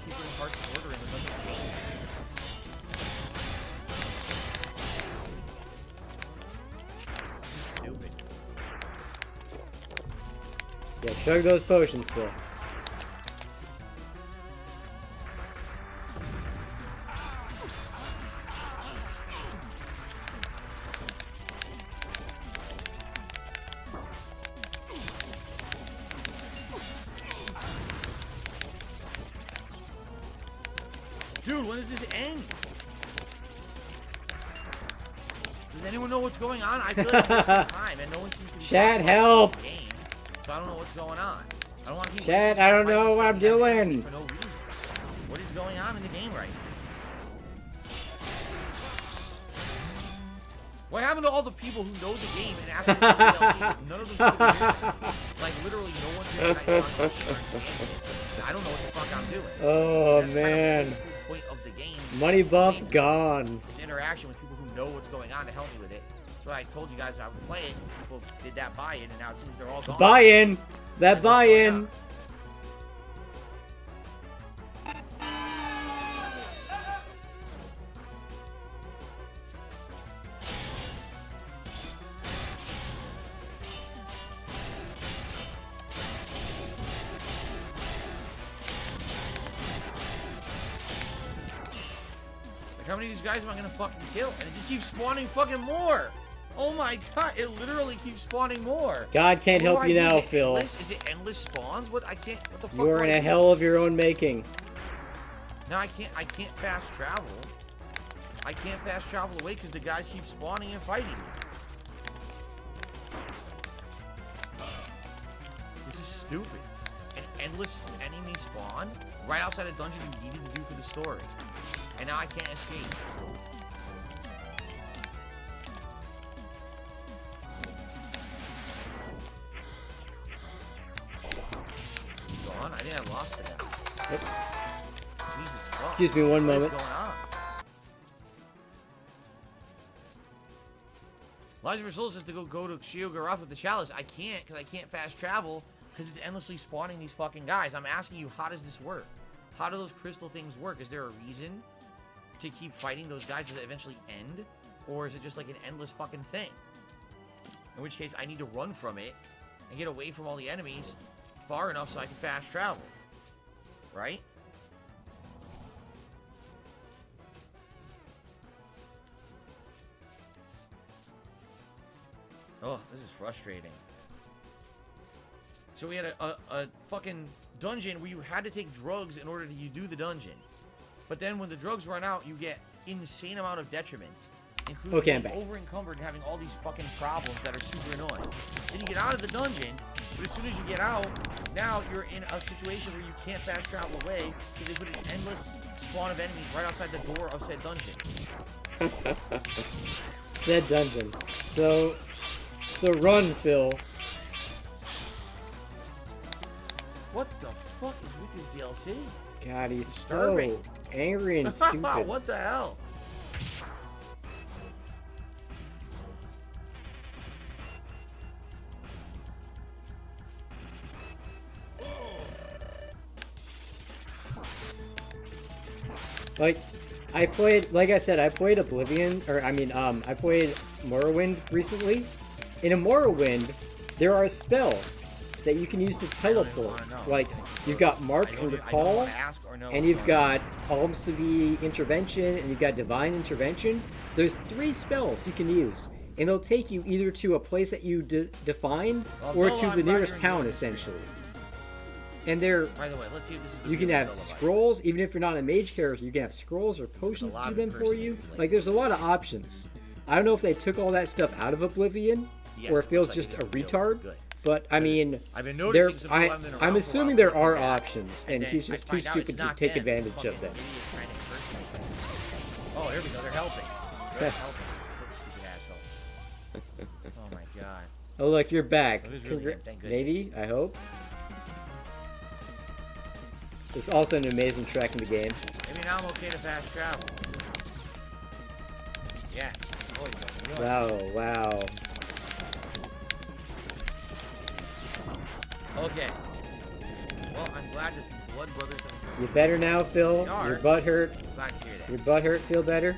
Stupid. Yeah, chug those potions, Phil. Dude, when does this end? Does anyone know what's going on? I feel like I'm wasting time, and no one seems to be Chat, help! the game, so I don't know what's going on. I don't want to keep Chat, I don't know what I'm doing. For no reason. What is going on in the game right now? What happened to all the people who know the game and ask for the DLC? None of them seem to hear it. Like, literally, no one's here I don't know what the fuck I'm doing. Oh, That's man. kind of the point of the game. Money buff gone. This interaction with people who know what's going on to help me with it. That's what I told you guys I would play it. People did that buy-in, and now it seems they're all gone. Buy-in! That buy-in! How many of these guys am I gonna fucking kill? And it just keeps spawning fucking more! Oh my god, it literally keeps spawning more! God can't help you now, Phil. Is it endless spawns? What I can't what the fuck? You are in a hell of your own making. Now I can't fast travel. I can't fast travel away because the guys keep spawning and fighting me. This is stupid. An endless enemy spawn right outside a dungeon you needed to do for the story. And now I can't escape. Gone? I think I lost it. Yep. Jesus fuck. Excuse me one moment. What is going on? Elijah Versoul says to go to Shiogarath with the chalice. I can't, because I can't fast travel, because it's endlessly spawning these fucking guys. I'm asking you, how does this work? How do those crystal things work? Is there a reason to keep fighting those guys? Does it eventually end? Or is it just like an endless fucking thing? In which case, I need to run from it and get away from all the enemies far enough so I can fast travel. Right? Oh, this is frustrating. So we had a fucking dungeon where you had to take drugs in order to do the dungeon. But then when the drugs run out, you get insane amount of detriments. Including being over-encumbered and having all these fucking problems that are super annoying. Then you get out of the dungeon, but as soon as you get out, now you're in a situation where you can't fast travel away because they put an endless spawn of enemies right outside the door of said dungeon. Said dungeon. So run, Phil. What the fuck is with this DLC? God, he's so angry and stupid. What the hell? Like I played Oblivion, I played Morrowind recently. In a Morrowind, there are spells that you can use to teleport. Like, you've got Mark and Recall, and you've got Almsavie Intervention, and you've got Divine Intervention. There's 3 spells you can use, and they'll take you either to a place that you define, or to the nearest town, essentially. And they're, by the way, let's see if this is you can have scrolls, even if you're not a mage character, you can have scrolls or potions do them for you. Like, there's a lot of options. I don't know if they took all that stuff out of Oblivion, or if Phil's just a retard. But I mean, I'm assuming there are options, and he's just too stupid to take advantage of them. Oh, here we go. They're helping. They're helping. Stupid asshole. Oh my god. Oh look, you're back. Really good. Maybe, I hope. It's also an amazing track in the game. Maybe now I'm okay to fast travel. Yeah. Wow, wow. Okay. Well, I'm glad that the Blood Brothers have... You better now, Phil? Your butt hurt? Glad to hear that. Your butt hurt? Feel better?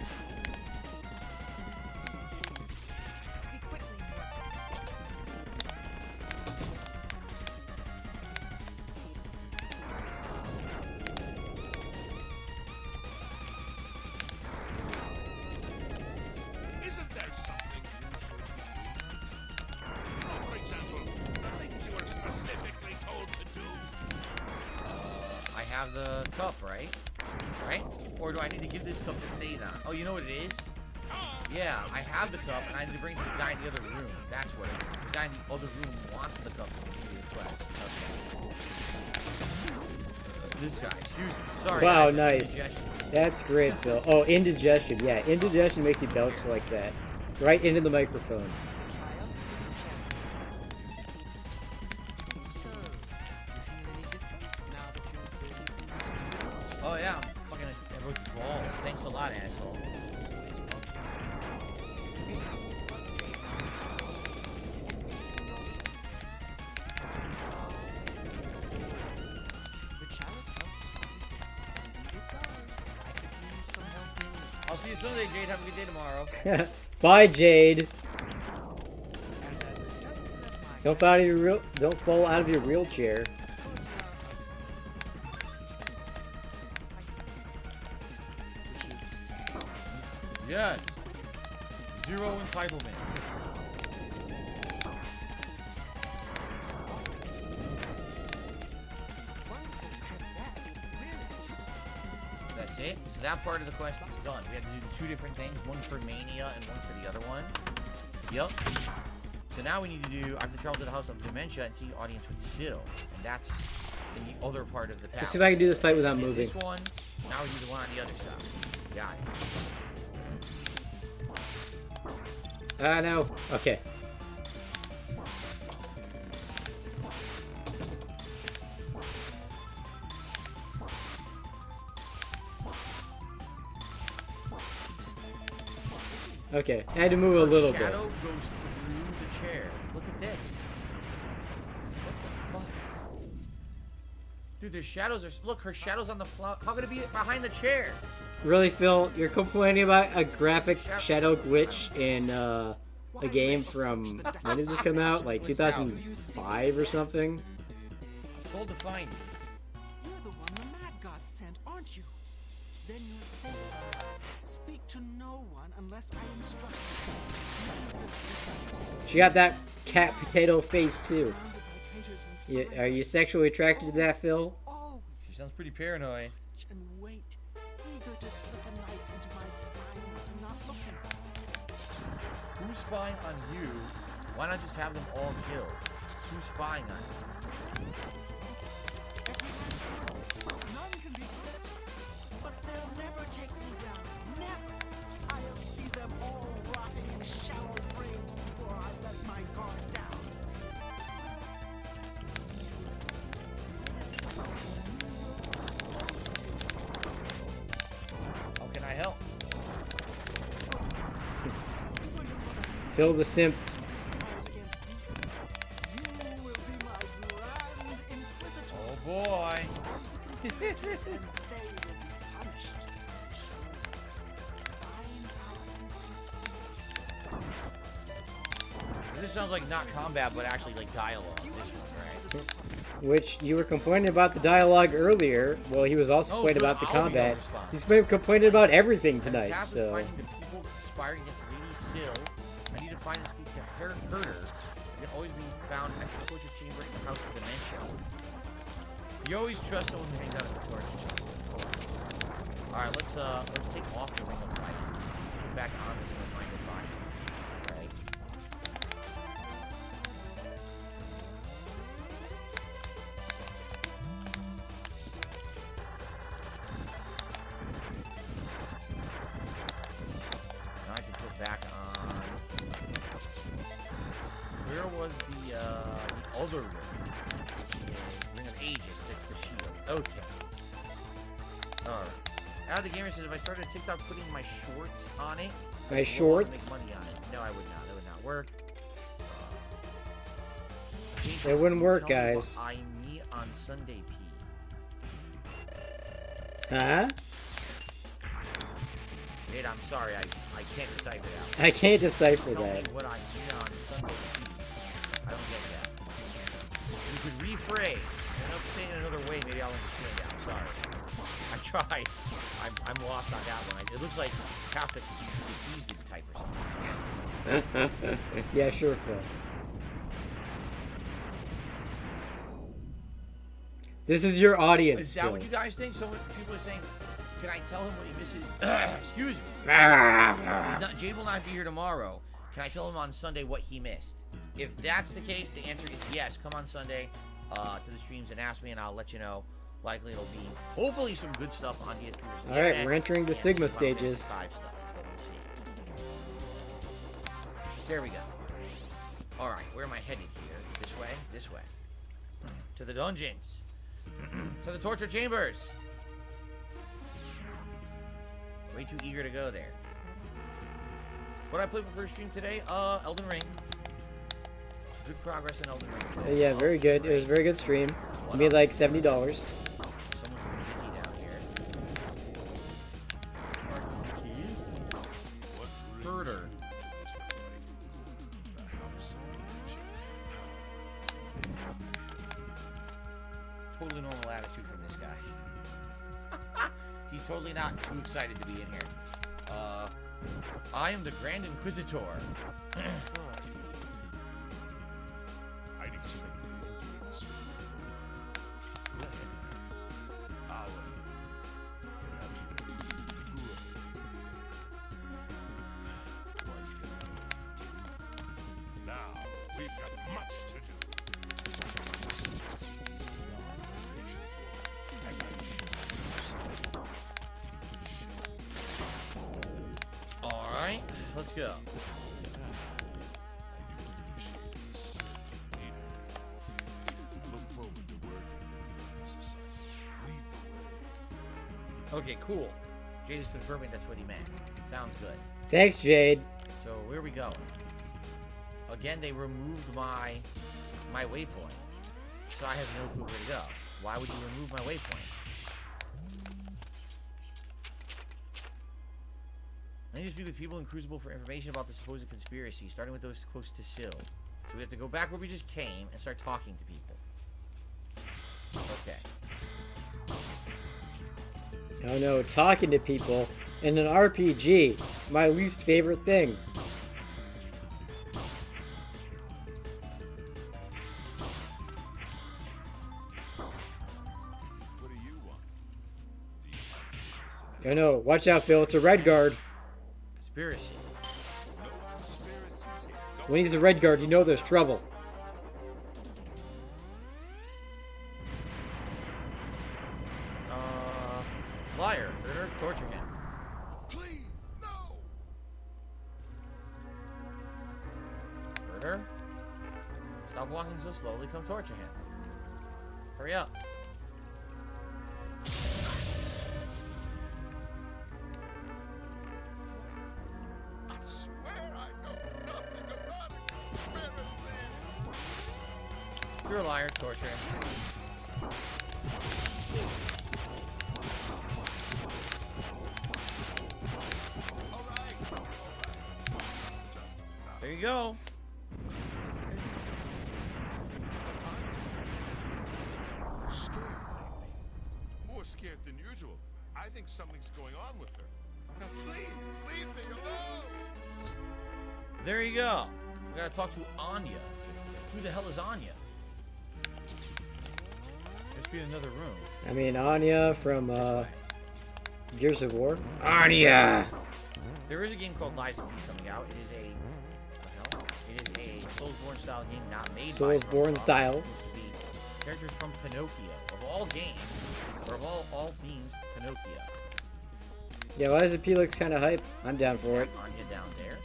The cup, right? Or do I need to give this cup to Thadon? Oh, you know what it is? Yeah, I have the cup, and I need to bring it to the guy in the other room. That's what it is. The guy in the other room wants the cup to do the quest. Okay. This guy, excuse me. Sorry. Wow, guys, nice. That's great, Phil. Oh, indigestion. Yeah, indigestion makes you belch like that. Right into the microphone. Oh yeah, I'm fucking a withdrawal. Thanks a lot, asshole. I'll see you Sunday, Jade. Have a good day tomorrow. Bye, Jade. Don't fall out of your wheelchair. Yes. Zero entitlement. That's it. So that part of the quest is done. We had to do two different things. One for Mania and one for the other one. Yep. So now we need to do... I have to travel to the House of Dementia and see the audience with Syl. And that's the other part of the path. Let's see if I can do this fight without moving. This one. Now we do the one on the other side. Got it. No. Okay. Okay, I had to move a little bit. Shadow goes through the chair. Look at this. What the fuck? Dude, there's shadows. Look, her shadow's on the floor. How could it be behind the chair? Really, Phil? You're complaining about a graphic shadow glitch in a game from... When did this come out? Like 2005 or something? I was told to find you. You're the one the Mad God sent, aren't you? Then you're safe. Speak to no one unless I instruct you. She got that cat potato face too. Are you sexually attracted to that, Phil? She sounds pretty paranoid. And wait, eager to slip a knife into my spine when I'm not looking. Who's spying on you? Why not just have them all killed? Who's spying on you? None can be trusted, but they'll never take me down. Never. I'll see them all rotting in shallow graves before I let my guard down. How can I help? Phil the simp. Oh boy. This sounds like not combat, but actually like dialogue. This one, right? Which you were complaining about the dialogue earlier. Well, he was also complaining about the combat. He's been complaining about everything tonight. So. Finding the people conspiring against Lady Syl. I need to find and speak to Herder. They can always be found at the torture chamber in the House of Dementia. You always trust someone who hangs out at the torture chamber. All right, let's take off the ring of life. Put back on this reminded body. Right. Now I can put back on. Where was the other ring? Ring of Aegis. That's the shield. Okay. Out of the gamer says if I started TikTok putting my shorts on it. My shorts? Make money on it. No, I would not. That would not work. It wouldn't work, guys. I meet on Sunday, P. Huh? Wait, I'm sorry, I can't decipher that. I can't decipher Tell that. me what I mean on Sunday, P. I don't get that. You could rephrase. I don't say it another way, maybe I'll understand that. I'm sorry. I tried. I'm lost on that one. It looks like half the keys do type or something. Yeah, sure, Phil. This is your audience. Is that Phil. what you guys think? Some people are saying, can I tell him when he misses? Excuse me. Jade will not be here tomorrow. Can I tell him on Sunday what he missed? If that's the case, the answer is yes. Come on Sunday to the streams and ask me, and I'll let you know. Likely it'll be hopefully some good stuff on DSP. All right, we're entering the Sigma stages. 5 stuff, but we'll see. There we go. All right, where am I headed here? This way? This way. To the dungeons. To the torture chambers. Way too eager to go there. What I played for first stream today? Elden Ring. Good progress in Elden Ring. Yeah, very good. It was a very good stream. I made like $70. Someone's busy down here. Herder. Totally normal attitude from this guy. He's totally not too excited to be in here. I am the Grand Inquisitor. I'd expect you to speak. Our, perhaps you poor. What can I do? Now, we've got much to do. As I Alright, let's go. Okay, cool. Jade is confirming that's what he meant. Sounds good. Thanks, Jade. So where are we going? Again, they removed my waypoint. So I have no clue where to go. Why would you remove my waypoint? I need to speak with people in Crucible for information about the supposed conspiracy, starting with those close to Syl. So we have to go back where we just came and start talking to people. Okay. Oh no, talking to people in an RPG, my least favorite thing. What do you want? Oh no, watch out, Phil, it's a red guard. Conspiracy. No conspiracies here. When he's a red guard, you know there's trouble. Liar. Murder. Torture him. Please, no. Murder. Stop walking so slowly. Come torture him. Hurry up. I swear I know nothing about a conspiracy. You're a liar. Torture him. There you go. Scared lately. More scared than usual. I think something's going on with her. Now please, leave me alone. There you go. We gotta talk to Anya. Who the hell is Anya? Must be another room. I mean, Anya from Gears of War. Anya! There is a game called Lies of P coming out. It is a it is a Soulsborne style game, not made by Soulsborne style. It's supposed to be characters from Pinocchio. Of all games, or of all themes, Pinocchio. Yeah, Lies of P looks kind of hype. I'm down for it. Anya down there.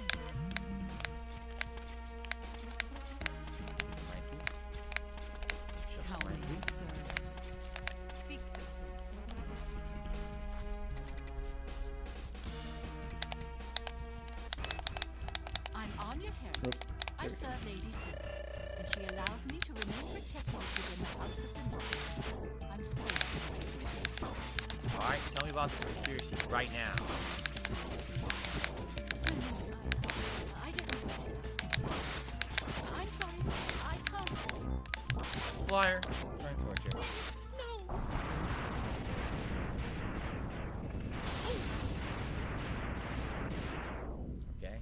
How may I serve? Speak, citizen. Heron. I serve Lady Silver, and she allows me to remain protected within the House of the North. I'm safe. Alright, tell me about this conspiracy right now. I didn't. I'm sorry. I can't. Liar. Trying to torture. No. Okay.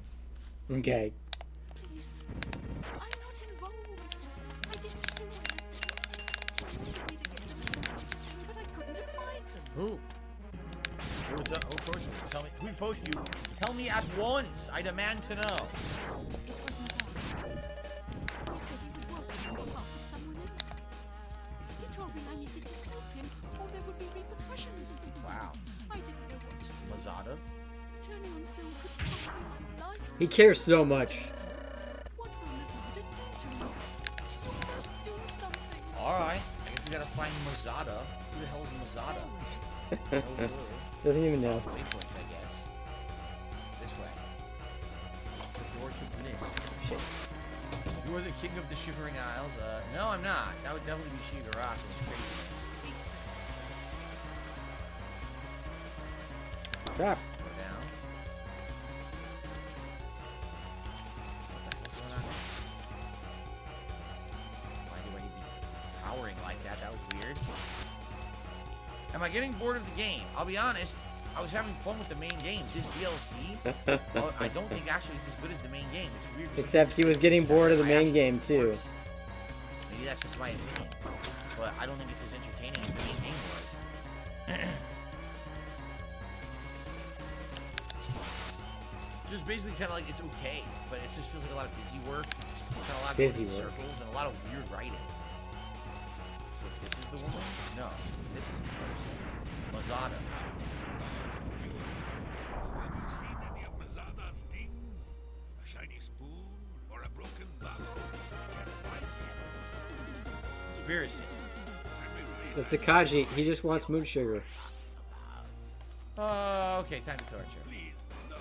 Okay. Please. I'm not involved. I didn't do anything. I wanted me to get the scripts, but I couldn't apply them. Who? Who was that? Who approached you? Tell me. Who approached you? Tell me at once. I demand to know. It was Mazar. He said he was working on behalf of someone else. He told me I needed to help him, or there would be repercussions. Wow. I didn't know what. Mazada? Turning on Sil could cost me my life. He cares so much. What will Mazada do to me? You must do something. Alright. I guess we gotta find Mazada. Who the hell is Mazada? Doesn't even know. Waypoints, I guess. This way. The door to bliss. Shit. You are the king of the Shivering Isles. No, I'm not. That would definitely be Shigarashi's craziness. Crap. Go down. What the hell's going on there? Why do I need to be towering like that? That was weird. Am I getting bored of the game? I'll be honest. I was having fun with the main game. This DLC, well, I don't think actually it's as good as the main game. It's weird. Except he was getting bored of the main game too. Maybe that's just my opinion, but I don't think it's as entertaining as the main game was. Just basically kind of like it's okay, but it just feels like a lot of busy work, kind of a lot of Busy going in work. circles and a lot of weird writing. So this is the woman? No, this is the person. Mazada. Have you seen any of Mazada's things? A shiny spoon or a broken bottle? Can't find them. Conspiracy. That's Akaji. He just wants moon sugar. Okay, time to torture. Please, no.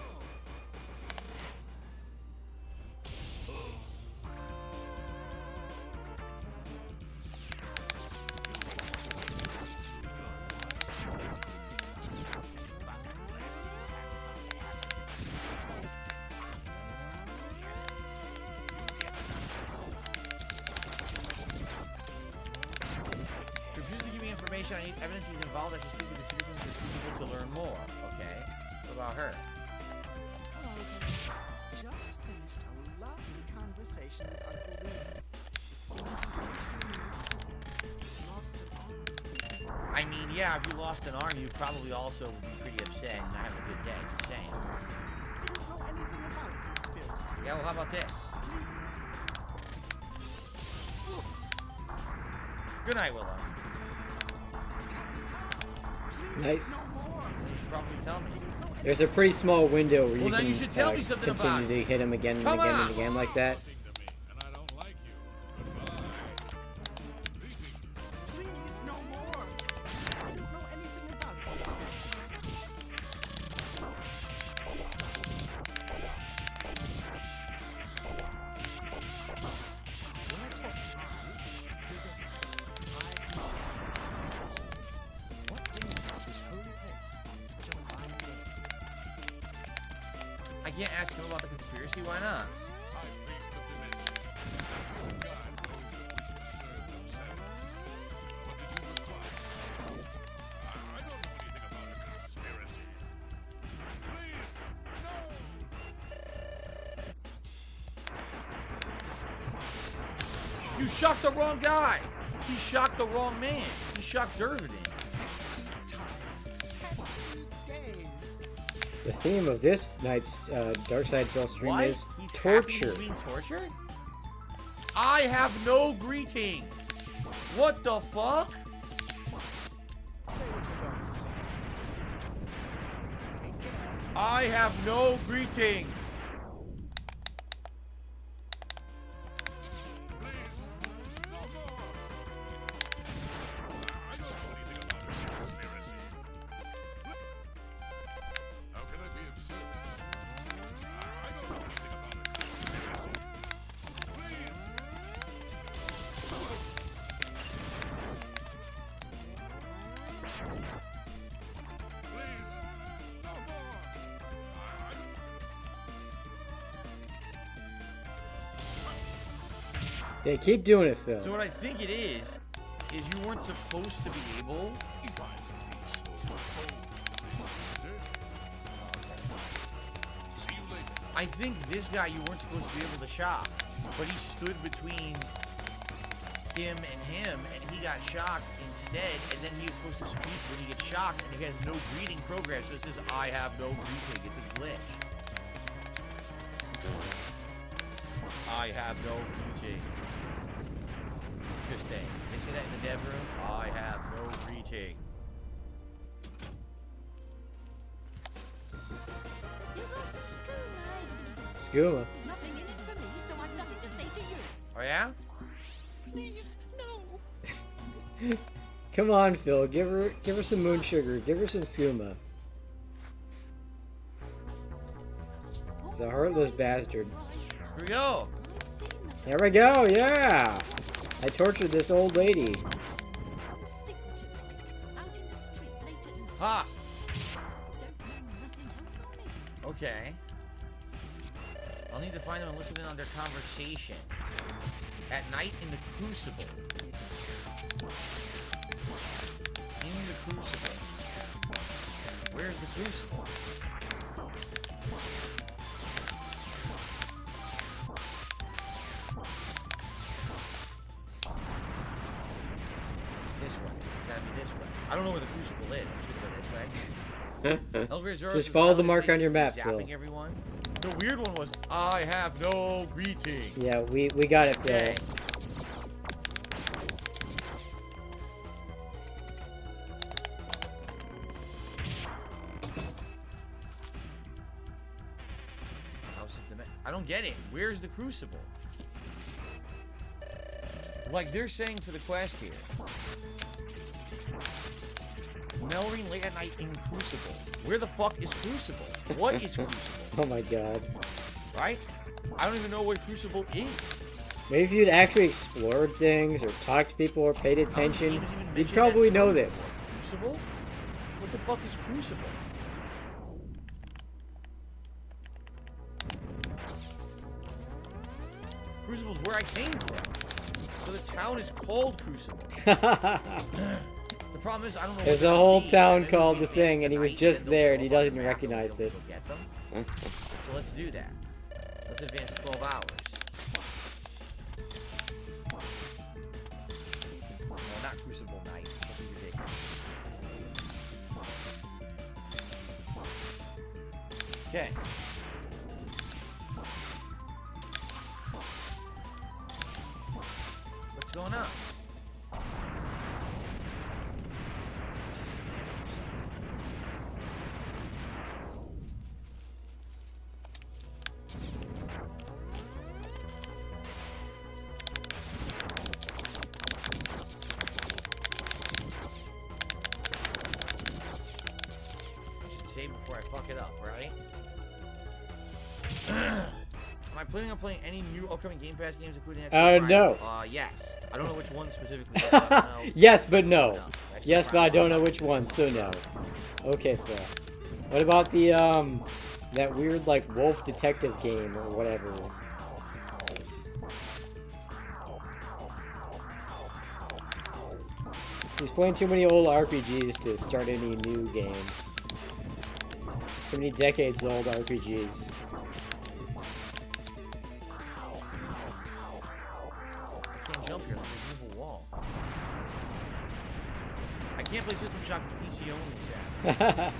Refuse to give me information. I need evidence he's involved. I should speak to the citizens and people to learn more. Okay. What about her? Hello there. Just finished a lovely conversation with Uncle William. It seems he's lost an arm. I mean, yeah, if you lost an arm, you'd probably also be pretty upset and not have a good day. Just saying. You don't know anything about a conspiracy. Yeah, well, how about this? Good night, Willow. Nice. You should probably tell me. There's a pretty small window where Well, then you you should tell me can something about continue it. to hit him again and Come again on. and again like that. Nothing to me, and I don't like you. Goodbye. Please, no more. I don't know anything about a conspiracy. What brings us to this holy place on such a fine day? I can't ask him about the conspiracy. Why not? High priest of dimension. God knows that we should serve themselves. What did you require? I don't know anything about a conspiracy. Please, no! You shocked the wrong guy. He shocked the wrong man. He shocked Dervidin. The theme of this night's Dark Side Fell stream What? is He's torture. He's being tortured? I have no greeting. What the fuck? Say what you're going to say. Take care. I have no greeting. Please, no more! I don't know anything about a conspiracy. How can I be of service? I don't know anything about a conspiracy. Yeah, keep doing it, Phil. So what I think it is you weren't supposed to be able. I think this guy you weren't supposed to be able to shock, but he stood between him and him, and he got shocked instead, and then he was supposed to speak when he gets shocked, and he has no greeting program, so it says, I have no greeting. It's a glitch. I have no greeting. Interesting. They say that in the dev room? I have no greeting. You got some skooma. Skooma. Nothing in it for me, so I've nothing to say to you. Oh yeah? Please, no. Come on, Phil. Give her some moon sugar. Give her some skooma. He's a heartless bastard. Here we go. There we go. Yeah. I tortured this old lady. Ha! Okay. I'll need to find them and listen in on their conversation. At night in the Crucible. In the Crucible. Where's the Crucible? This way. It's gotta be this way. I don't know where the Crucible is. I'm just gonna go this way. Just follow the mark on your map, Phil. Everyone. The weird one was, I have no greeting. Yeah, we got it, Phil. Okay. I don't get it. Where's the Crucible? Like they're saying for the quest here. Melring late at night in Crucible. Where the fuck is Crucible? What is Crucible? Oh my god. Right? I don't even know what Crucible is. Maybe if you'd actually explored things or talked to people or paid attention, you'd probably know this. Crucible? What the fuck is Crucible? Crucible's where I came from. So the town is called Crucible. The problem is, I don't know. There's a whole town called The Thing, and he was just there, and he doesn't even recognize it. So let's do that. Let's advance 12 hours. No, not Crucible Night. That'd be ridiculous. Okay. What's going on? Before I fuck it up, right? Am I planning on playing any new upcoming Game Pass games, including no. Yes. I don't know which one specifically. Yes, but no. No. Yes, but I don't know which one, so no. Okay, Phil. What about the that weird like wolf detective game or whatever? He's playing too many old RPGs to start any new games. So many decades old RPGs. I can't jump here. There's a wall. I can't play System Shock. It's PC only, sad.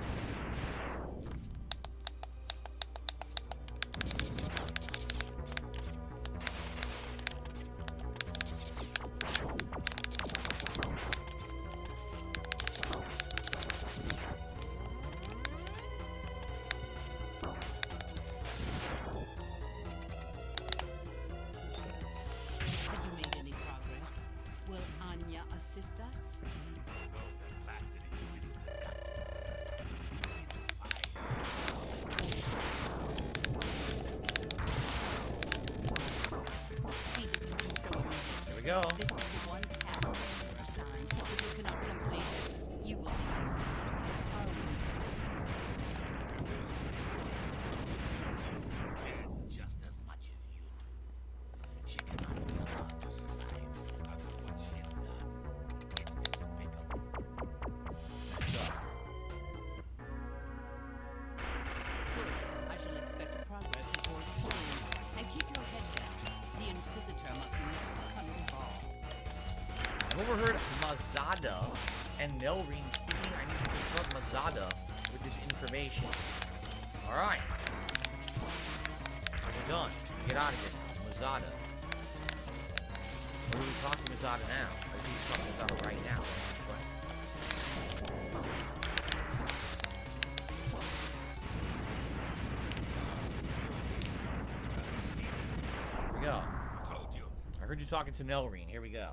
Go. This is the one task you were assigned. If you cannot complete it, you will be dead just as much as you do. She cannot be allowed to I've overheard Mazada and Nelreen speaking. I need to confront Mazada with this information. Alright. We're done. Get out of here. Mazada. Or do we talk to Mazada now? Or do we talk to Mazada right now? Here we go. Told you. I heard you talking to Nelreen. Here we go.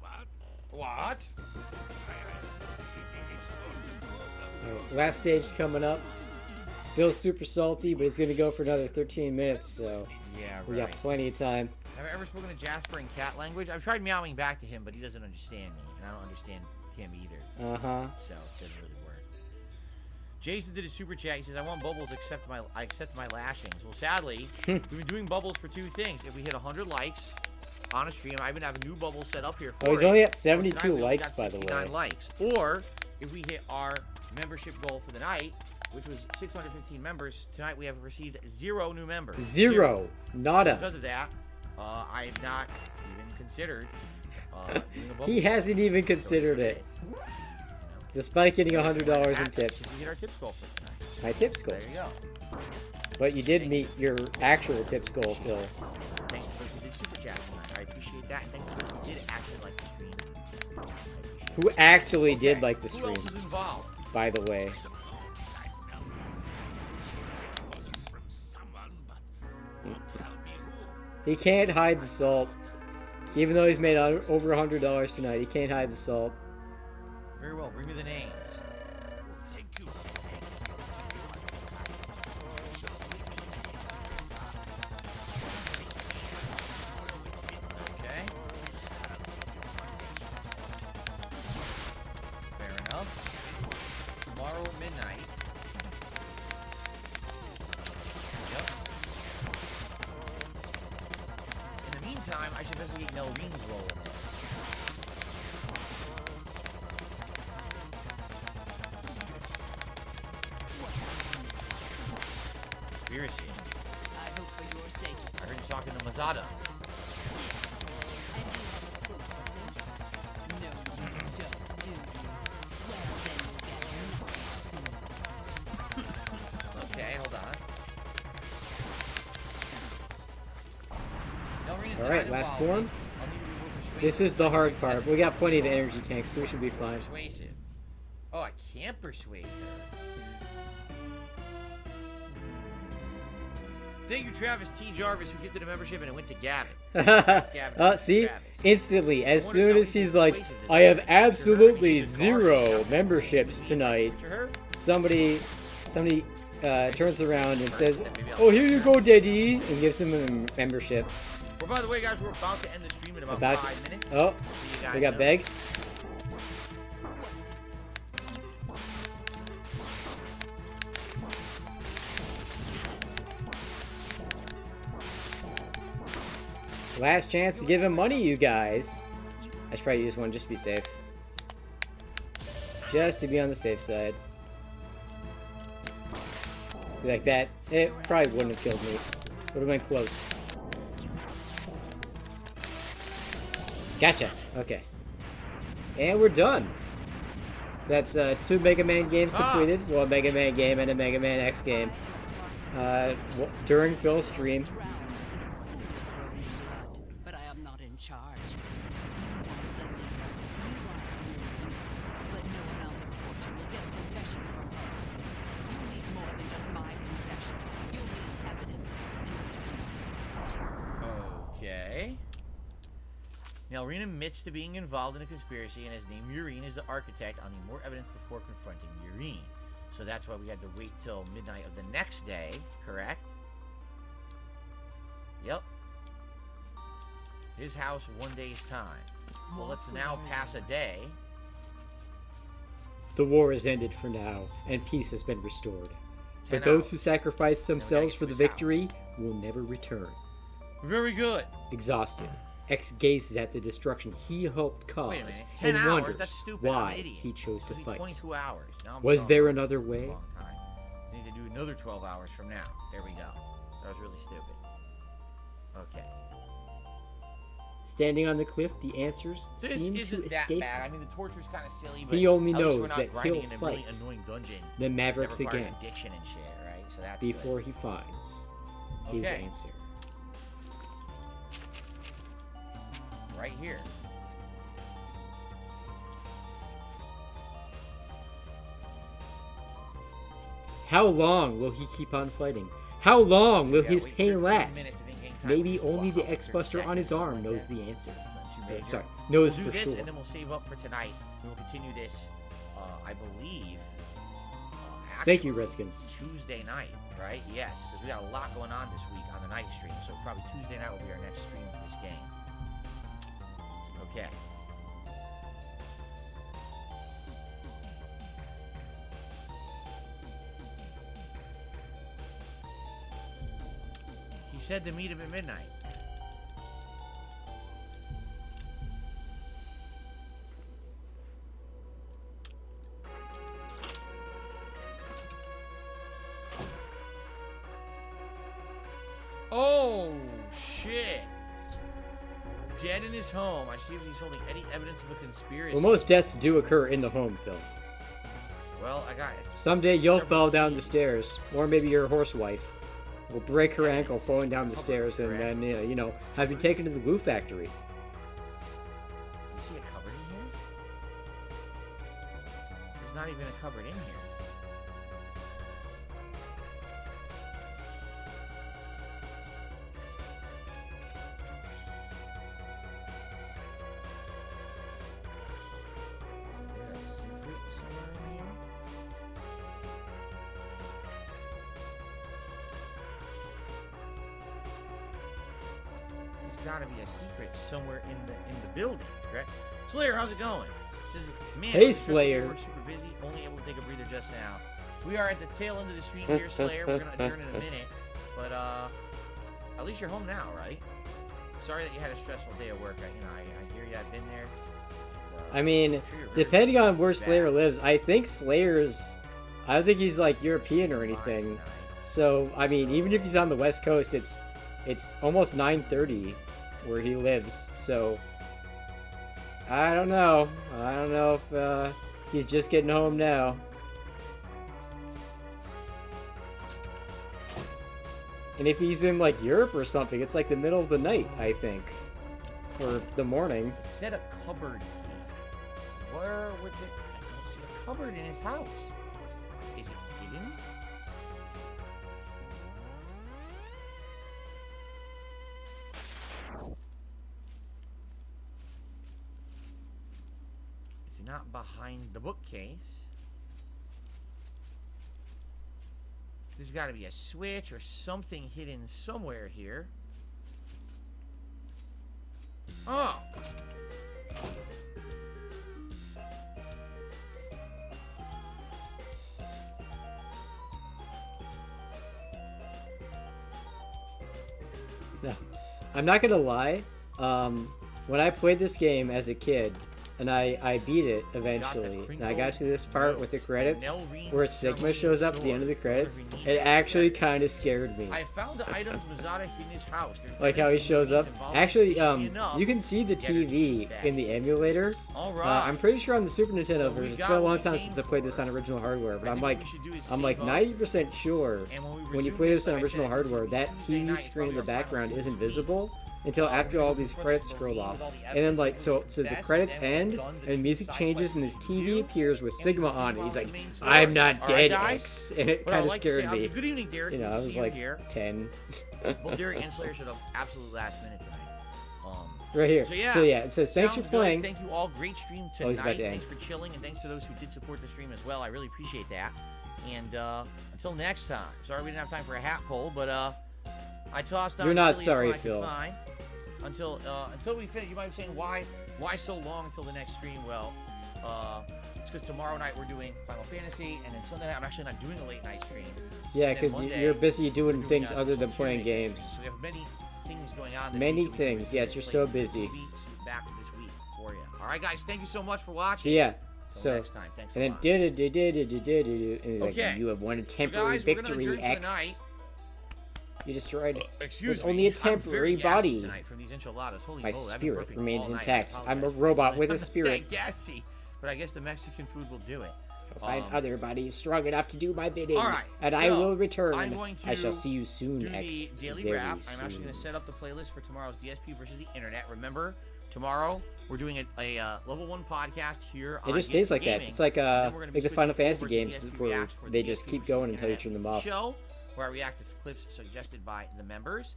What? What? Last stage coming up. Feels super salty, but he's going to go for another 13 minutes, so yeah, right. We got plenty of time. Have I ever spoken to Jasper in cat language? I've tried meowing back to him, but he doesn't understand me, and I don't understand him either. Uh-huh. So it doesn't really work. Jason did a super chat. He says, I want bubbles, I accept my lashings. Well, sadly, we've been doing bubbles for two things. If we hit 100 likes on a stream, I even have a new bubble set up here for he's only at 72 likes, by the way. Likes. Or, if we hit our membership goal for the night, which was 615 members, tonight we have received 0 new members. Zero. Nada. Because of that, I have not even considered doing a bubble. He hasn't even considered it. Despite getting $100 in tips. We hit our tips goal for tonight. My tips goal. There you go. But you did meet your actual tips goal, Phil. Thanks to those who did super chat tonight. I appreciate that. And thanks to those who did actually like the stream. Who actually did like the Who stream, else is involved? by the way. He can't hide the salt. Even though he's made over $100 tonight, he can't hide the salt. Very well. Bring me the names. Thank you. Okay. Fair enough. Tomorrow at midnight. Yep. In the meantime, I should investigate Nelreen's role in this. Conspiracy. I hope for your sake. I heard you talking to Mazada. No, you don't, do you? Well, then you get nothing. Okay, hold on. Alright, last form. This is the hard part. We got plenty of energy tanks, so we should be fine. Persuasive. Oh, I can't persuade her. Thank you, Travis T. Jarvis, who gifted a membership and it went to Gavin. See? Instantly, as soon as he's like, I have absolutely 0 memberships tonight, somebody turns around and says, oh, here you go, Daddy, and gives him a membership. Well, by the way, guys, we're about to end the stream in about 5 minutes. Oh, we got Beg. Last chance to give him money, you guys. I should probably use one just to be safe. Just to be on the safe side. Like that, it probably wouldn't have killed me. Would have been close. Gotcha. Okay. And we're done. So that's 2 Mega Man games completed. Well, a Mega Man game and a Mega Man X game. During Phil's stream. But I am not in charge. You want the leader. You want Miriam. But no amount of torture will get a confession from her. You need more than just my confession. You need evidence. Okay. Now, Irene admits to being involved in a conspiracy and has named Urine as the architect. I'll need more evidence before confronting Urine. So that's why we had to wait till midnight of the next day, correct? Yep. His house, 1 day's time. So let's now pass a day. The war has ended for now, and peace has been restored. But those who sacrifice themselves for the victory will never return. Very good. Exhausted, X gazes at the destruction he helped cause and wonders why he chose to fight. 22 hours. Now Was there another way? I need to do another 12 hours from now. There we go. That was really stupid. Okay. Standing on the cliff, the answers This seem to isn't that escape. bad. I mean, the torture's kind of silly, but He only at least knows we're not that grinding he'll in a really fight annoying dungeon the Mavericks that requires again addiction and shit, right? So that's before good. he finds his Okay. answer. Right here. How long will he keep on fighting? How long will Yeah, his wait pain 13 last? minutes of in-game time, Maybe which is only the what, X-Buster 30 on his seconds, arm something knows like the that. answer. Not too bad Sorry, here. knows We'll do for this, sure. and then we'll save up for tonight. We will continue this, I believe, Thank you, actually, Redskins. Tuesday night, right? Yes, because we got a lot going on this week on the night stream, so probably Tuesday night will be our next stream for this game. Okay. He said to meet him at midnight. Oh, shit. Dead in his home. I see if he's holding any evidence of a conspiracy. Well, most deaths do occur in the home, Phil. Well, I got it. Someday you'll Several fall down the thieves. stairs, or maybe your horse wife will break her ankle Evidence is falling down the covered, stairs, and correct? then you know, have you taken to the glue factory? You see a cupboard in here? There's not even a cupboard in here. Is there a secret somewhere in here? There's got to be a secret somewhere in the building, correct? Slayer, how's it going? Says, man, Hey, I'm just Slayer. We're super busy, only able to take a breather just now. We are at the tail end of the stream here, Slayer. We're gonna adjourn in a minute, but at least you're home now, right? Sorry that you had a stressful day at work. I hear you. I've been there. And, I mean, I'm sure you're very depending on where bad. Slayer lives, I think Slayer's, I don't think he's like European or anything. Tonight. So I mean, even if he's on the West Coast, it's almost 9:30 where he lives. So I don't know. I don't know if he's just getting home now. And if he's in like Europe or something, it's like the middle of the night, I think, or the morning. It said a cupboard key. Where would it? I don't see a cupboard in his house. Is it hidden? It's not behind the bookcase. There's got to be a switch or something hidden somewhere here. Oh! No, I'm not gonna lie. When I played this game as a kid, and I beat it eventually, and I got to this part with the credits where Sigma shows up at the end of the credits, it actually kind of scared me. I found the items Mazada hid in his house. There's Like how he nothing shows up. involved. Actually, Interestingly enough, you can see the TV in the emulator. All right. I'm pretty sure on the Super Nintendo So we version. It's got been a what long we time came since I played this for. on original hardware, but I I'm think like, what we should do is I'm like save up, 90% sure and when when you resume play this on like I original said, hardware, that Tuesday TV night, screen in probably the our background final isn't week. visible until after all these credits scroll off. And then like so the credits end and music changes and this TV appears with Sigma on it. He's like, I'm not dead, X, and it But I'd kind of like to say, scared me. good evening, Derek. You know, Good I to was see you like here. 10. Well, Derek and Slayer showed up absolute last minute tonight. Right here. So yeah, it says thanks for sounds playing. Good. Thank you all. Great stream Oh, he's about tonight. to end. Thanks for chilling, and thanks to those who did support the stream as well. I really appreciate that. And until next time. Sorry we didn't have time for a hat poll, but I tossed on. You're not the silliest sorry, one I could Phil. find. Until we finish. You might be saying why so long until the next stream? Well, it's because tomorrow night we're doing Final Fantasy, and then Sunday night I'm actually not doing a late night stream. Yeah, And then because Monday, you're busy doing we're things a other than special playing Tuesday games. stream. So we have many things going on. This Many week that we can things. do Yes, to you're play so the busy. movie back this week for you. All right, guys. Thank you so much for watching. So yeah. Till So next time. Thanks a and then lot. and he's like, Okay. you have won a So temporary guys, we're gonna victory, adjourn for the X. night. you destroyed Excuse was me. only a I'm temporary very gassy body. tonight from these enchiladas. Holy My moly, I've been spirit burping remains all night. intact. I I'm a apologize. robot with a I'm spirit. not that gassy, but I guess the Mexican food will do it. I'll find other bodies strong enough to do my bidding. All right, and so I will return. I'm going to I shall see you soon, do X. the daily Very wrap. soon. I'm actually going to set up the playlist for tomorrow's DSP versus the internet. Remember, tomorrow we're doing a level 1 podcast here on It just stays DSP like Gaming. that. It's like Then the Final Fantasy over to games DSP where Reacts for they the just DSP keep versus going until you internet turn them off. Show where I react to clips suggested by the members.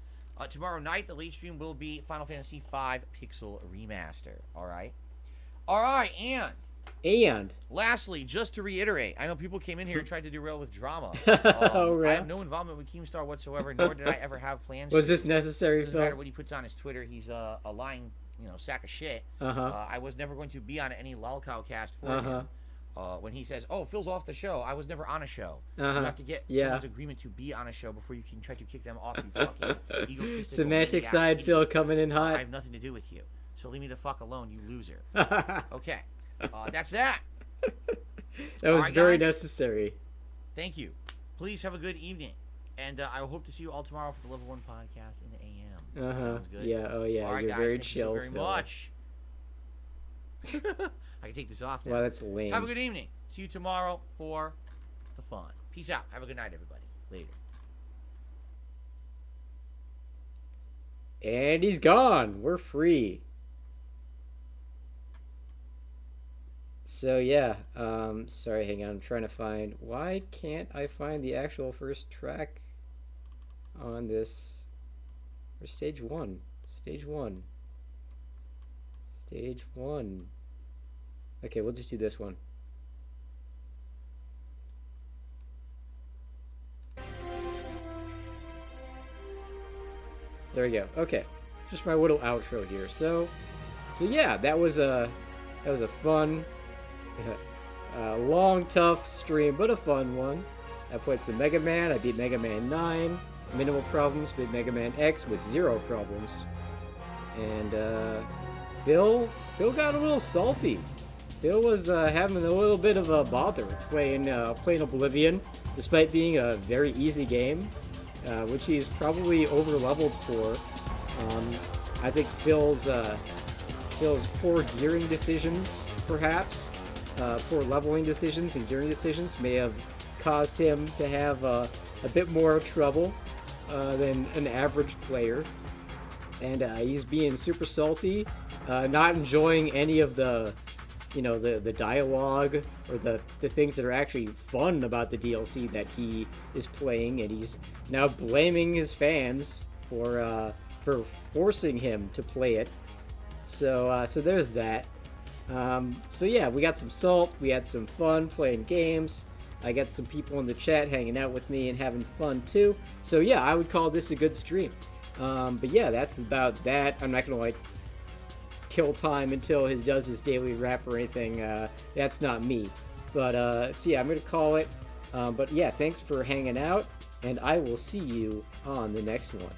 Tomorrow night, the late stream will be Final Fantasy V Pixel Remaster. All right, and lastly, just to reiterate, I know people came in here and tried to derail with drama. I have no involvement with Keemstar whatsoever, nor did I ever have plans. Was this necessary, Doesn't matter what he puts on his Twitter. He's a lying, sack of shit. I was never going to be on any lolcow cast for him. When he says, "Oh, Phil's off the show," I was never on a show. You have to get someone's agreement to be on a show before you can try to kick them off. You fucking egotistical semantic maniac side idiot. Phil coming in hot. I have nothing to do with you, so leave me the fuck alone, you loser. Okay, that's that. That was very guys. necessary. Thank you. Please have a good evening, and I hope to see you all tomorrow for the Level 1 podcast in the AM. Sounds good. Yeah. Oh yeah. All right, You're guys, very thank chill. you so very Phil. much. I can take this off now. Wow, that's lame. Have a good evening. See you tomorrow for the fun. Peace out. Have a good night, everybody. Later. And he's gone. We're free. So yeah, sorry, hang on. I'm trying to find. Why can't I find the actual first track on this? Or stage 1. Stage 1. Stage 1. Okay, we'll just do this one. There we go. Okay, just my little outro here. So yeah, that was a fun, long, tough stream, but a fun one. I played some Mega Man. I beat Mega Man 9. Minimal problems. Beat Mega Man X with 0 problems. And Phil got a little salty. Phil was having a little bit of a bother playing Oblivion, despite being a very easy game, which he's probably over-leveled for. I think Phil's poor gearing decisions, perhaps, poor leveling decisions and gearing decisions may have caused him to have a bit more trouble than an average player. And he's being super salty, not enjoying any of the dialogue or the things that are actually fun about the DLC that he is playing, and he's now blaming his fans for forcing him to play it. So there's that. So yeah, we got some salt, we had some fun playing games. I got some people in the chat hanging out with me and having fun too. So yeah, I would call this a good stream. But yeah, that's about that. I'm not gonna kill time until he does his daily rap or anything. That's not me. But so yeah, I'm gonna call it. But yeah, thanks for hanging out, and I will see you on the next one.